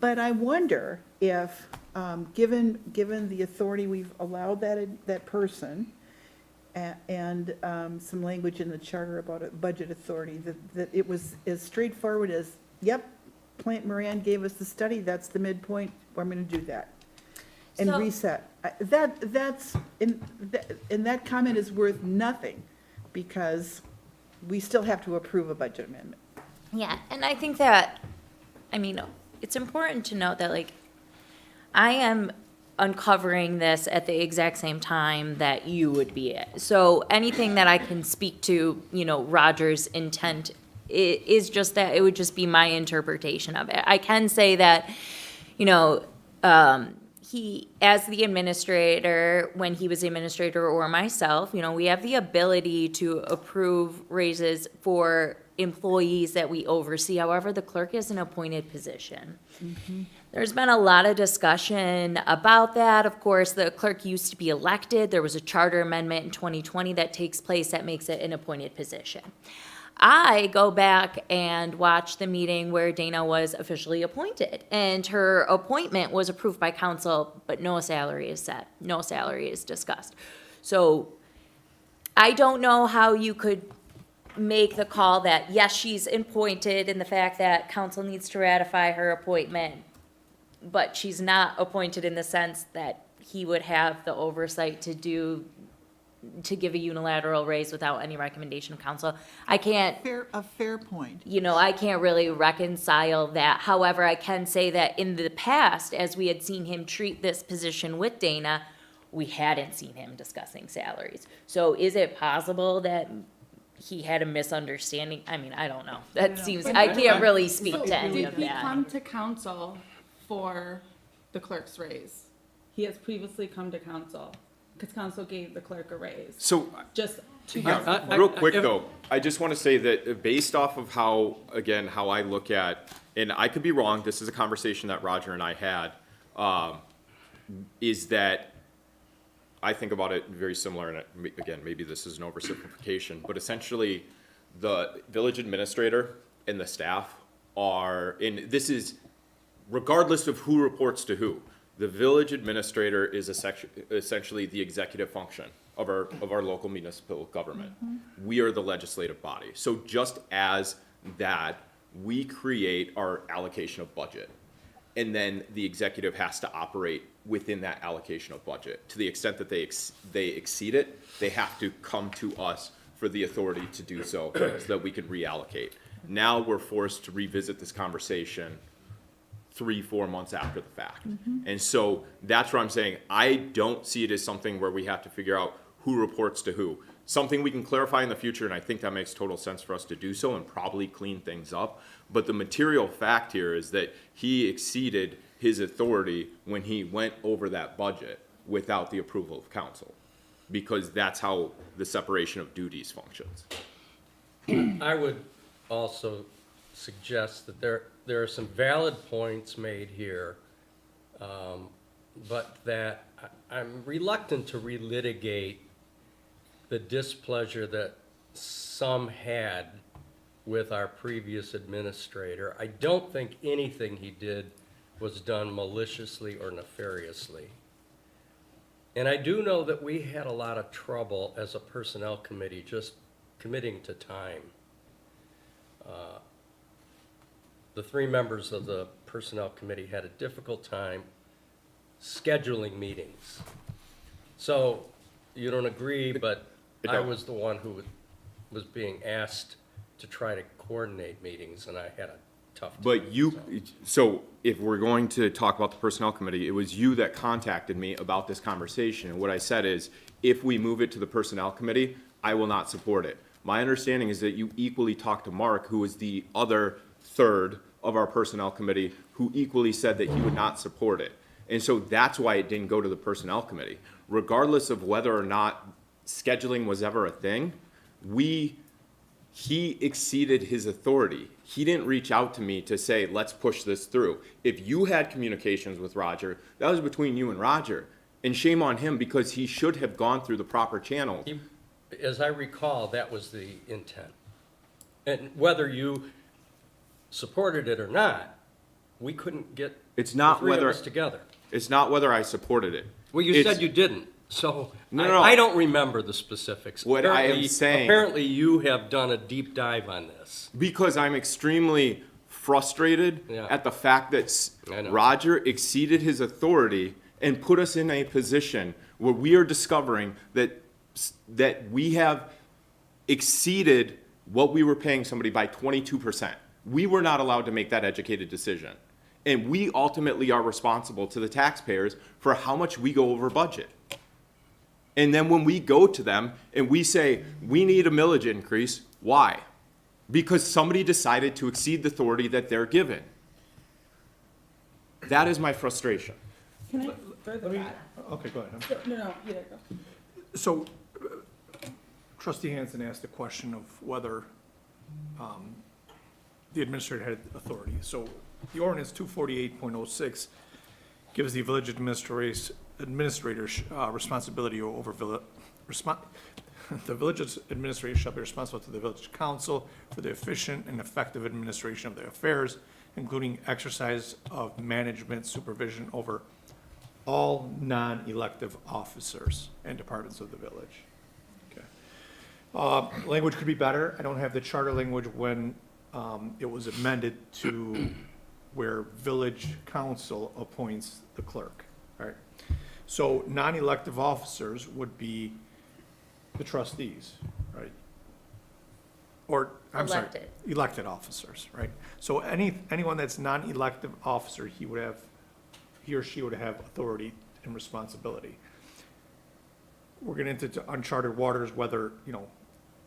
But I wonder if, given the authority we've allowed that person, and some language in the charter about a budget authority, that it was as straightforward as, yep, Plant Moran gave us the study, that's the midpoint, I'm gonna do that. And So- reset. And that comment is worth nothing, because we still have to approve a budget amendment. Yeah, and I think that, I mean, it's important to note that, like, I am uncovering this at the exact same time that you would be. So anything that I can speak to, Roger's intent is just that, it would just be my interpretation of it. I can say that, he, as the administrator, when he was the administrator, or myself, we have the ability to approve raises for employees that we oversee. However, the clerk is an appointed position. There's been a lot of discussion about that. Of course, the clerk used to be elected. There was a charter amendment in 2020 that takes place that makes it an appointed position. I go back and watch the meeting where Dana was officially appointed, and her appointment was approved by council, but no salary is set, no salary is discussed. So I don't know how you could make the call that, yes, she's appointed, and the fact that council needs to ratify her appointment, but she's not appointed in the sense that he would have the oversight to give a unilateral raise without any recommendation of council. I can't, A fair point. I can't really reconcile that. However, I can say that in the past, as we had seen him treat this position with Dana, we hadn't seen him discussing salaries. So is it possible that he had a misunderstanding? I mean, I don't know. That seems, I can't really speak to any of Did he that. come to council for the clerk's raise? he has previously come to council, because council gave the clerk a raise. So, Just 2 years yeah, before. real quick though, I just want to say that based off of how, again, how I look at, and I could be wrong, this is a conversation that Roger and I had, is that I think about it very similar, and again, maybe this is an oversimplification, but essentially, the village administrator and the staff are, and this is regardless of who reports to who, the village administrator is essentially the executive function of our local municipal government. We are the legislative body. So just as that, we create our allocation of budget. And then the executive has to operate within that allocation of budget. To the extent that they exceed it, they have to come to us for the authority to do so that we can reallocate. Now we're forced to revisit this conversation 3-4 months after the fact. And so that's where I'm saying, I don't see it as something where we have to figure out who reports to who. Something we can clarify in the future, and I think that makes total sense for us to do so and probably clean things up. But the material fact here is that he exceeded his authority when he went over that budget without the approval of council, because that's how the separation of duties functions. I would also suggest that there are some valid points made here, but that I'm reluctant to relitigate the displeasure that some had with our previous administrator. I don't think anything he did was done maliciously or nefariously. And I do know that we had a lot of trouble as a personnel committee just committing to time. The 3 members of the personnel committee had a difficult time scheduling meetings. So you don't agree, but I was the one who was being asked to try to coordinate meetings, and I had a tough time. But so if we're going to talk about the personnel committee, it was you that contacted me about this conversation. And what I said is, if we move it to the personnel committee, I will not support it. My understanding is that you equally talked to Mark, who was the other third of our personnel committee, who equally said that he would not support it. And so that's why it didn't go to the personnel committee. Regardless of whether or not scheduling was ever a thing, he exceeded his authority. He didn't reach out to me to say, let's push this through. If you had communications with Roger, that was between you and Roger. And shame on him, because he should have gone through the proper channels. As I recall, that was the intent. And whether you supported it or not, we couldn't get the 3 of us together. It's not whether I supported it. Well, you said you didn't, so No. I don't remember the specifics. What I am saying- Apparently, you have done a deep dive on this. Because I'm extremely frustrated at the fact that Roger exceeded his authority and put us in a position where we are discovering that we have exceeded what we were paying somebody by 22%. We were not allowed to make that educated decision. And we ultimately are responsible to the taxpayers for how much we go over budget. And then when we go to them and we say, we need a millage increase, why? Because somebody decided to exceed the authority that they're given. That is my frustration. Can I further that? Okay, go ahead. No, you go. So trustee Hansen asked a question of whether the administrator had authority. So the ordinance 248.06 gives the village administrator responsibility over the village's administrator shall be responsible to the village council for the efficient and effective administration of their affairs, including exercise of management supervision over all non-elective officers and departments of the village. Okay. Language could be better. I don't have the charter language when it was amended to where village council appoints the clerk, all right? So non-elective officers would be the trustees, right? Or, I'm sorry, Elected. elected officers, right? So anyone that's non-elective officer, he or she would have authority and responsibility. We're getting into uncharted waters, whether,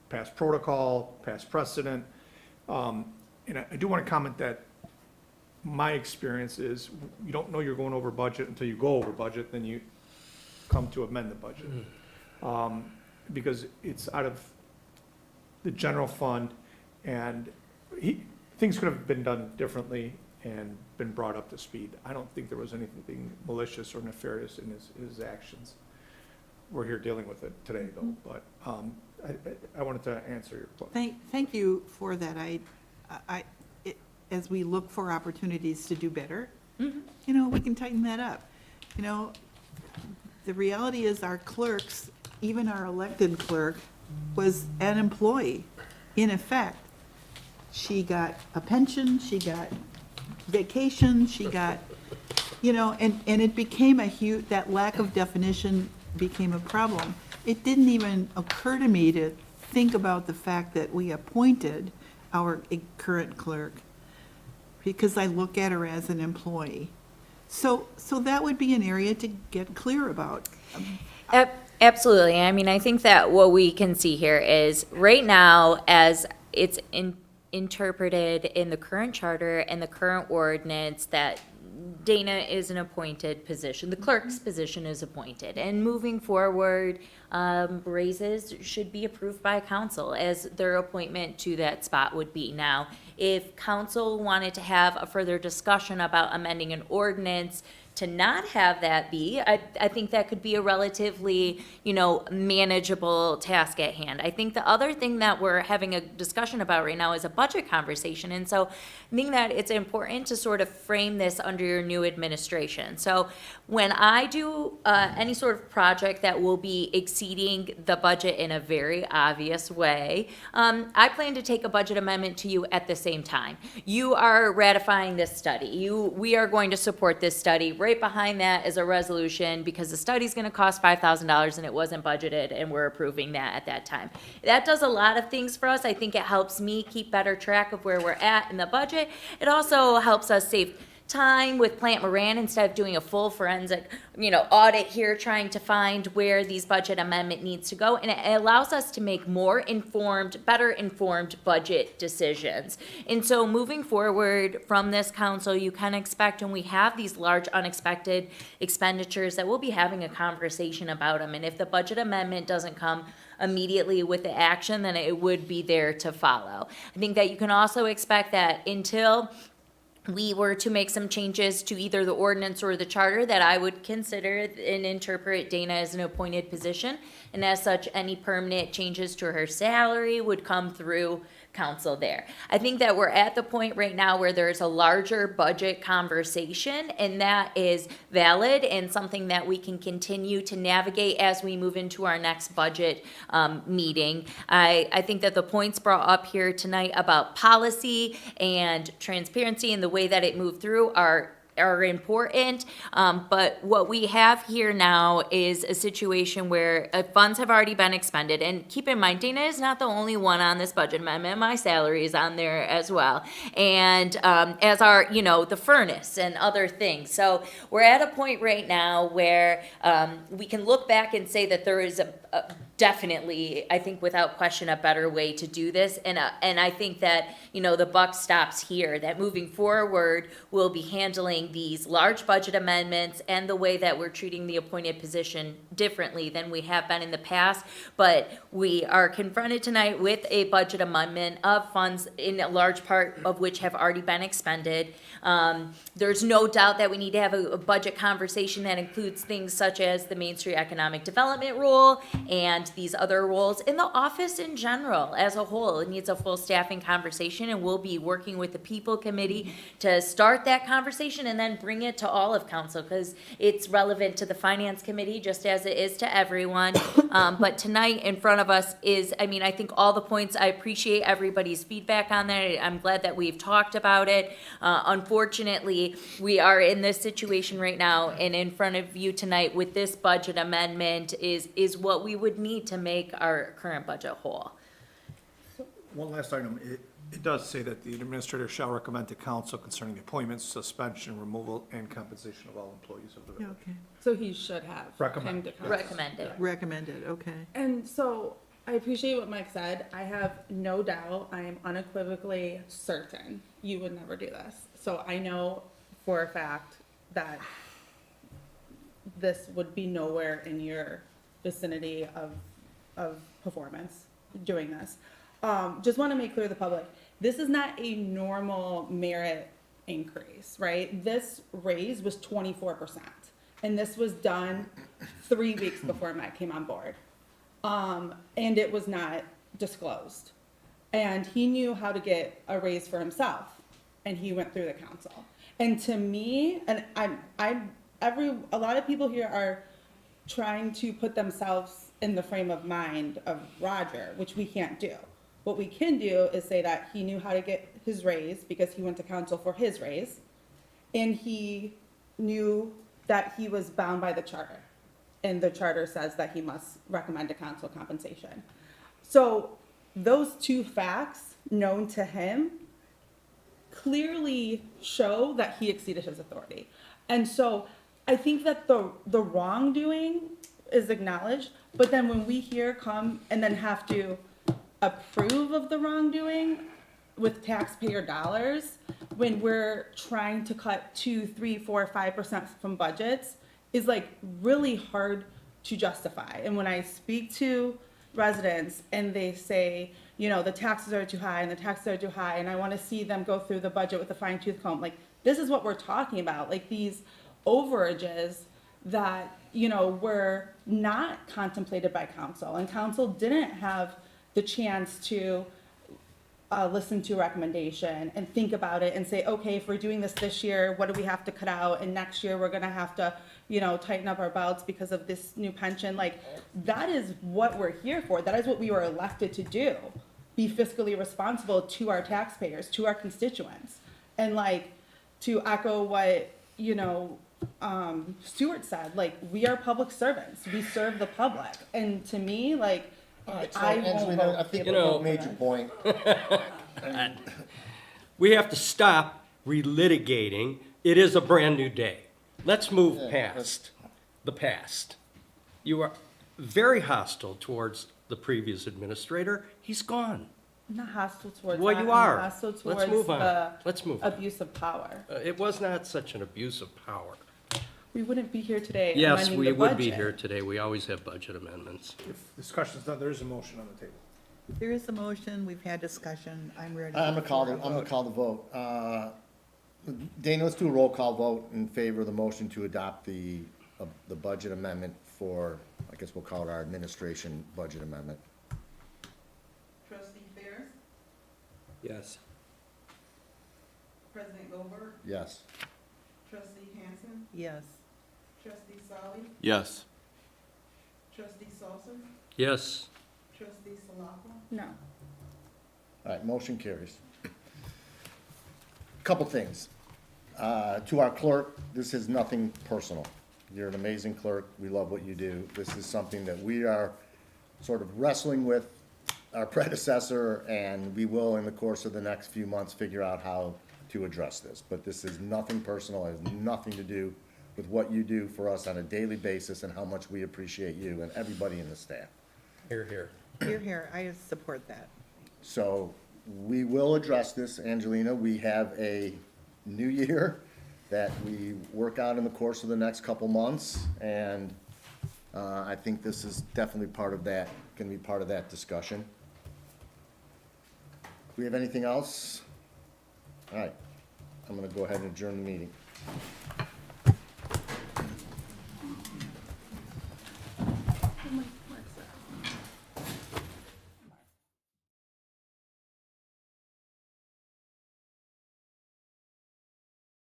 past protocol, past precedent. And I do want to comment that my experience is you don't know you're going over budget until you go over budget, then you come to amend the budget. Because it's out of the general fund, and things could have been done differently and been brought up to speed. I don't think there was anything malicious or nefarious in his actions. We're here dealing with it today, though, but I wanted to answer your question. Thank you for that. As we look for opportunities to do better, we can tighten that up. The reality is our clerks, even our elected clerk, was an employee, in effect. She got a pension, she got vacation, she got, and it became that lack of definition became a problem. It didn't even occur to me to think about the fact that we appointed our current clerk, because I look at her as an employee. So that would be an area to get clear about. Absolutely. I mean, I think that what we can see here is right now, as it's interpreted in the current charter and the current ordinance, that Dana is an appointed position. The clerk's position is appointed. And moving forward, raises should be approved by council, as their appointment to that spot would be. Now, if council wanted to have a further discussion about amending an ordinance to not have that be, I think that could be a relatively, manageable task at hand. I think the other thing that we're having a discussion about right now is a budget conversation. And so I think that it's important to sort of frame this under your new administration. So when I do any sort of project that will be exceeding the budget in a very obvious way, I plan to take a budget amendment to you at the same time. You are ratifying this study. We are going to support this study. Right behind that is a resolution, because the study's going to cost $5,000 and it wasn't budgeted, and we're approving that at that time. That does a lot of things for us. I think it helps me keep better track of where we're at in the budget. It also helps us save time with Plant Moran instead of doing a full forensic, audit here, trying to find where these budget amendment needs to go. And it allows us to make more informed, better informed budget decisions. And so moving forward from this council, you can expect, when we have these large unexpected expenditures, that we'll be having a conversation about them. And if the budget amendment doesn't come immediately with the action, then it would be there to follow. I think that you can also expect that until we were to make some changes to either the ordinance or the charter, that I would consider and interpret Dana as an appointed position. And as such, any permanent changes to her salary would come through council there. I think that we're at the point right now where there's a larger budget conversation, and that is valid and something that we can continue to navigate as we move into our next budget meeting. I think that the points brought up here tonight about policy and transparency and the way that it moved through are important, but what we have here now is a situation where funds have already been expended. And keep in mind, Dana is not the only one on this budget amendment. My salary is on there as well, and as are the furnace and other things. So we're at a point right now where we can look back and say that there is a definitely, I think without question, a better way to do this. And I think that, the buck stops here, that moving forward, we'll be handling these large budget amendments and the way that we're treating the appointed position differently than we have been in the past. But we are confronted tonight with a budget amendment of funds, in a large part of which have already been expended. There's no doubt that we need to have a budget conversation that includes things such as the Main Street Economic Development Rule and these other roles in the office in general as a whole. It needs a full staffing conversation, and we'll be working with the People Committee to start that conversation and then bring it to all of council, because it's relevant to the Finance Committee just as it is to everyone. But tonight in front of us is, I think all the points, I appreciate everybody's feedback on that. I'm glad that we've talked about it. Unfortunately, we are in this situation right now, and in front of you tonight with this budget amendment is what we would need to make our current budget whole. One last item, it does say that the administrator shall recommend to council concerning the appointment, suspension, removal, and compensation of all employees of the village. Okay. So he should have. Recommend. came to council. Recommended. Recommended, okay. And so I appreciate what Mike said. I have no doubt, I am unequivocally certain you would never do this. So I know for a fact that this would be nowhere in your vicinity of performance doing this. Just want to make clear to the public, this is not a normal merit increase, right? This raise was 24%, and this was done 3 weeks before Mike came on board. And it was not disclosed. And he knew how to get a raise for himself, and he went through the council. And to me, and a lot of people here are trying to put themselves in the frame of mind of Roger, which we can't do. What we can do is say that he knew how to get his raise because he went to council for his raise, and he knew that he was bound by the charter. And the charter says that he must recommend to council compensation. So those two facts known to him clearly show that he exceeded his authority. And so I think that the wrongdoing is acknowledged, but then when we here come and then have to approve of the wrongdoing with taxpayer dollars, when we're trying to cut 2, 3, 4, 5% from budgets, is like really hard to justify. And when I speak to residents and they say, you know, the taxes are too high and the taxes are too high, and I want to see them go through the budget with a fine tooth comb, like this is what we're talking about, like these overages that, you know, were not contemplated by council, and council didn't have the chance to listen to a recommendation and think about it and say, okay, if we're doing this year, what do we have to cut out? And next year we're gonna have to, you know, tighten up our belts because of this new pension. Like, that is what we're here for. That is what we were elected to do. Be fiscally responsible to our taxpayers, to our constituents. And like, to echo what, you know, Stuart said, like, we are public servants. We serve the public. And to me, like, I won't Angelina, vote I think for you it. made your point. We have to stop relitigating. It is a brand-new day. Let's move past the past. You are very hostile towards the previous administrator. He's gone. I'm not hostile towards Well, that. you I'm are. hostile Let's towards move on. the Let's move on. abuse of power. It was not such an abuse of power. We wouldn't be here today Yes, amending we the would be budget. here today. We always have budget amendments. If discussion's done, there is a motion on the table. There is a motion, we've had discussion, I'm ready. I'm gonna call for a I'm gonna vote. call the vote. Dana, let's do a roll call vote in favor of the motion to adopt the budget amendment for, I guess we'll call it our administration budget amendment. Trustee Fairs, Yes. President Goldberg, Yes. Trustee Hansen, Yes. Trustee Solly, Yes. Trustee Salter, Yes. Trustee Salapa. No. All right, motion carries. Couple things. To our clerk, this is nothing personal. You're an amazing clerk. We love what you do. This is something that we are sort of wrestling with our predecessor, and we will, in the course of the next few months, figure out how to address this. But this is nothing personal. It has nothing to do with what you do for us on a daily basis and how much we appreciate you and everybody in the staff. Here, here. Here, here, I support that. So we will address this, Angelina. We have a new year that we work out in the course of the next couple months, and I think this is definitely part of that, gonna be part of that discussion. Do we have anything else? All right, I'm gonna go ahead and adjourn the meeting.